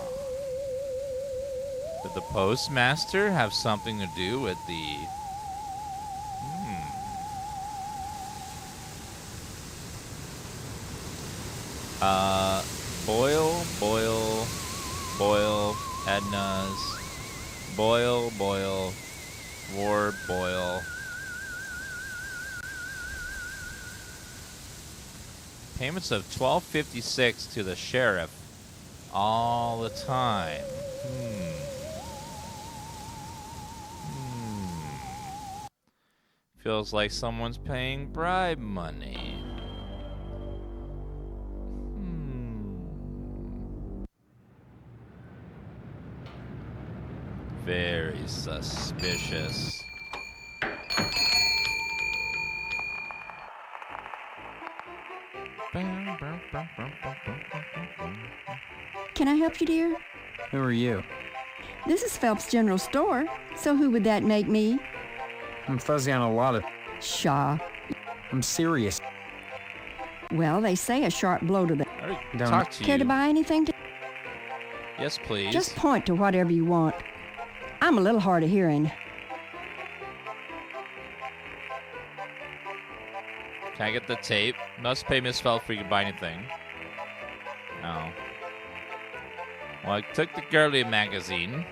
Did the postmaster have something to do with the... Boil, Edna's, boil, war, boil. Payments of $12.56 to the sheriff all the time. Feels like someone's paying bribe money. Very suspicious. Can I help you, dear? Who are you? This is Phelps General Store, so who would that make me? I'm fuzzy on a lot of... Shaw. I'm serious. Well, they say a sharp blow to the... Talk to Care you. to buy anything? Yes, please. Just point to whatever you want. I'm a little hard of hearing. Can I get the tape? Must pay Miss Phelps before you can buy anything. No. Well, I took the girly magazine.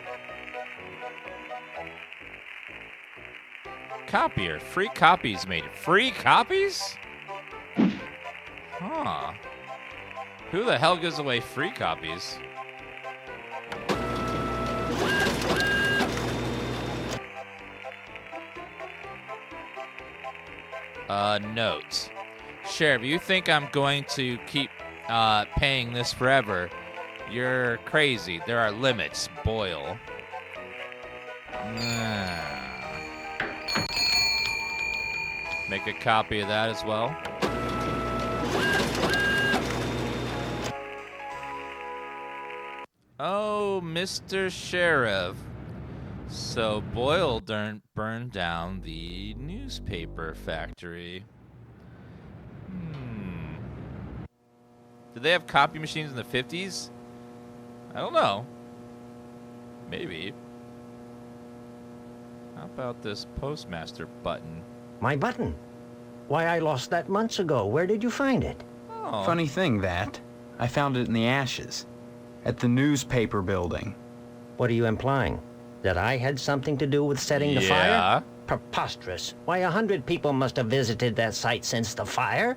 Copier. Free copies made. Free copies? Huh. Who the hell gives away free copies? Notes. Sheriff, you think I'm going to keep paying this forever? You're crazy. There are limits, Boyle. Make a copy of that as well. Oh, Mr. Sheriff. So Boyle burned down the newspaper factory. Did they have copy machines in the 50s? I don't know. Maybe. How about this postmaster button? My button? Why, I lost that months ago. Where did you find it? Oh. Funny thing, that. I found it in the ashes. At the newspaper building. What are you implying? That I had something to do with setting the fire? Preposterous. Why, 100 people must have visited that site since the fire.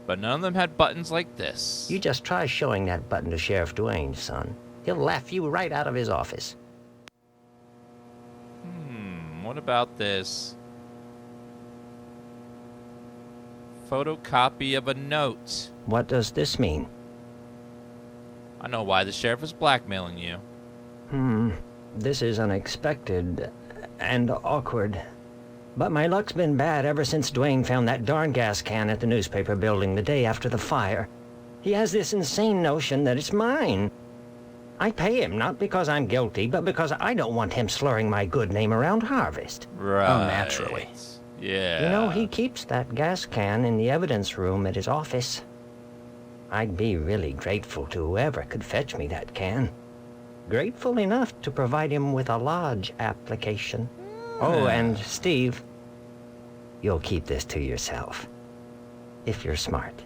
But none of them had buttons like this. You just try showing that button to Sheriff Dwayne, son. He'll laugh you right out of his office. What about this? Photocopy of a note. What does this mean? I know why the sheriff is blackmailing you. This is unexpected and awkward. But my luck's been bad ever since Dwayne found that darn gas can at the newspaper building the day after the fire. He has this insane notion that it's mine. I pay him not because I'm guilty, but because I don't want him slurring my good name around Harvest. Right. Oh, naturally. Yeah. You know, he keeps that gas can in the evidence room at his office. I'd be really grateful to whoever could fetch me that can. Grateful enough to provide him with a lodge application. Oh, and Steve, you'll keep this to yourself. If you're smart.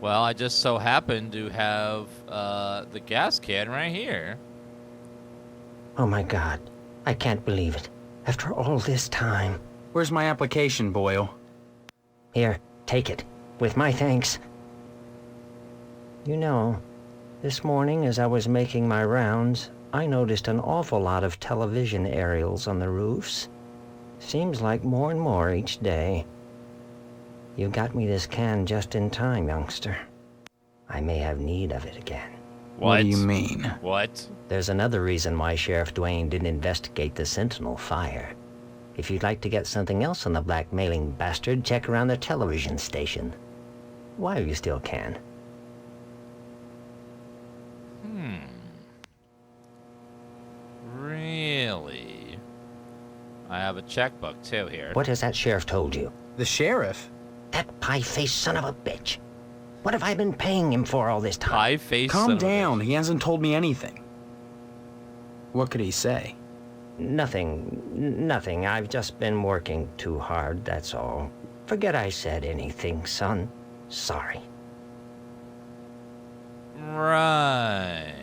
Well, I just so happen to have the gas can right here. Oh my God, I can't believe it. After all this time. Where's my application, Boyle? Here, take it. With my thanks. You know, this morning as I was making my rounds, I noticed an awful lot of television aerials on the roofs. Seems like more and more each day. You got me this can just in time, youngster. I may have need of it again. What do you mean? What? There's another reason why Sheriff Dwayne didn't investigate the Sentinel fire. If you'd like to get something else on the blackmailing bastard, check around the television station. While you still can. Really? I have a checkbook, too, here. What has that sheriff told you? The sheriff? That pie-faced son of a bitch. What have I been paying him for all this time? Pie-faced Calm down. He hasn't told me anything. What could he say? Nothing. I've just been working too hard, that's all. Forget I said anything, son. Sorry. Right.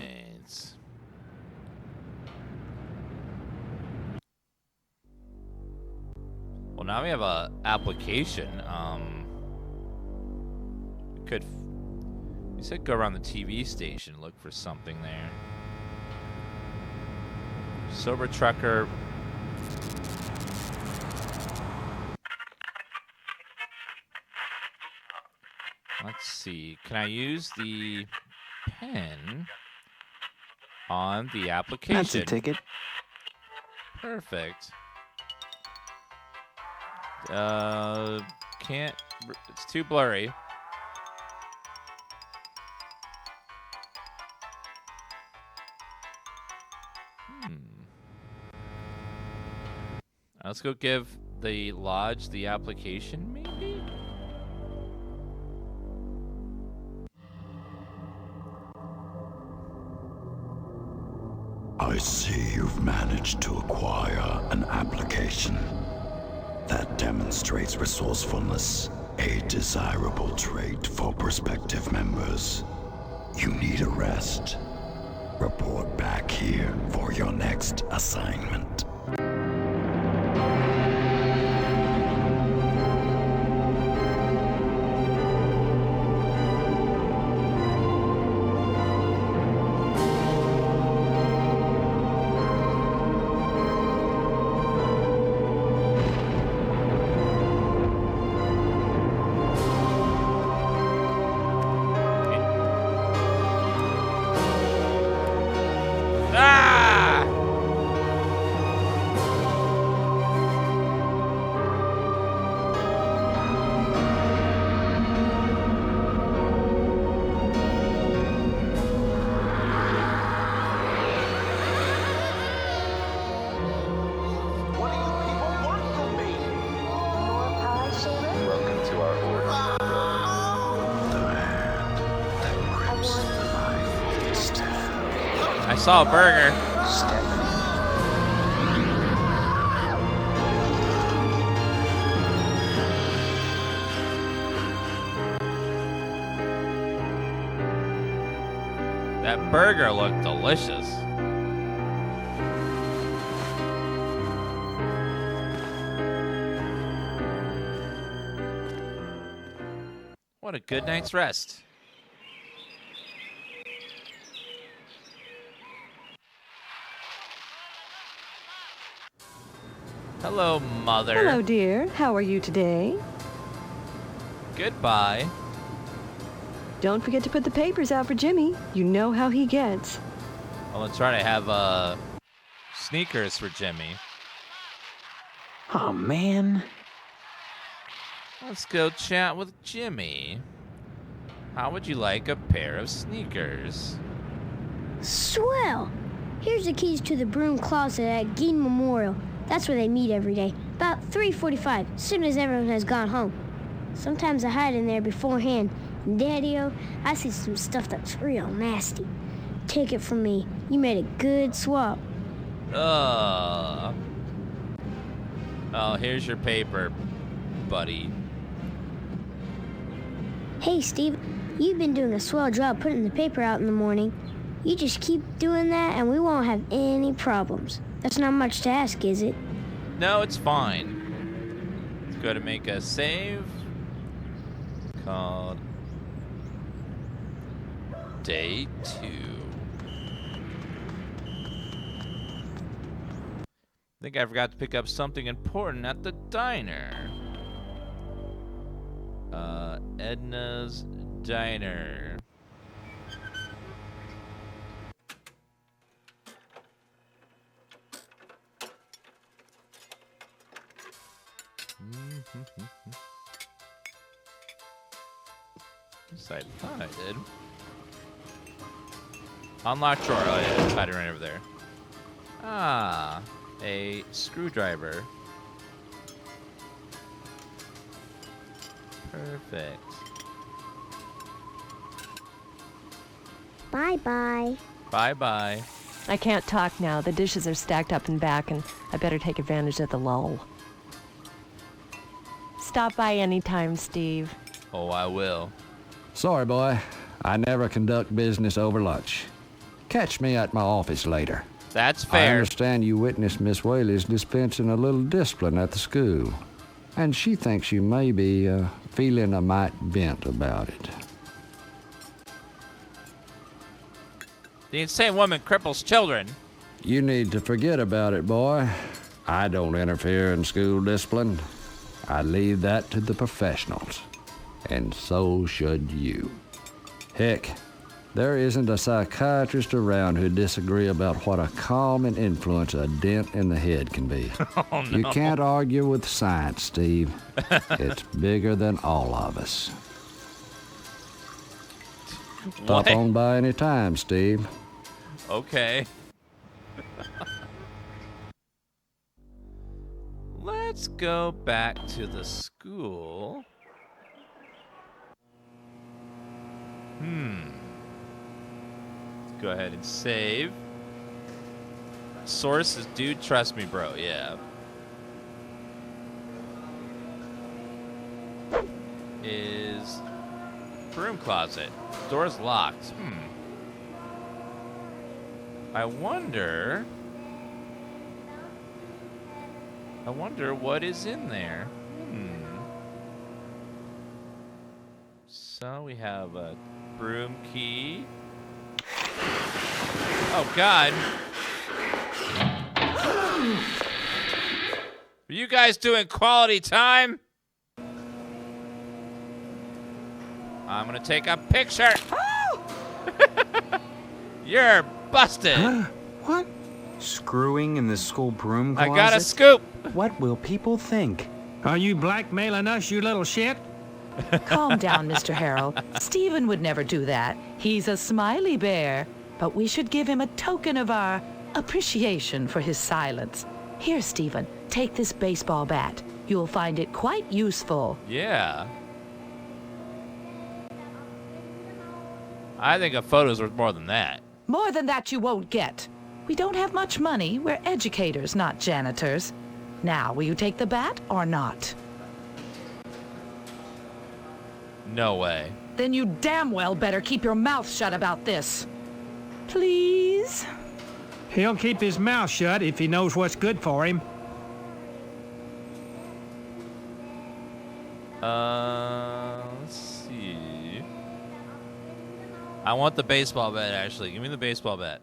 Well, now we have a application. You said go around the TV station, look for something there. Sober trucker. Let's see. Can I use the pen on the application? That's a ticket. Perfect. Can't. It's too blurry. Let's go give the lodge the application, maybe? I see you've managed to acquire an application. That demonstrates resourcefulness, a desirable trait for prospective members. You need a rest. Report back here for your next assignment. saw a burger. That burger looked delicious. What a good night's rest. Hello, Mother. Hello, dear. How are you today? Goodbye. Don't forget to put the papers out for Jimmy. You know how he gets. Well, let's try to have sneakers for Jimmy. Oh, man. Let's go chat with Jimmy. How would you like a pair of sneakers? Swell! Here's the keys to the broom closet at Geen Memorial. That's where they meet every day. About 3:45, soon as everyone has gone home. Sometimes I hide in there beforehand. And Daddy-o, I see some stuff that's real nasty. Take it from me. You made a good swap. Oh, here's your paper, buddy. Hey, Steve, you've been doing a swell job putting the paper out in the morning. You just keep doing that and we won't have any problems. That's not much to ask, is it? No, it's fine. Let's go to make a save called Day 2. I think I forgot to pick up something important at the diner. Edna's Diner. Yes, I thought I did. Unlock drawer. Oh, yeah, it's hiding right over there. Ah, a screwdriver. Perfect. Bye-bye. Bye-bye. I can't talk now. The dishes are stacked up and back, and I better take advantage of the lull. Stop by anytime, Steve. Oh, I will. Sorry, boy. I never conduct business over lunch. Catch me at my office later. That's fair. I understand you witnessed Miss Whaley's dispensing a little discipline at the school, and she thinks you may be feeling a mite bent about it. The insane woman cripples children. You need to forget about it, boy. I don't interfere in school discipline. I leave that to the professionals, and so should you. Heck, there isn't a psychiatrist around who'd disagree about what a calming influence a dent in the head can be. Oh, no. You can't argue with science, Steve. It's bigger than all of us. Stop on by any time, Steve. Okay. Let's go back to the school. Let's go ahead and save. Source is dude, trust me, bro. Yeah. Is broom closet. Door's locked. I wonder what is in there. So we have a broom key. Oh, God. Are you guys doing quality time? I'm gonna take a picture. You're busted. What? Screwing in the school broom closet? I got a scoop. What will people think? Are you blackmailing us, you little shit? Calm down, Mr. Harold. Stephen would never do that. He's a smiley bear. But we should give him a token of our appreciation for his silence. Here, Stephen, take this baseball bat. You'll find it quite useful. Yeah. I think a photo's worth more than that. More than that you won't get. We don't have much money. We're educators, not janitors. Now, will you take the bat or not? No way. Then you damn well better keep your mouth shut about this. Please? He'll keep his mouth shut if he knows what's good for him. Let's see. I want the baseball bat, actually. Give me the baseball bat.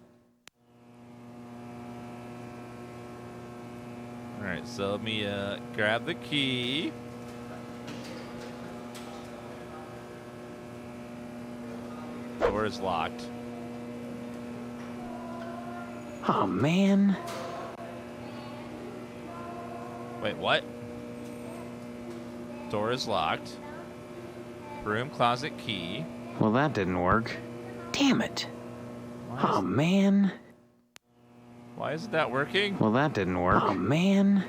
Alright, so let me grab the key. Door is locked. Oh, man. Wait, what? Door is locked. Broom closet key. Well, that didn't work. Damn it. Oh, man. Why isn't that working? Well, that didn't work. Oh, man.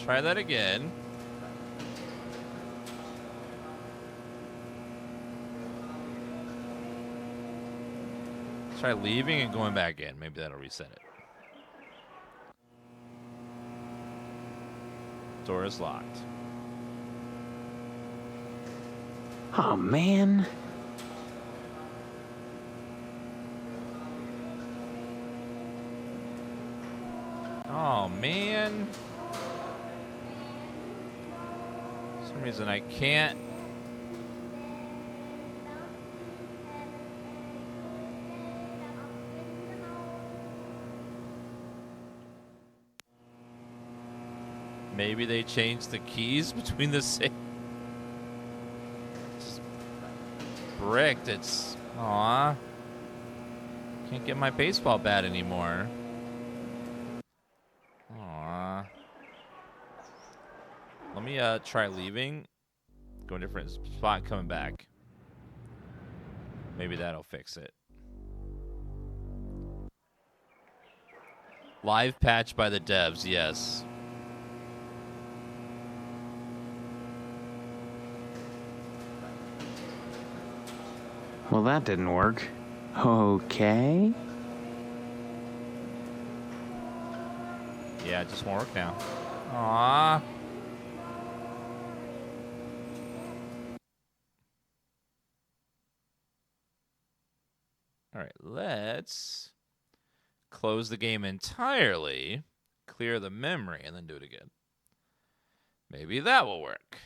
Try that again. Try leaving and going back in. Maybe that'll reset it. Door is locked. Oh, man. Oh, man. For some reason I can't. Maybe they changed the keys between the safe. Just bricked. It's. Aw. Can't get my baseball bat anymore. Aw. Let me try leaving. Go a different spot, coming back. Maybe that'll fix it. Live patch by the devs, yes. Well, that didn't work. Okay. Yeah, it just won't work now. Aww. All right, let's close the game entirely, clear the memory, and then do it again. Maybe that will work.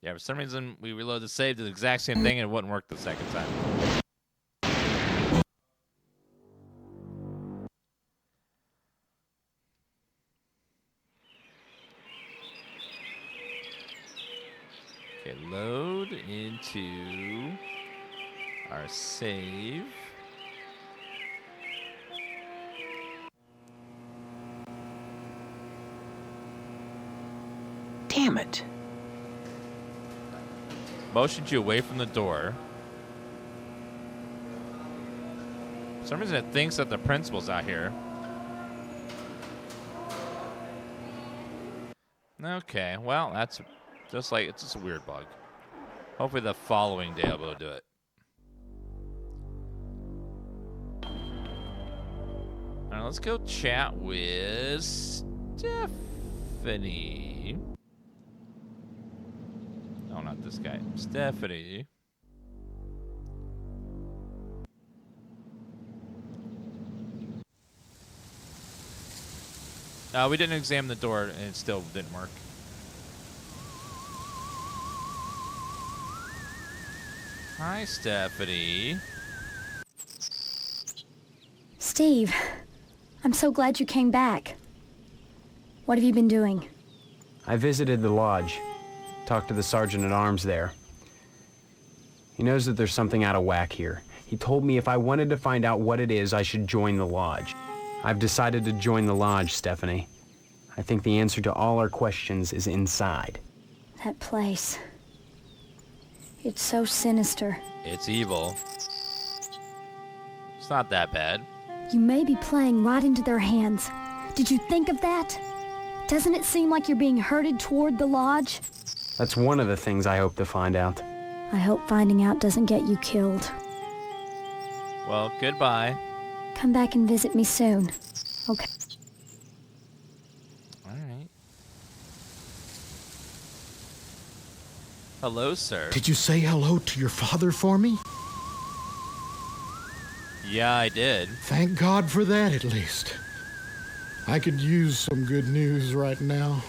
Yeah, for some reason, we reload the save, did the exact same thing, and it wouldn't work the second time. Okay, load into our save. Damn it. Motioned you away from the door. For some reason it thinks that the principal's out here. Okay, well, that's just like, it's just a weird bug. Hopefully the following day I'll be able to do it. Alright, let's go chat with Stephanie. Oh, not this guy. Stephanie. We didn't examine the door, and it still didn't work. Hi, Stephanie. Steve, I'm so glad you came back. What have you been doing? I visited the lodge. Talked to the sergeant-at-arms there. He knows that there's something out of whack here. He told me if I wanted to find out what it is, I should join the lodge. I've decided to join the lodge, Stephanie. I think the answer to all our questions is inside. That place. It's so sinister. It's evil. It's not that bad. You may be playing right into their hands. Did you think of that? Doesn't it seem like you're being herded toward the lodge? That's one of the things I hope to find out. I hope finding out doesn't get you killed. Well, goodbye. Come back and visit me soon. Okay. All right. Hello, sir. Did you say hello to your father for me? Yeah, I did. Thank God for that, at least. I could use some good news right now.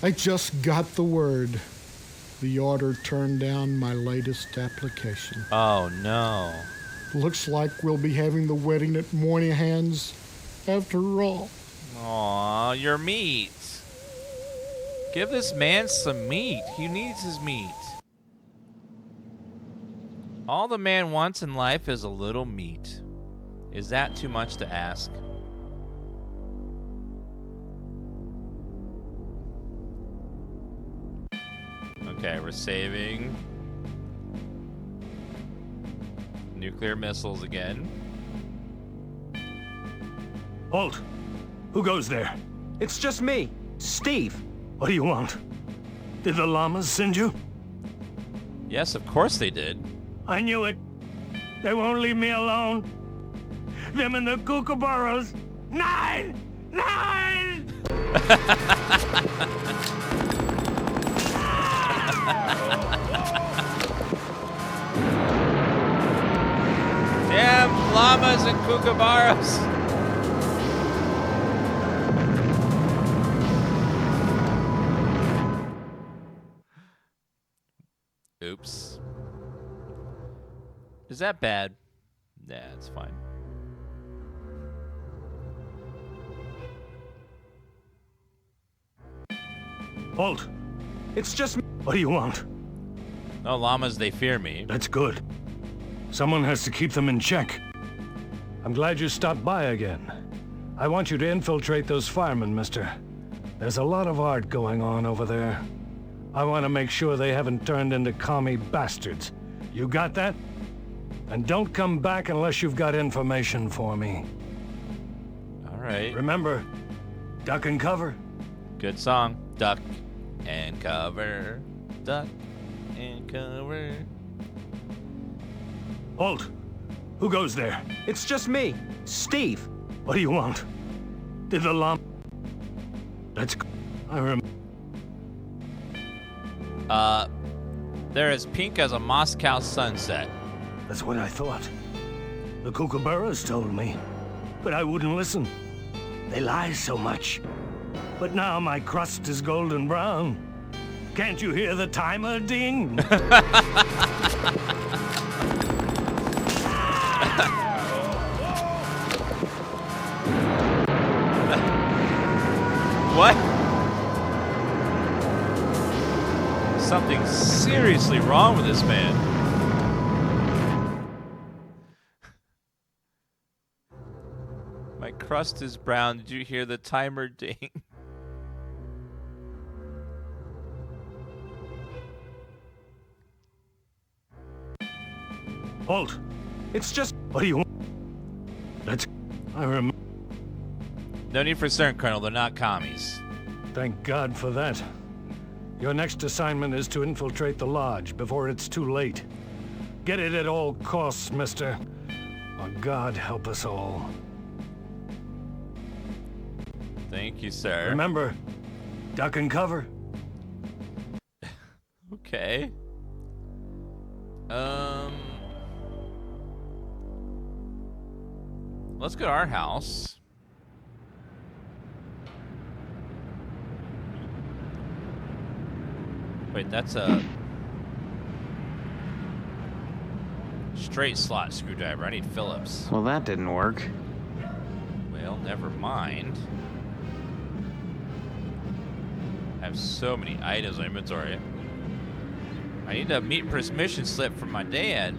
I just got the word. The order turned down my latest application. Oh, no. Looks like we'll be having the wedding at Moynihan's after all. Aw, your meat. Give this man some meat. He needs his meat. All the man wants in life is a little meat. Is that too much to ask? Okay, we're saving nuclear missiles again. Halt! Who goes there? It's just me, Steve. What do you want? Did the llamas send you? Yes, of course they did. I knew it. They won't leave me alone. Them and the kookaburras. 9! 9! Damn llamas and kookaburras. Oops. Is that bad? Yeah, it's fine. Halt! It's just me. What do you want? No llamas, they fear me. That's good. Someone has to keep them in check. I'm glad you stopped by again. I want you to infiltrate those firemen, mister. There's a lot of art going on over there. I want to make sure they haven't turned into commie bastards. You got that? And don't come back unless you've got information for me. All right. Remember, duck and cover. Good song. Duck and cover. Duck and cover. Halt! Who goes there? It's just me, Steve. What do you want? Did the llama... That's... I remember. They're as pink as a Moscow sunset. That's what I thought. The kookaburras told me, but I wouldn't listen. They lie so much. But now my crust is golden brown. Can't you hear the timer ding? What? Something seriously wrong with this man. My crust is brown. Did you hear the timer ding? Halt! It's just... What do you want? That's... I remember. No need for concern, Colonel. They're not commies. Thank God for that. Your next assignment is to infiltrate the lodge before it's too late. Get it at all costs, mister. Or God help us all. Thank you, sir. Remember, duck and cover. Okay. Let's go to our house. Wait, that's a straight slot screwdriver. I need Phillips. Well, that didn't work. Well, never mind. I have so many items in inventory. I need a meet permission slip from my dad.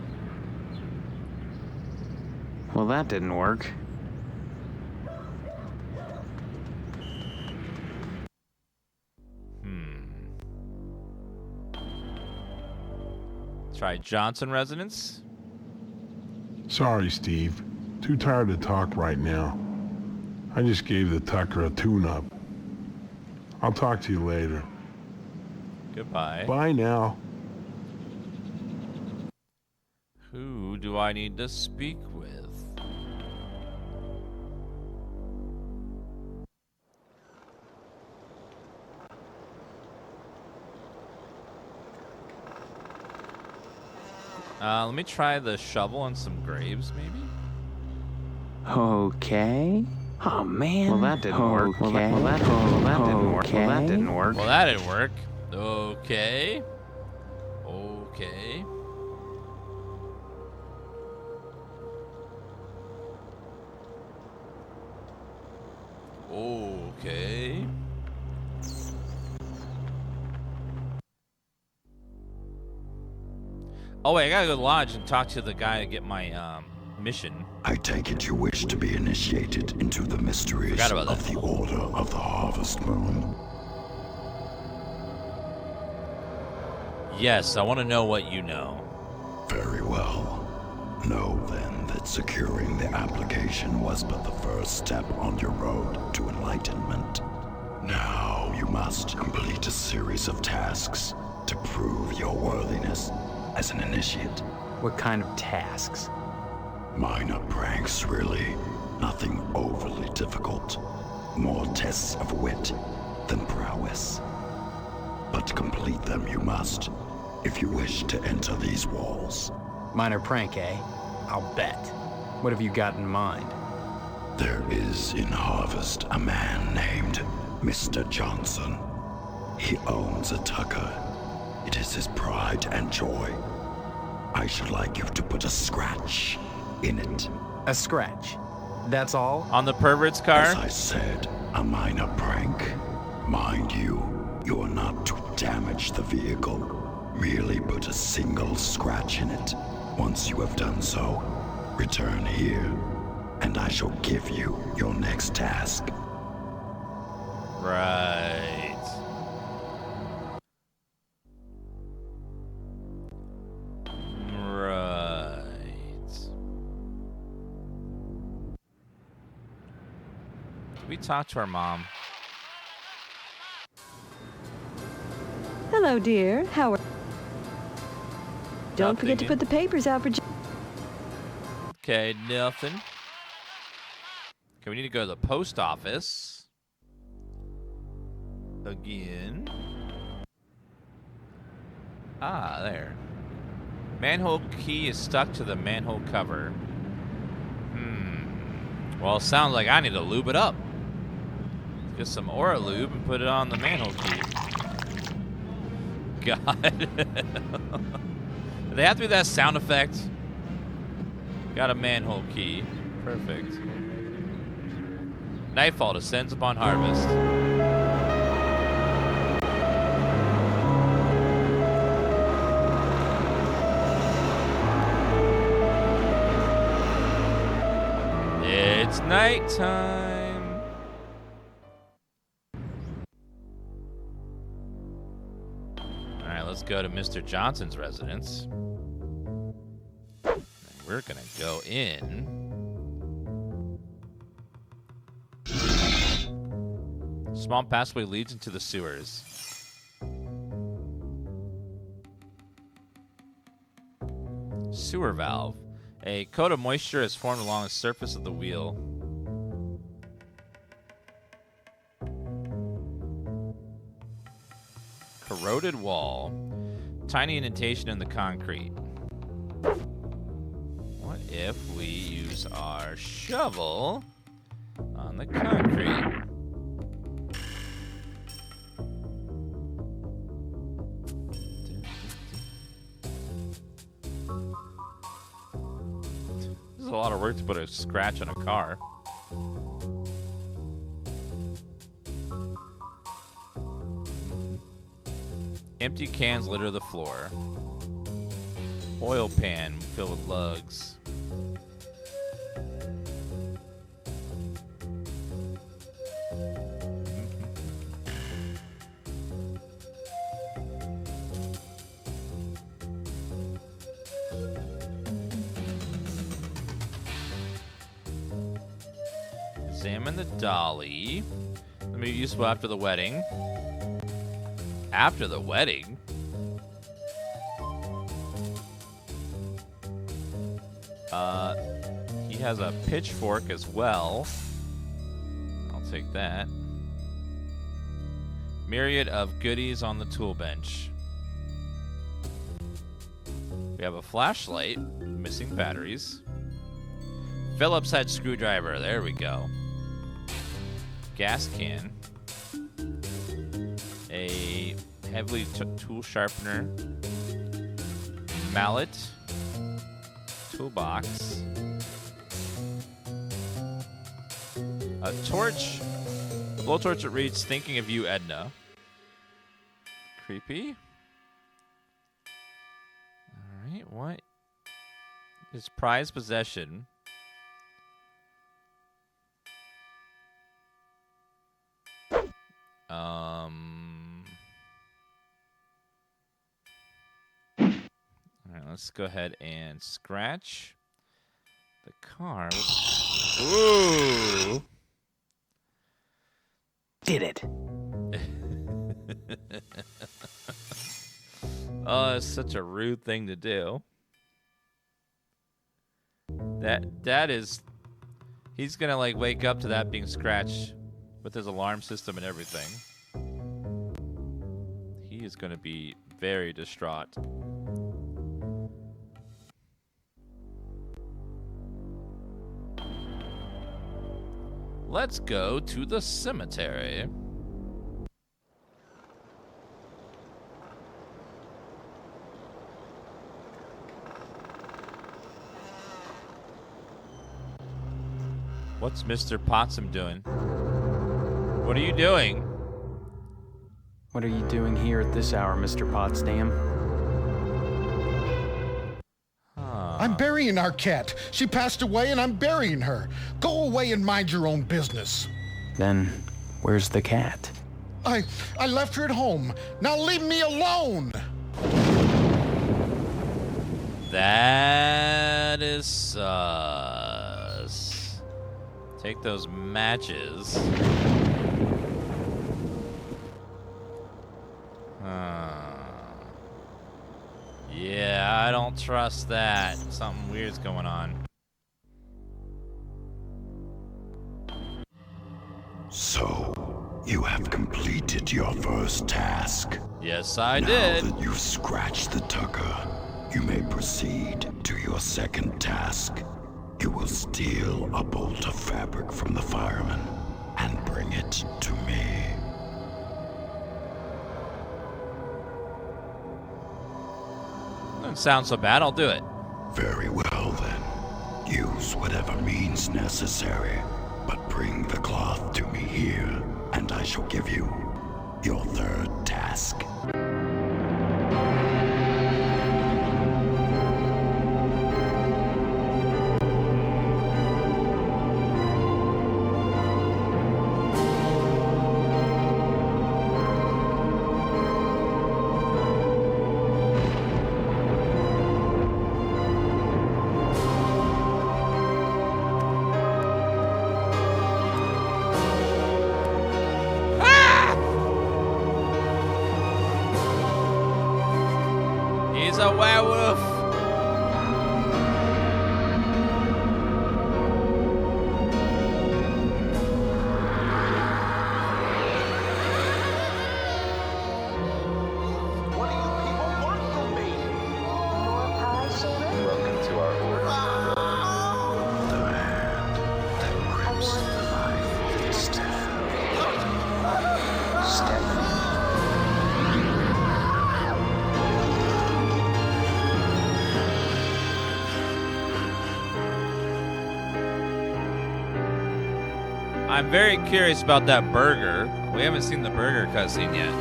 Well, that didn't work. Try Johnson residence. Sorry, Steve. Too tired to talk right now. I just gave the Tucker a tune-up. I'll talk to you later. Goodbye. Bye now. Who do I need to speak with? Let me try the shovel and some graves, maybe? Okay. Oh, man. Well, that didn't work. Okay. Well, that didn't work. Well, that didn't work. Well, that didn't work. Okay. Okay. Okay. Oh wait, I gotta go to the lodge and talk to the guy to get my mission. I take it you wish to be initiated into the mysteries of the Order of the Harvest Moon. Yes, I want to know what you know. Very well. Know then that securing the application was but the first step on your road to enlightenment. Now you must complete a series of tasks to prove your worthiness as an initiate. What kind of tasks? Minor pranks, really. Nothing overly difficult. More tests of wit than prowess. But to complete them you must, if you wish to enter these walls. Minor prank, eh? I'll bet. What have you got in mind? There is in Harvest a man named Mr. Johnson. He owns a tucker. It is his pride and joy. I should like you to put a scratch in it. A scratch? That's all? On the pervert's car? As I said, a minor prank. Mind you, you are not to damage the vehicle. Merely put a single scratch in it. Once you have done so, return here, and I shall give you your next task. Right. We talked to our mom. Hello, dear. How are... Don't forget to put the papers out for... Okay, nothing. Okay, we need to go to the post office. Again. Ah, there. Manhole key is stuck to the manhole cover. Well, it sounds like I need to lube it up. Get some Aura lube and put it on the manhole key. God. Do they have to do that sound effect? Got a manhole key. Perfect. Nightfall descends upon harvest. It's nighttime. All right, let's go to Mr. Johnson's residence. We're gonna go in. Small passageway leads into the sewers. Sewer valve. A coat of moisture is formed along the surface of the wheel. Corroded wall. Tiny indentation in the concrete. What if we use our shovel on the concrete? This is a lot of work to put a scratch on a car. Empty cans litter the floor. Oil pan filled with lugs. Examine the dolly. That may be useful after the wedding. After the wedding? He has a pitchfork as well. I'll take that. Myriad of goodies on the tool bench. We have a flashlight, missing batteries. Phillips head screwdriver, there we go. Gas can. A heavily tool sharpener. Mallet. Toolbox. A torch. A blowtorch that reads, "Thinking of you, Edna." Creepy. Alright, what? His prized possession. Alright, let's go ahead and scratch the car. Ooh! Did it. Oh, that's such a rude thing to do. That is, he's gonna like wake up to that being scratched with his alarm system and everything. He is gonna be very distraught. Let's go to the cemetery. What's Mr. Potsam doing? What are you doing? What are you doing here at this hour, Mr. Potsdam? I'm burying our cat. She passed away and I'm burying her. Go away and mind your own business. Then, where's the cat? I left her at home. Now leave me alone. That is sus. Take those matches. Yeah, I don't trust that. Something weird's going on. So, you have completed your first task. Yes, I did. Now that you've scratched the tucker, you may proceed to your second task. You will steal a bolt of fabric from the fireman and bring it to me. Doesn't sound so bad. I'll do it. Very well, then. Use whatever means necessary, but bring the cloth to me here, and I shall give you your third task. He's a werewolf. What do you people want from me? More pie, Sharon? Welcome to our order. The hand that grips my fist. Stephanie. I'm very curious about that burger. We haven't seen the burger cutscene yet.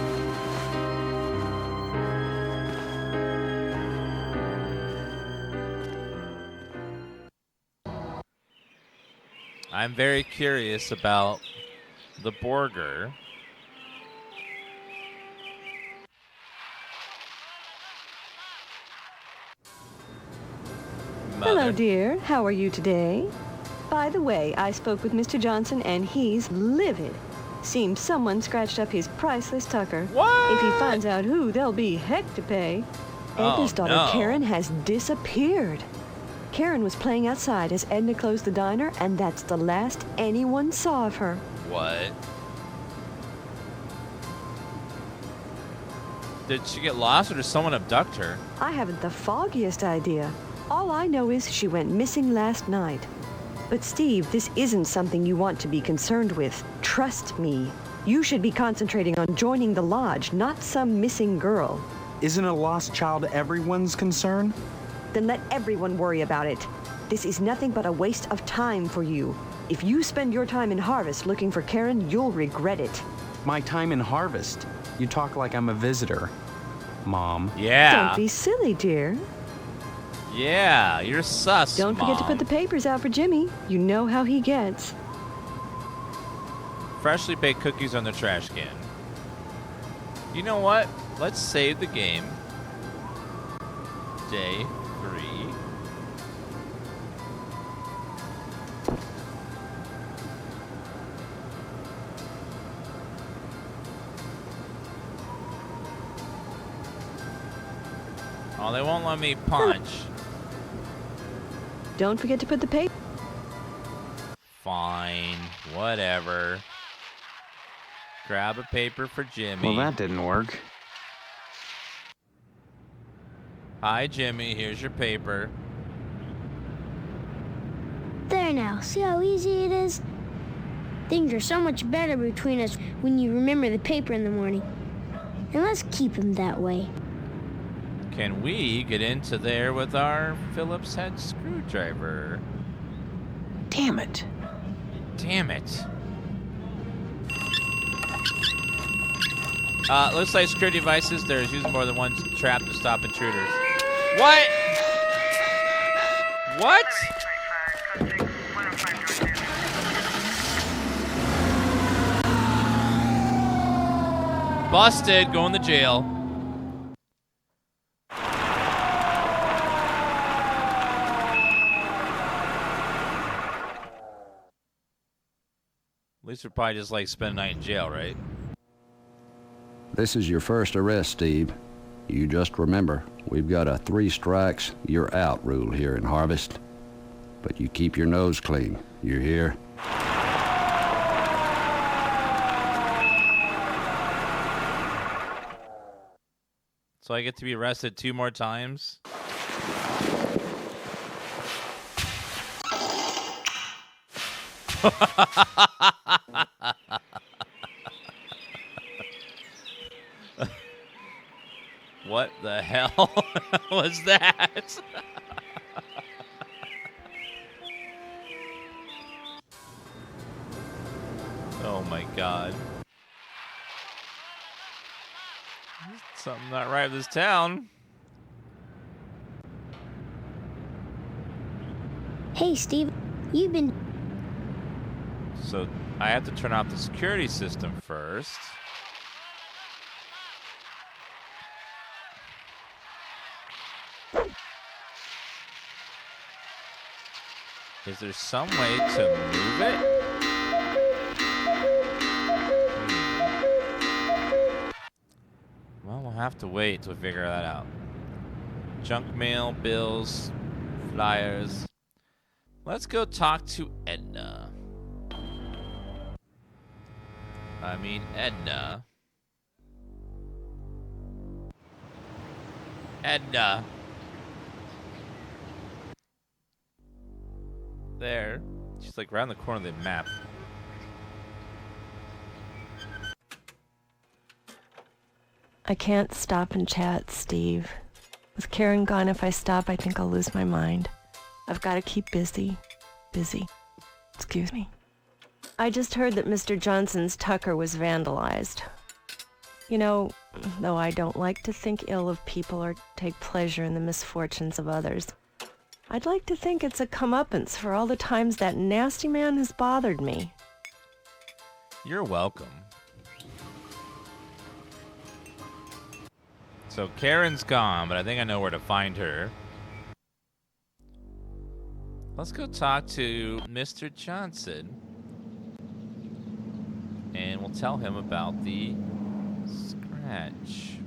I'm very curious about the burger. Hello, dear. How are you today? By the way, I spoke with Mr. Johnson, and he's livid. Seems someone scratched up his priceless Tucker. What? If he finds out who, there'll be heck to pay. Edna's daughter no. Karen has disappeared. Karen was playing outside as Edna closed the diner, and that's the last anyone saw of her. What? Did she get lost or did someone abduct her? I haven't the foggiest idea. All I know is she went missing last night. But Steve, this isn't something you want to be concerned with. Trust me. You should be concentrating on joining the lodge, not some missing girl. Isn't a lost child everyone's concern? Then let everyone worry about it. This is nothing but a waste of time for you. If you spend your time in Harvest looking for Karen, you'll regret it. My time in Harvest? You talk like I'm a visitor, Mom. Yeah. Don't be silly, dear. Yeah, you're sus, Don't forget to Mom. put the papers out for Jimmy. You know how he gets. Freshly baked cookies on the trash can. You know what? Let's save the game. Day 3. Oh, they won't let me punch. Don't forget to put the paper. Fine, whatever. Grab a paper for Jimmy. Well, that didn't work. Hi, Jimmy. Here's your paper. There now, see how easy it is? Things are so much better between us when you remember the paper in the morning. And let's keep them that way. Can we get into there with our Phillips head screwdriver? Damn it. Damn it. Looks like security devices. There's usually more than one trap to stop intruders. What? What? Busted. Going to jail. At least we're probably just like spend a night in jail, right? This is your first arrest, Steve. You just remember, we've got a 3 strikes, you're out rule here in Harvest. But you keep your nose clean. You hear? So I get to be arrested 2 more times? What the hell was that? Oh my god. Something not right with this town. Hey, Steve, you've been... So I have to turn off the security system first. Is there some way to move it? Well, we'll have to wait till we figure that out. Junk mail, bills, flyers. Let's go talk to Edna. Edna. Edna. There. She's like around the corner of the map. I can't stop and chat, Steve. With Karen gone, if I stop, I think I'll lose my mind. I've got to keep busy. Excuse me. I just heard that Mr. Johnson's Tucker was vandalized. You know, though I don't like to think ill of people or take pleasure in the misfortunes of others, I'd like to think it's a comeuppance for all the times that nasty man has bothered me. You're welcome. So Karen's gone, but I think I know where to find her. Let's go talk to Mr. Johnson. And we'll tell him about the scratch.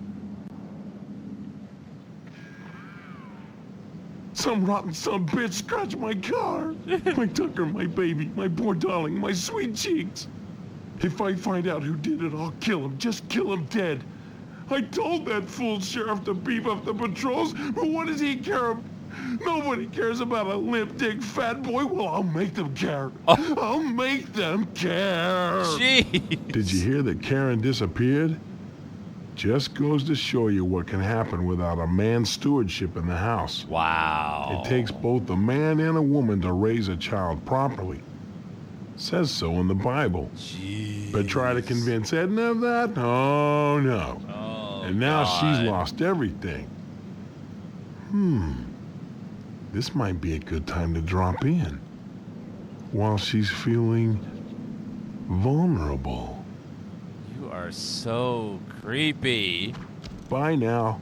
Some rotten son of a bitch scratched my car. My Tucker, my baby, my poor darling, my sweet cheeks. If I find out who did it, I'll kill him. Just kill him dead. I told that fool sheriff to beef up the patrols, but what does he care? Nobody cares about a limp dick fat boy. Well, I'll make them care. I'll make them care. Jeez. Did you hear that Karen disappeared? Just goes to show you what can happen without a man's stewardship in the house. Wow. It takes both a man and a woman to raise a child properly. Says so in the Bible. Jeez. But try to convince Edna of that? Oh, no. Oh, and now God. she's lost everything. This might be a good time to drop in. While she's feeling vulnerable. You are so creepy. Bye now.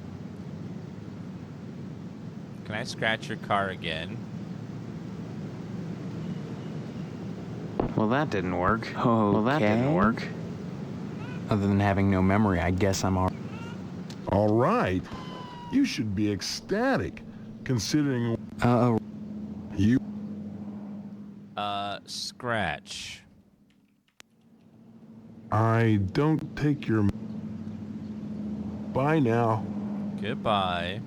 Can I scratch your car again? Well, that didn't work. Oh, well, that didn't work. Other than having no memory, I guess I'm all right. You should be ecstatic, considering you. Scratch. I don't take your. Bye now. Goodbye.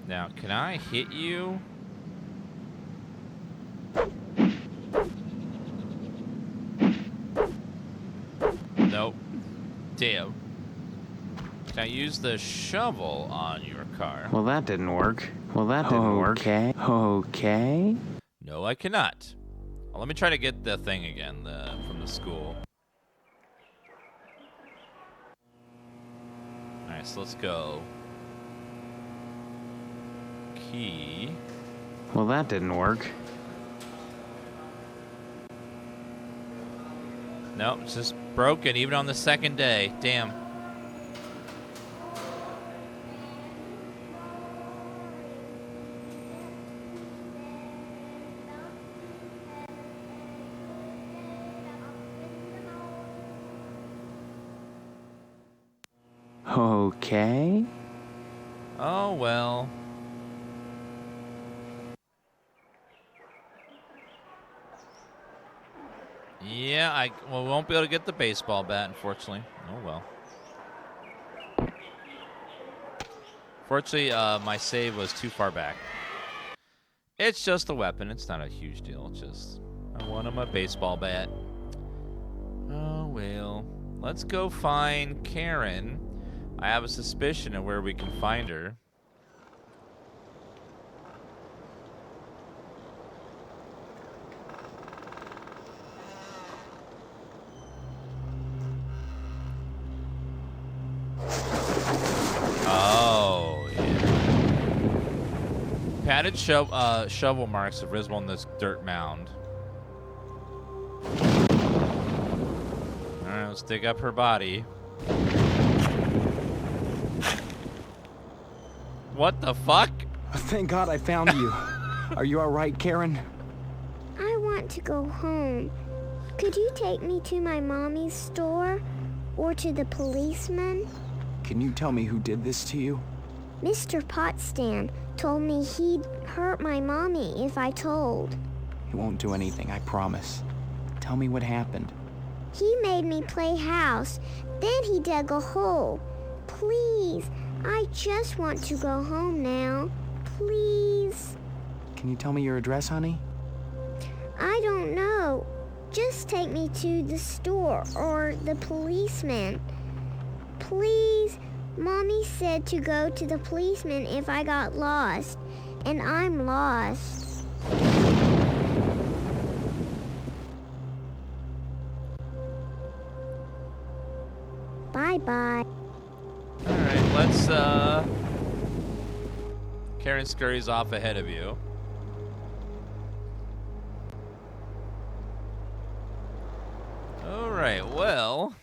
Now, can I hit you? Nope. Damn. Can I use the shovel on your car? Well, that didn't work. Well, that didn't work. Okay. No, I cannot. Well, let me try to get the thing again from the school. Alright, so let's go. Key. Well, that didn't work. Nope, it's just broken even on the second day. Damn. Okay. Oh, well. Yeah, we won't be able to get the baseball bat, unfortunately. Oh, well. Fortunately, my save was too far back. It's just a weapon. It's not a huge deal. It's just I want my baseball bat. Oh, well. Let's go find Karen. I have a suspicion of where we can find her. Oh, yeah. Padded shovel marks are visible on this dirt mound. Alright, let's dig up her body. What the fuck? Thank God I found you. Are you all right, Karen? I want to go home. Could you take me to my mommy's store or to the policeman? Can you tell me who did this to you? Mr. Potsdam told me he'd hurt my mommy if I told. He won't do anything, I promise. Tell me what happened. He made me play house, then he dug a hole. Please, I just want to go home now. Please. Can you tell me your address, honey? I don't know. Just take me to the store or the policeman. Please. Mommy said to go to the policeman if I got lost, and I'm lost. Bye-bye. Alright, let's, Karen scurries off ahead of you. Alright, well,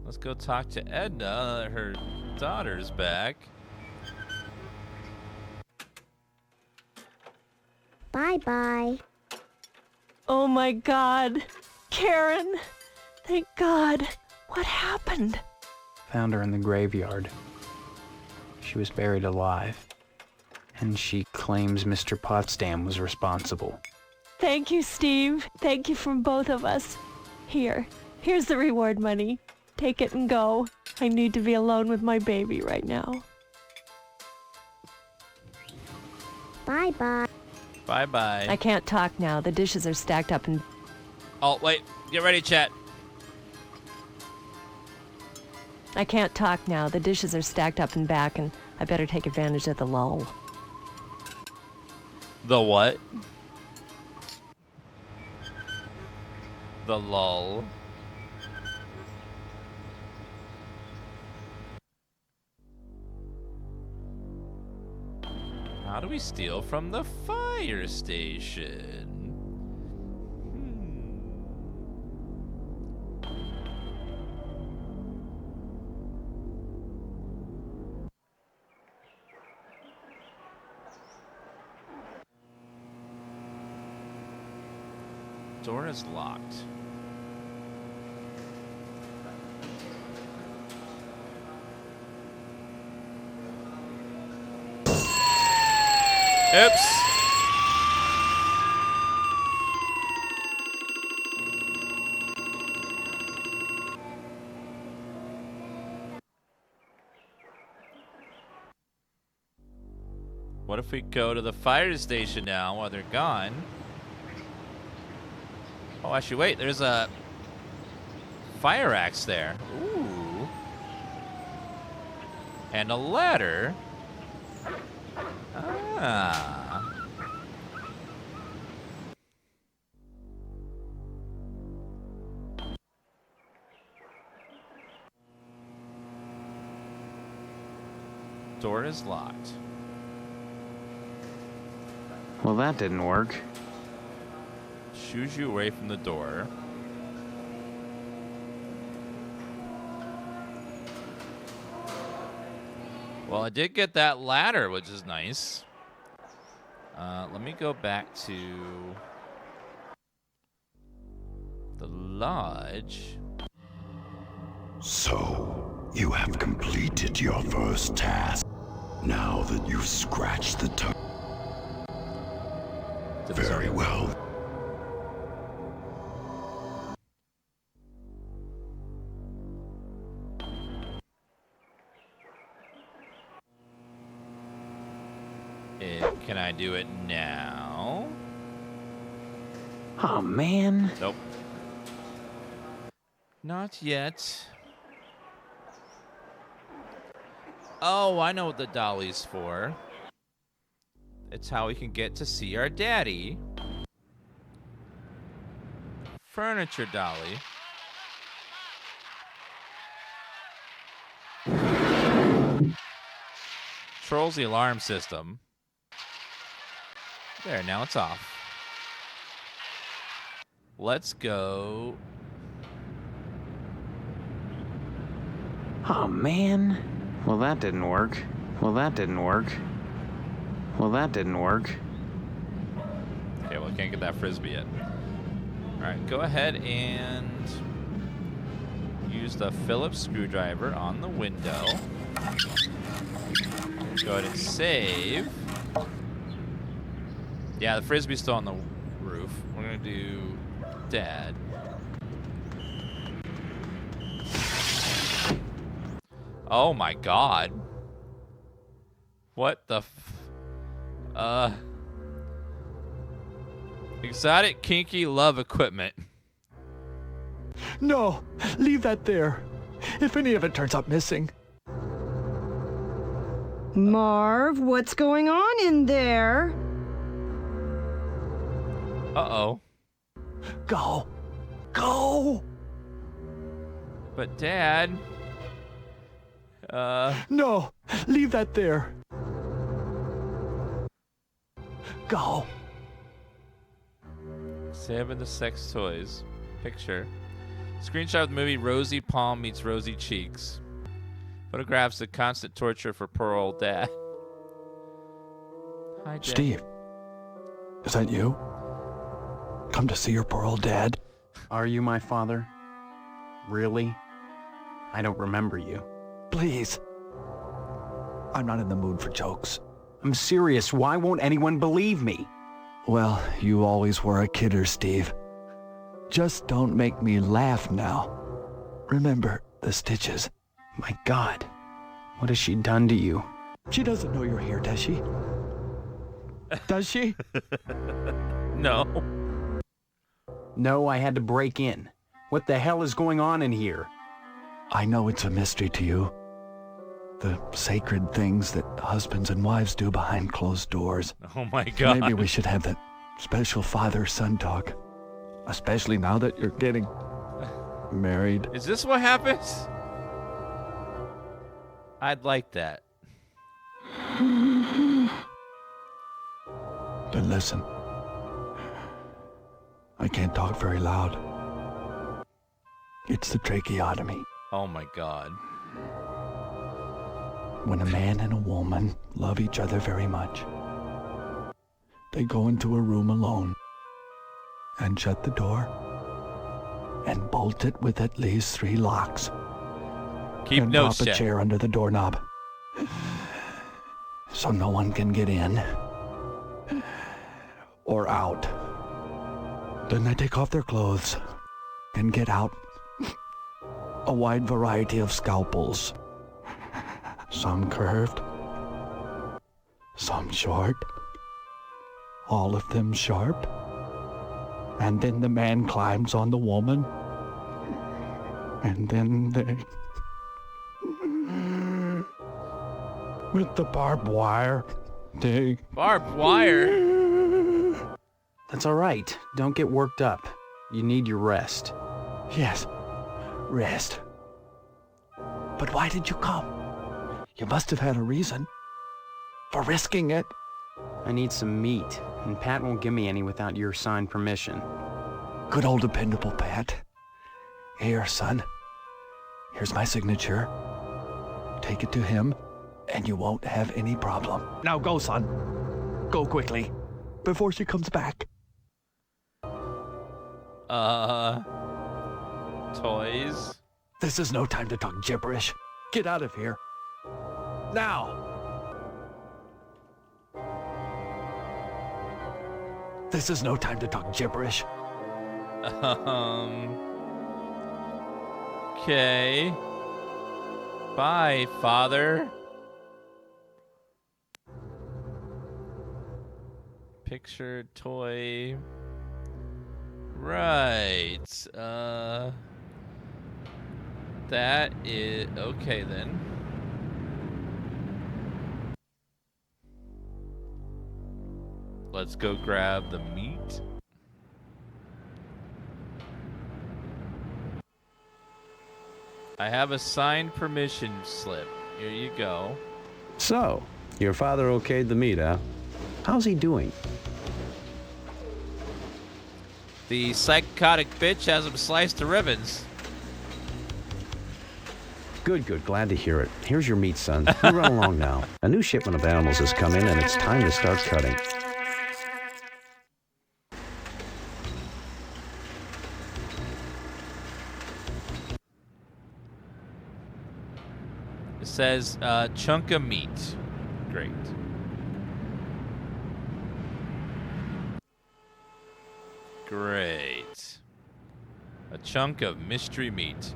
let's go talk to Edna. Her daughter's back. Bye-bye. Oh my God. Karen! Thank God. What happened? Found her in the graveyard. She was buried alive. And she claims Mr. Potsdam was responsible. Thank you, Steve. Thank you from both of us. Here's the reward money. Take it and go. I need to be alone with my baby right now. Bye-bye. Bye-bye. I can't talk now. The dishes are stacked up and... Oh, wait. Get ready, chat. I can't talk now. The dishes are stacked up and back, and I better take advantage of the lull. The what? The lull. How do we steal from the fire station? Door is locked. Oops. What if we go to the fire station now while they're gone? Oh, actually, wait. There's a fire axe there. Ooh. And a ladder. Ah. Door is locked. Well, that didn't work. Shoos you away from the door. Well, I did get that ladder, which is nice. Let me go back to the lodge. So, you have completed your first task. Now that you've scratched the top. Very well. Can I do it now? Oh, man. Nope. Not yet. Oh, I know what the dolly's for. It's how we can get to see our daddy. Furniture dolly. Controls the alarm system. There, now it's off. Let's go. Oh, man. Well, that didn't work. Well, that didn't work. Well, that didn't work. Okay, well, I can't get that frisbee yet. Alright, go ahead and use the Phillips screwdriver on the window. Go ahead and save. Yeah, the frisbee's still on the roof. We're gonna do Dad. Oh my God. What the exotic kinky love equipment. No, leave that there. If any of it turns up missing. Marv, what's going on in there? Uh-oh. Go. Go! But Dad... No, leave that there. Go. Saving the sex toys. Picture. Screenshot of the movie Rosy Palm Meets Rosy Cheeks. Photographs of constant torture for poor old Dad. Hi, Dad. Steve, is that you? Come to see your poor old dad? Are you my father? Really? I don't remember you. Please. I'm not in the mood for jokes. I'm serious. Why won't anyone believe me? Well, you always were a kidder, Steve. Just don't make me laugh now. Remember the stitches. My God. What has she done to you? She doesn't know you're here, does she? Does she? No. No, I had to break in. What the hell is going on in here? I know it's a mystery to you. The sacred things that husbands and wives do behind closed doors. Oh my God. Maybe we should have that special father-son talk. Especially now that you're getting married. Is this what happens? I'd like that. Then listen. I can't talk very loud. It's the tracheotomy. Oh my God. When a man and a woman love each other very much, they go into a room alone and shut the door and bolt it with at least 3 locks. Keep and notes, prop a Jack. chair under the doorknob so no one can get in or out. Then they take off their clothes and get out a wide variety of scalpels. Some curved, some short, all of them sharp. And then the man climbs on the woman. And then they... with the barbed wire, they... Barbed wire? That's all right. Don't get worked up. You need your rest. Yes, rest. But why did you come? You must have had a reason for risking it. I need some meat, and Pat won't give me any without your signed permission. Good old dependable Pat. Here, son. Here's my signature. Take it to him, and you won't have any problem. Now go, son. Go quickly, before she comes back. Toys? This is no time to talk gibberish. Get out of here. Now! This is no time to talk gibberish. Okay. Bye, father. Picture, toy. Right. That is... Okay, then. Let's go grab the meat. I have a signed permission slip. Here you go. So, your father okayed the meat, huh? How's he doing? The psychotic bitch has him sliced to ribbons. Good, good. Glad to hear it. Here's your meat, son. You run along now. A new shipment of animals has come in, and it's time to start cutting. It says chunk of meat. Great. Great. A chunk of mystery meat.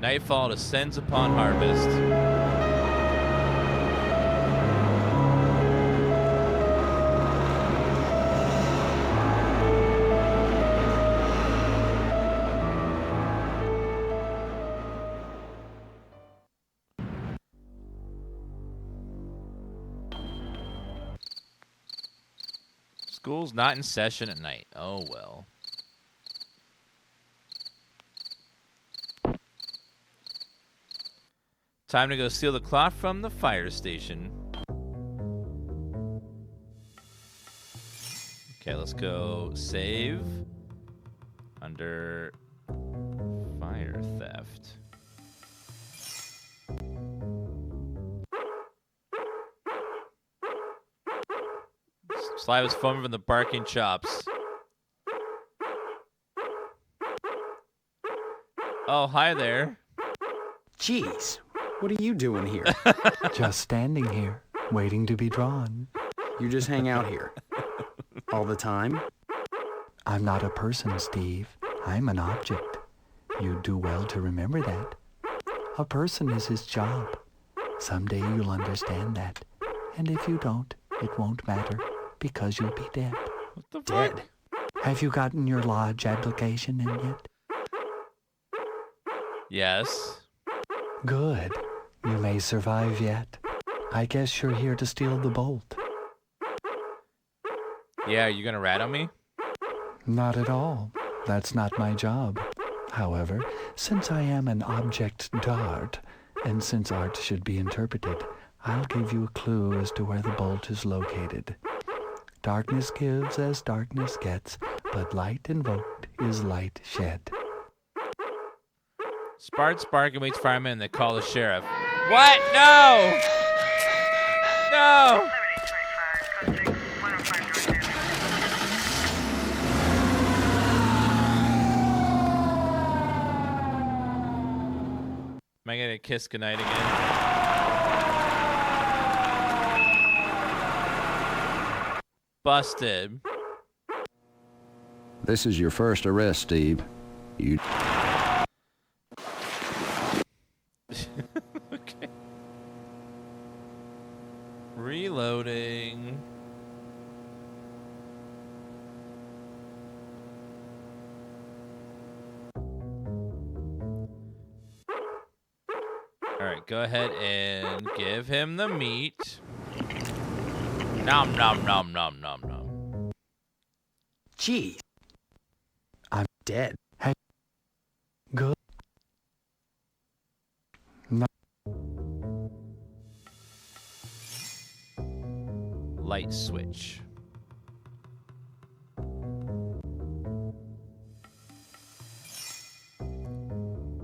Nightfall descends upon harvest. School's not in session at night. Oh, well. Time to go steal the cloth from the fire station. Okay, let's go save under fire theft. Sly was foaming from the barking chops. Oh, hi there. Jeez, what are you doing here? Just standing here, waiting to be drawn. You just hang out here? All the time? I'm not a person, Steve. I'm an object. You'd do well to remember that. A person is his job. Someday you'll understand that. And if you don't, it won't matter, because you'll be dead. What the Dead? fuck? Have you gotten your lodge application in yet? Yes. Good. You may survive yet. I guess you're here to steal the bolt. Yeah, are you gonna rat on me? Not at all. That's not my job. However, since I am an object d'art, and since art should be interpreted, I'll give you a clue as to where the bolt is located. Darkness gives as darkness gets, but light invoked is light shed. Sparky meets fireman and they call the sheriff. What? No! No! Am I gonna kiss goodnight again? Busted. This is your first arrest, Steve. You... Okay. Reloading. Alright, go ahead and give him the meat. Nom nom nom nom nom nom. Jeez. I'm dead. Hey. Good. No. Light switch.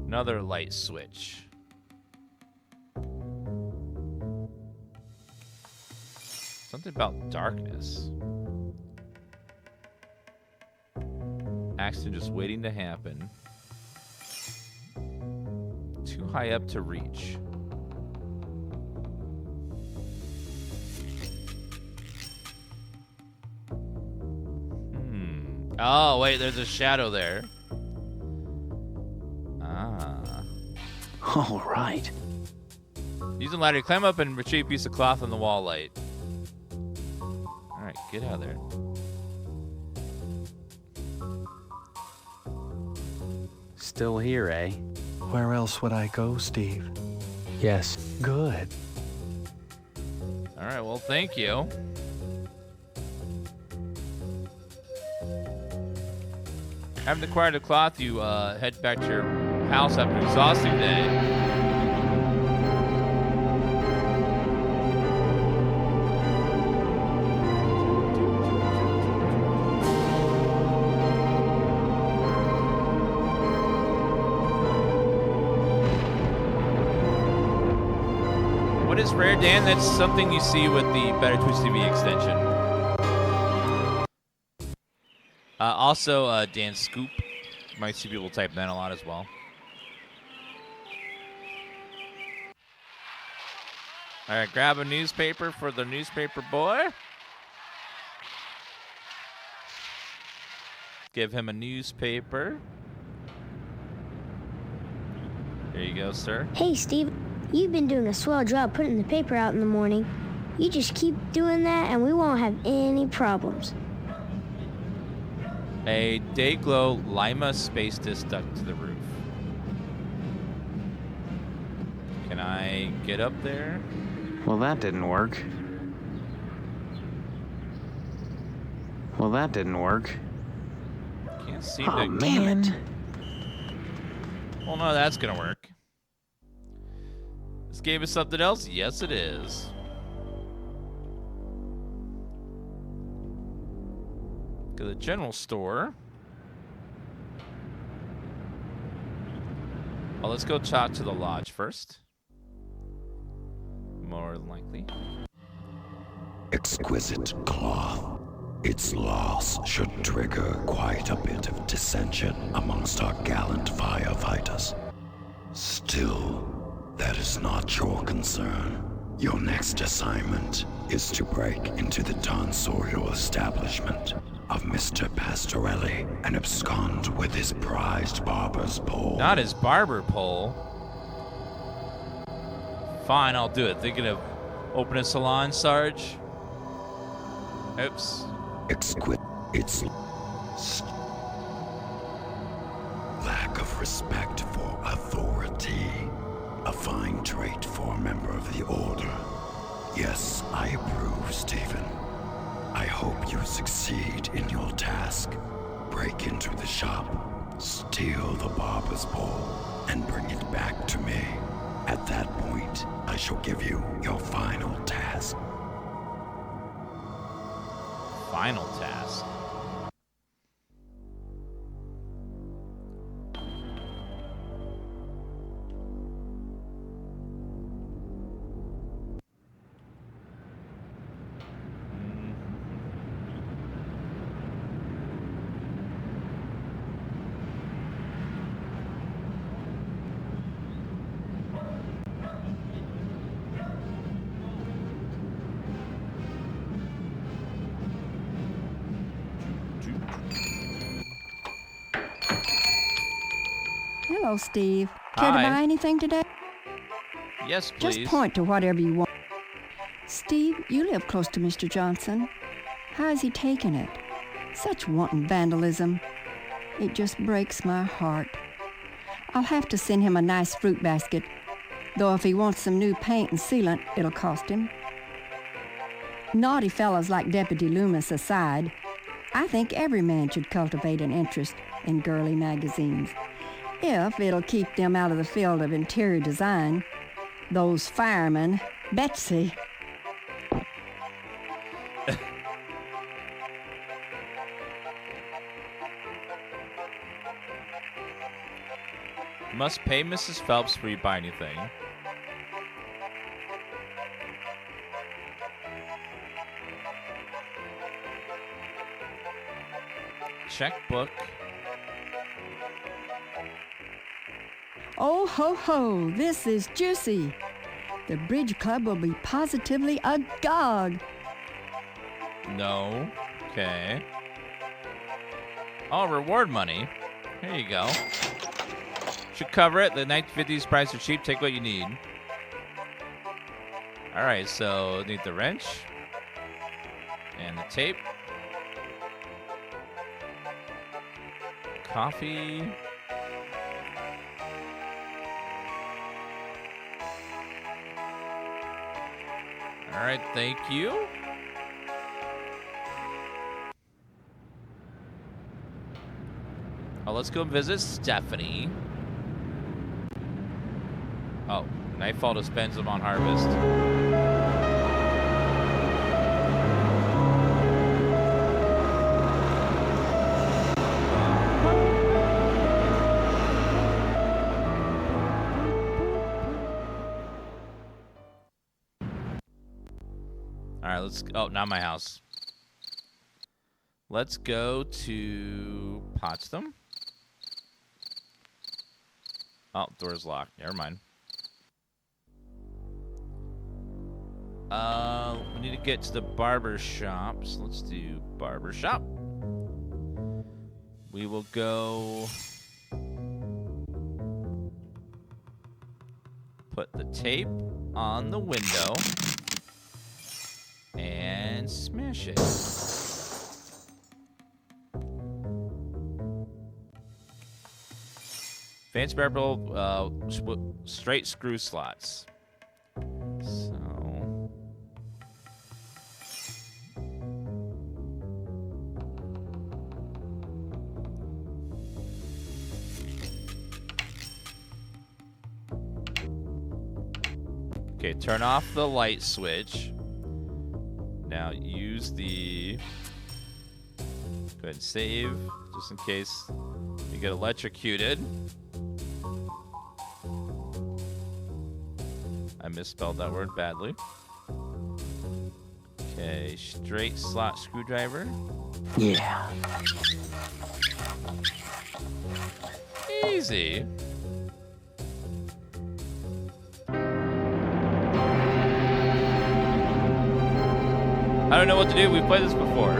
Another light switch. Something about darkness. Accident just waiting to happen. Too high up to reach. Oh, wait, there's a shadow there. Ah. All right. Use a ladder, climb up and retrieve a piece of cloth on the wall light. Alright, get out of there. Still here, eh? Where else would I go, Steve? Yes. Good. Alright, well, thank you. Having acquired the cloth, you head back to your house after an exhausting day. What is rare, Dan? That's something you see with the Better Twitch TV extension. Also, Dan Scoop. You might see people type that a lot as well. All right, grab a newspaper for the newspaper boy. Give him a newspaper. There you go, sir. Hey, Steve, you've been doing a swell job putting the paper out in the morning. You just keep doing that and we won't have any problems. A Dayglow Lima space disc stuck to the roof. Can I get up there? Well, that didn't work. Well, that didn't work. Can't seem Oh, to. man. Well, no, that's gonna work. This game is something else? Yes, it is. Go to the general store. Well, let's go talk to the lodge first. More than likely. Exquisite cloth. Its loss should trigger quite a bit of dissension amongst our gallant firefighters. Still, that is not your concern. Your next assignment is to break into the tonsorial establishment of Mr. Pastorelli and abscond with his prized barber's pole. Not his barber pole. Fine, I'll do it. Thinking of open a salon, Sarge? Oops. It's lack of respect for authority. A fine trait for a member of the Order. Yes, I approve, Stephen. I hope you succeed in your task. Break into the shop, steal the barber's pole, and bring it back to me. At that point, I shall give you your final task. Final task. Hello, Steve. Care to Hi. buy anything today? Yes, please. Just point to whatever you want. Steve, you live close to Mr. Johnson. How is he taking it? Such wanton vandalism. It just breaks my heart. I'll have to send him a nice fruit basket, though if he wants some new paint and sealant, it'll cost him. Naughty fellows like Deputy Loomis aside, I think every man should cultivate an interest in girly magazines, if it'll keep them out of the field of interior design. Those firemen, Betsy. Must pay Mrs. Phelps before you buy anything. Checkbook. Oh, ho, ho, this is juicy. The Bridge Club will be positively agog. No. Okay. Oh, reward money. Here you go. Should cover it. The 1950s price are cheap. Take what you need. All right, so need the wrench and the tape. Coffee. All right, thank you. Oh, let's go visit Stephanie. Oh, Nightfall dispense them on Harvest. All right, let's. Oh, not my house. Let's go to Potsdam. Oh, door's locked. Never mind. We need to get to the barber shop. So let's do barber shop. We will go put the tape on the window and smash it. Fancy barber, straight screw slots. So okay, turn off the light switch. Now use the. Go ahead and save, just in case you get electrocuted. I misspelled that word badly. Okay, straight slot screwdriver. Yeah. I don't know what to do. We've played this before.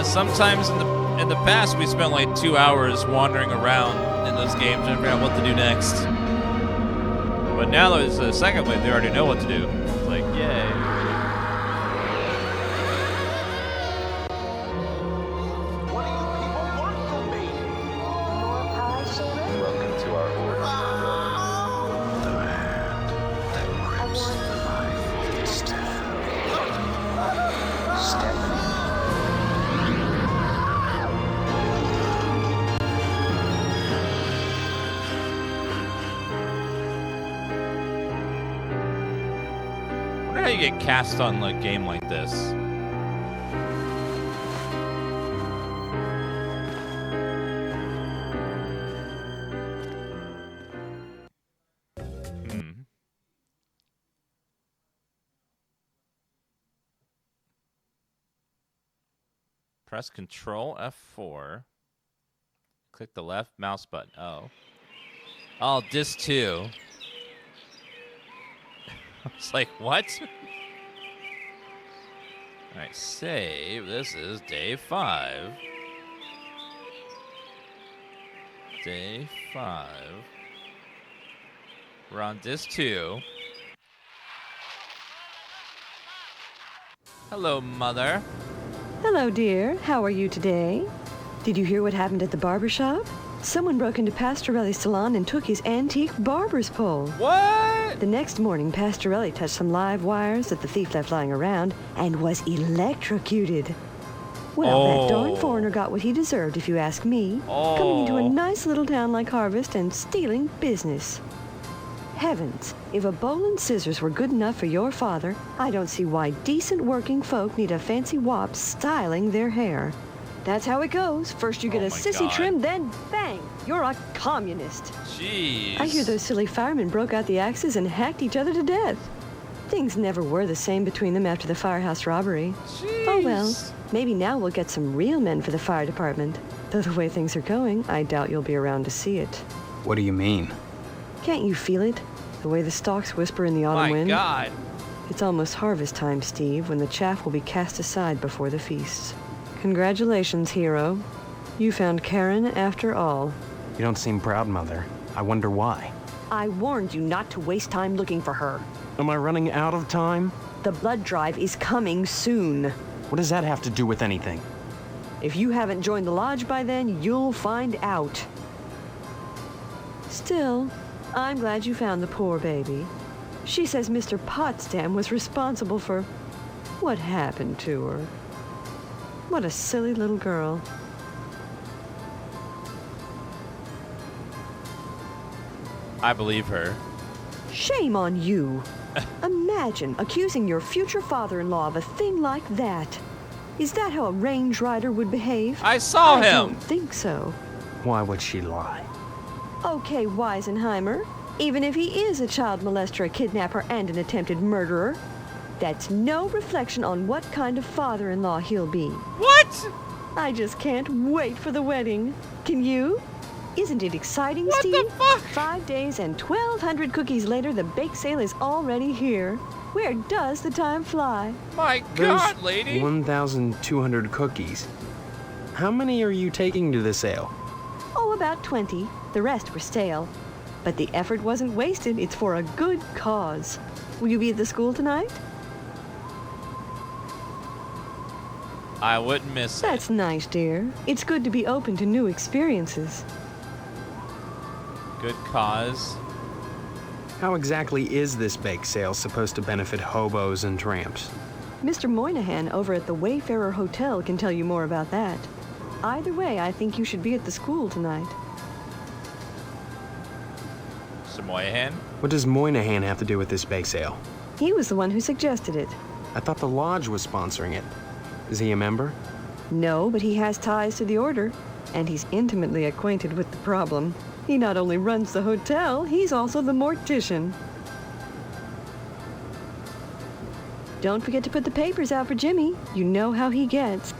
Sometimes in the past we spent like 2 hours wandering around in those games trying to figure out what to do next. But now that it's the second wave, they already know what to do. It's like, yay. What do you people want from me? More pie, Sharon? Welcome to our order. The hand that grips life instead. Stephanie. I wonder how you get cast on a game like this. Press Control F4. Click the left mouse button. Oh. Oh, disc 2. I was like, what? Alright, save. This is day 5. Day 5. We're on disc 2. Hello, Mother. Hello, dear. How are you today? Did you hear what happened at the barber shop? Someone broke into Pastorelli's salon and took his antique barber's pole. What? The next morning, Pastorelli touched some live wires that the thief left lying around and was electrocuted. Well, that darn foreigner got what he deserved, if you ask me. Coming into a nice little town like Harvest and stealing business. Heavens, if a bowl and scissors were good enough for your father, I don't see why decent working folk need a fancy wop styling their hair. That's how it goes. First you get a sissy trim, then bang, you're a communist. Jeez. I hear those silly firemen broke out the axes and hacked each other to death. Things never were the same between them after the firehouse robbery. Jeez. Oh well, maybe now we'll get some real men for the fire department. Though the way things are going, I doubt you'll be around to see it. What do you mean? Can't you feel it? The way the stalks whisper in the autumn wind? My God. It's almost harvest time, Steve, when the chaff will be cast aside before the feasts. Congratulations, hero. You found Karen after all. You don't seem proud, Mother. I wonder why. I warned you not to waste time looking for her. Am I running out of time? The blood drive is coming soon. What does that have to do with anything? If you haven't joined the lodge by then, you'll find out. Still, I'm glad you found the poor baby. She says Mr. Potsdam was responsible for what happened to her. What a silly little girl. I believe her. Shame on you. Imagine accusing your future father-in-law of a thing like that. Is that how a range rider would behave? I saw him. I don't think so. Why would she lie? Okay, Weisenheimer. Even if he is a child molester, a kidnapper, and an attempted murderer, that's no reflection on what kind of father-in-law he'll be. What? I just can't wait for the wedding. Can you? Isn't it exciting, what Steve? What the fuck? 5 days and 1,200 cookies later, the bake sale is already here. Where does the time fly? My God, lady. 1,200 cookies. How many are you taking to the sale? Oh, about 20. The rest were stale. But the effort wasn't wasted. It's for a good cause. Will you be at the school tonight? I wouldn't miss it. That's nice, dear. It's good to be open to new experiences. Good cause. How exactly is this bake sale supposed to benefit hobos and tramps? Mr. Moynihan over at the Wayfarer Hotel can tell you more about that. Either way, I think you should be at the school tonight. Mr. Moynihan? What does Moynihan have to do with this bake sale? He was the one who suggested it. I thought the lodge was sponsoring it. Is he a member? No, but he has ties to the order, and he's intimately acquainted with the problem. He not only runs the hotel, he's also the mortician. Don't forget to put the papers out for Jimmy. You know how he gets.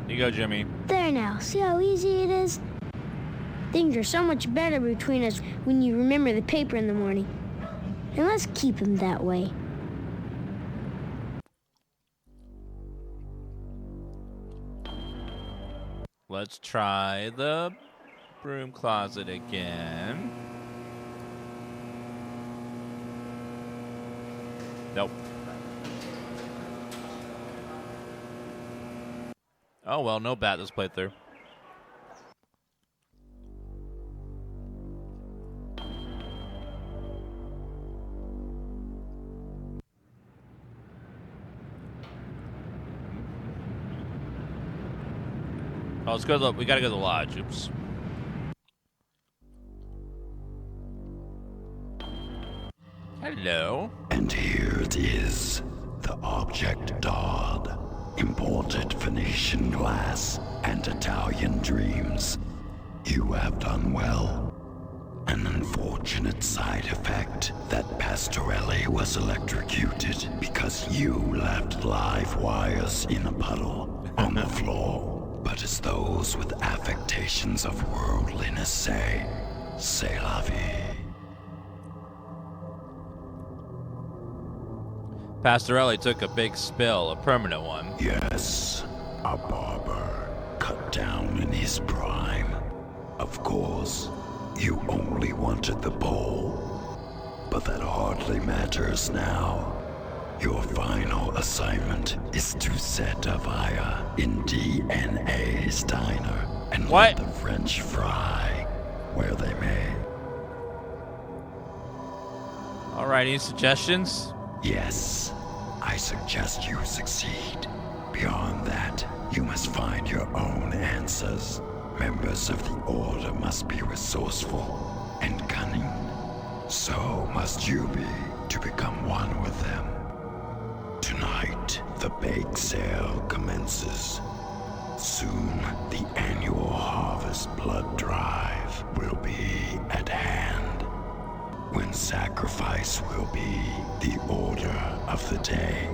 You go, Jimmy. There now, see how easy it is? Things are so much better between us when you remember the paper in the morning. And let's keep him that way. Let's try the broom closet again. Nope. Oh, well, no bat this playthrough. Oh, let's go to the, we gotta go to the lodge. Oops. Hello. And here it is, the object Dodd. Imported Venetian glass and Italian dreams. You have done well. An unfortunate side effect that Pastorelli was electrocuted because you left live wires in a puddle on the floor. But as those with affectations of worldliness say, c'est la vie. Pastorelli took a big spill, a permanent one. Yes, a barber cut down in his prime. Of course, you only wanted the bowl, but that hardly matters now. Your final assignment is to set a fire in DNA's diner and let the French fry where they may. All right, any suggestions? Yes, I suggest you succeed. Beyond that, you must find your own answers. Members of the Order must be resourceful and cunning. So must you be to become one with them. Tonight, the bake sale commences. Soon, the annual harvest blood drive will be at hand. When sacrifice will be the order of the day,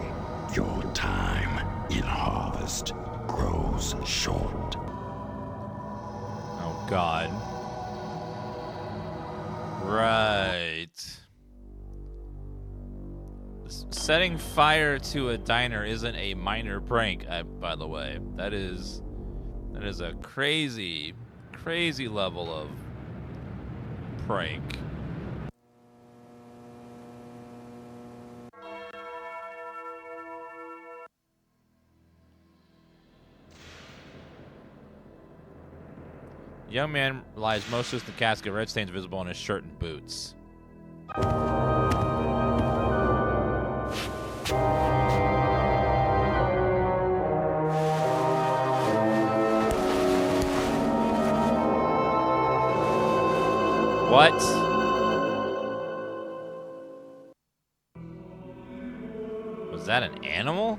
your time in harvest grows short. Oh, God. Right. Setting fire to a diner isn't a minor prank, by the way. That is a crazy, crazy level of prank. Young man lies motionless in the casket, red stains visible on his shirt and boots. What? Was that an animal?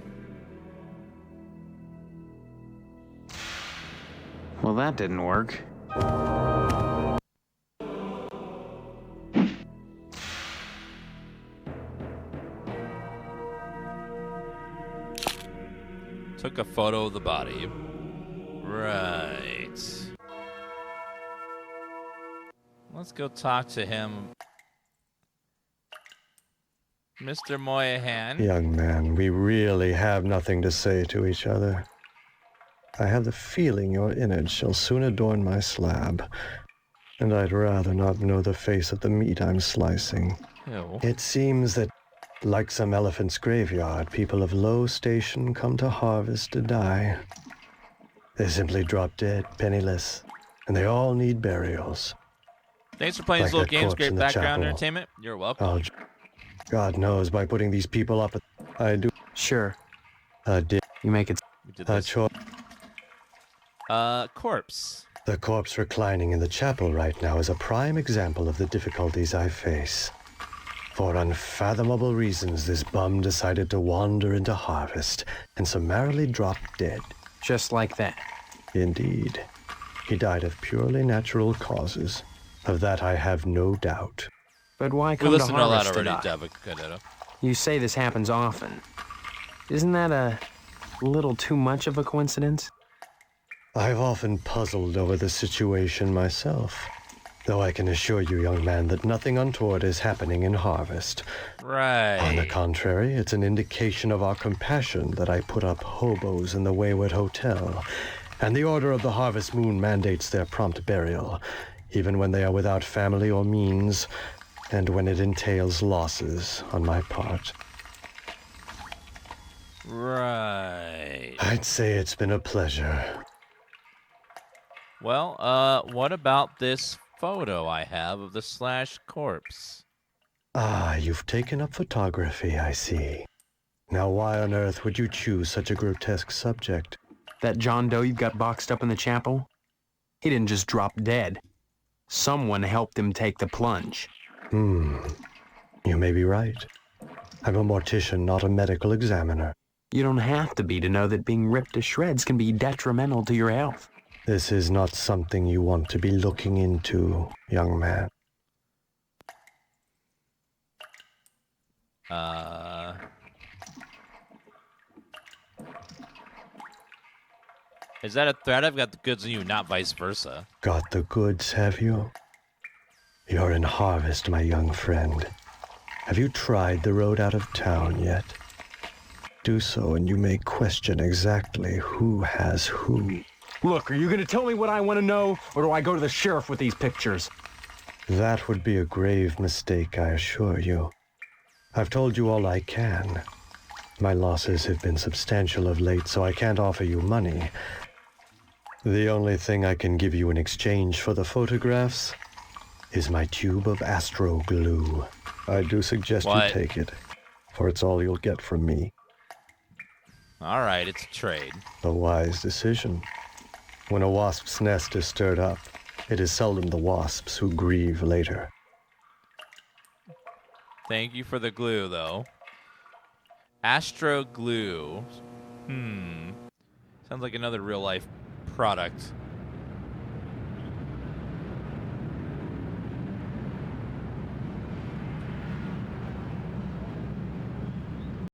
Well, that didn't work. Took a photo of the body. Right. Let's go talk to him. Mr. Moynihan. Young man, we really have nothing to say to each other. I have the feeling your innards shall soon adorn my slab, and I'd rather not know the face of the meat I'm slicing. Ew. It seems that, like some elephant's graveyard, people of low station come to harvest to die. They simply drop dead, penniless, and they all need burials. Thanks for playing Like these little that games. corpse Great in the background chapel. entertainment. You're welcome. Oh, God knows, by putting these people up, I do. Sure. Did you make it? We did this. choice. Corpse. The corpse reclining in the chapel right now is a prime example of the difficulties I face. For unfathomable reasons, this bum decided to wander into Harvest and summarily drop dead. Just like that? Indeed. He died of purely natural causes. Of that I have no doubt. But why We come to listened to a lot Harvest to already, die? You say this happens often. Isn't that a little too much of a coincidence? I've often puzzled over the situation myself. Though I can assure you, young man, that nothing untoward is happening in Harvest. Right. On the contrary, it's an indication of our compassion that I put up hobos in the Wayward Hotel, and the Order of the Harvest Moon mandates their prompt burial, even when they are without family or means, and when it entails losses on my part. Right. I'd say it's been a pleasure. Well, what about this photo I have of the Slash corpse? Ah, you've taken up photography, I see. Now why on earth would you choose such a grotesque subject? That John Doe you've got boxed up in the chapel? He didn't just drop dead. Someone helped him take the plunge. You may be right. I'm a mortician, not a medical examiner. You don't have to be to know that being ripped to shreds can be detrimental to your health. This is not something you want to be looking into, young man. Is that a threat? I've got the goods on you, not vice versa. Got the goods, have you? You're in Harvest, my young friend. Have you tried the road out of town yet? Do so, and you may question exactly who has who. Look, are you going to tell me what I want to know, or do I go to the sheriff with these pictures? That would be a grave mistake, I assure you. I've told you all I can. My losses have been substantial of late, so I can't offer you money. The only thing I can give you in exchange for the photographs is my tube of astro glue. I do suggest you take it, for it's all you'll get from me. All right, it's a trade. A wise decision. When a wasp's nest is stirred up, it is seldom the wasps who grieve later. Thank you for the glue, though. Astro glue. Sounds like another real-life product.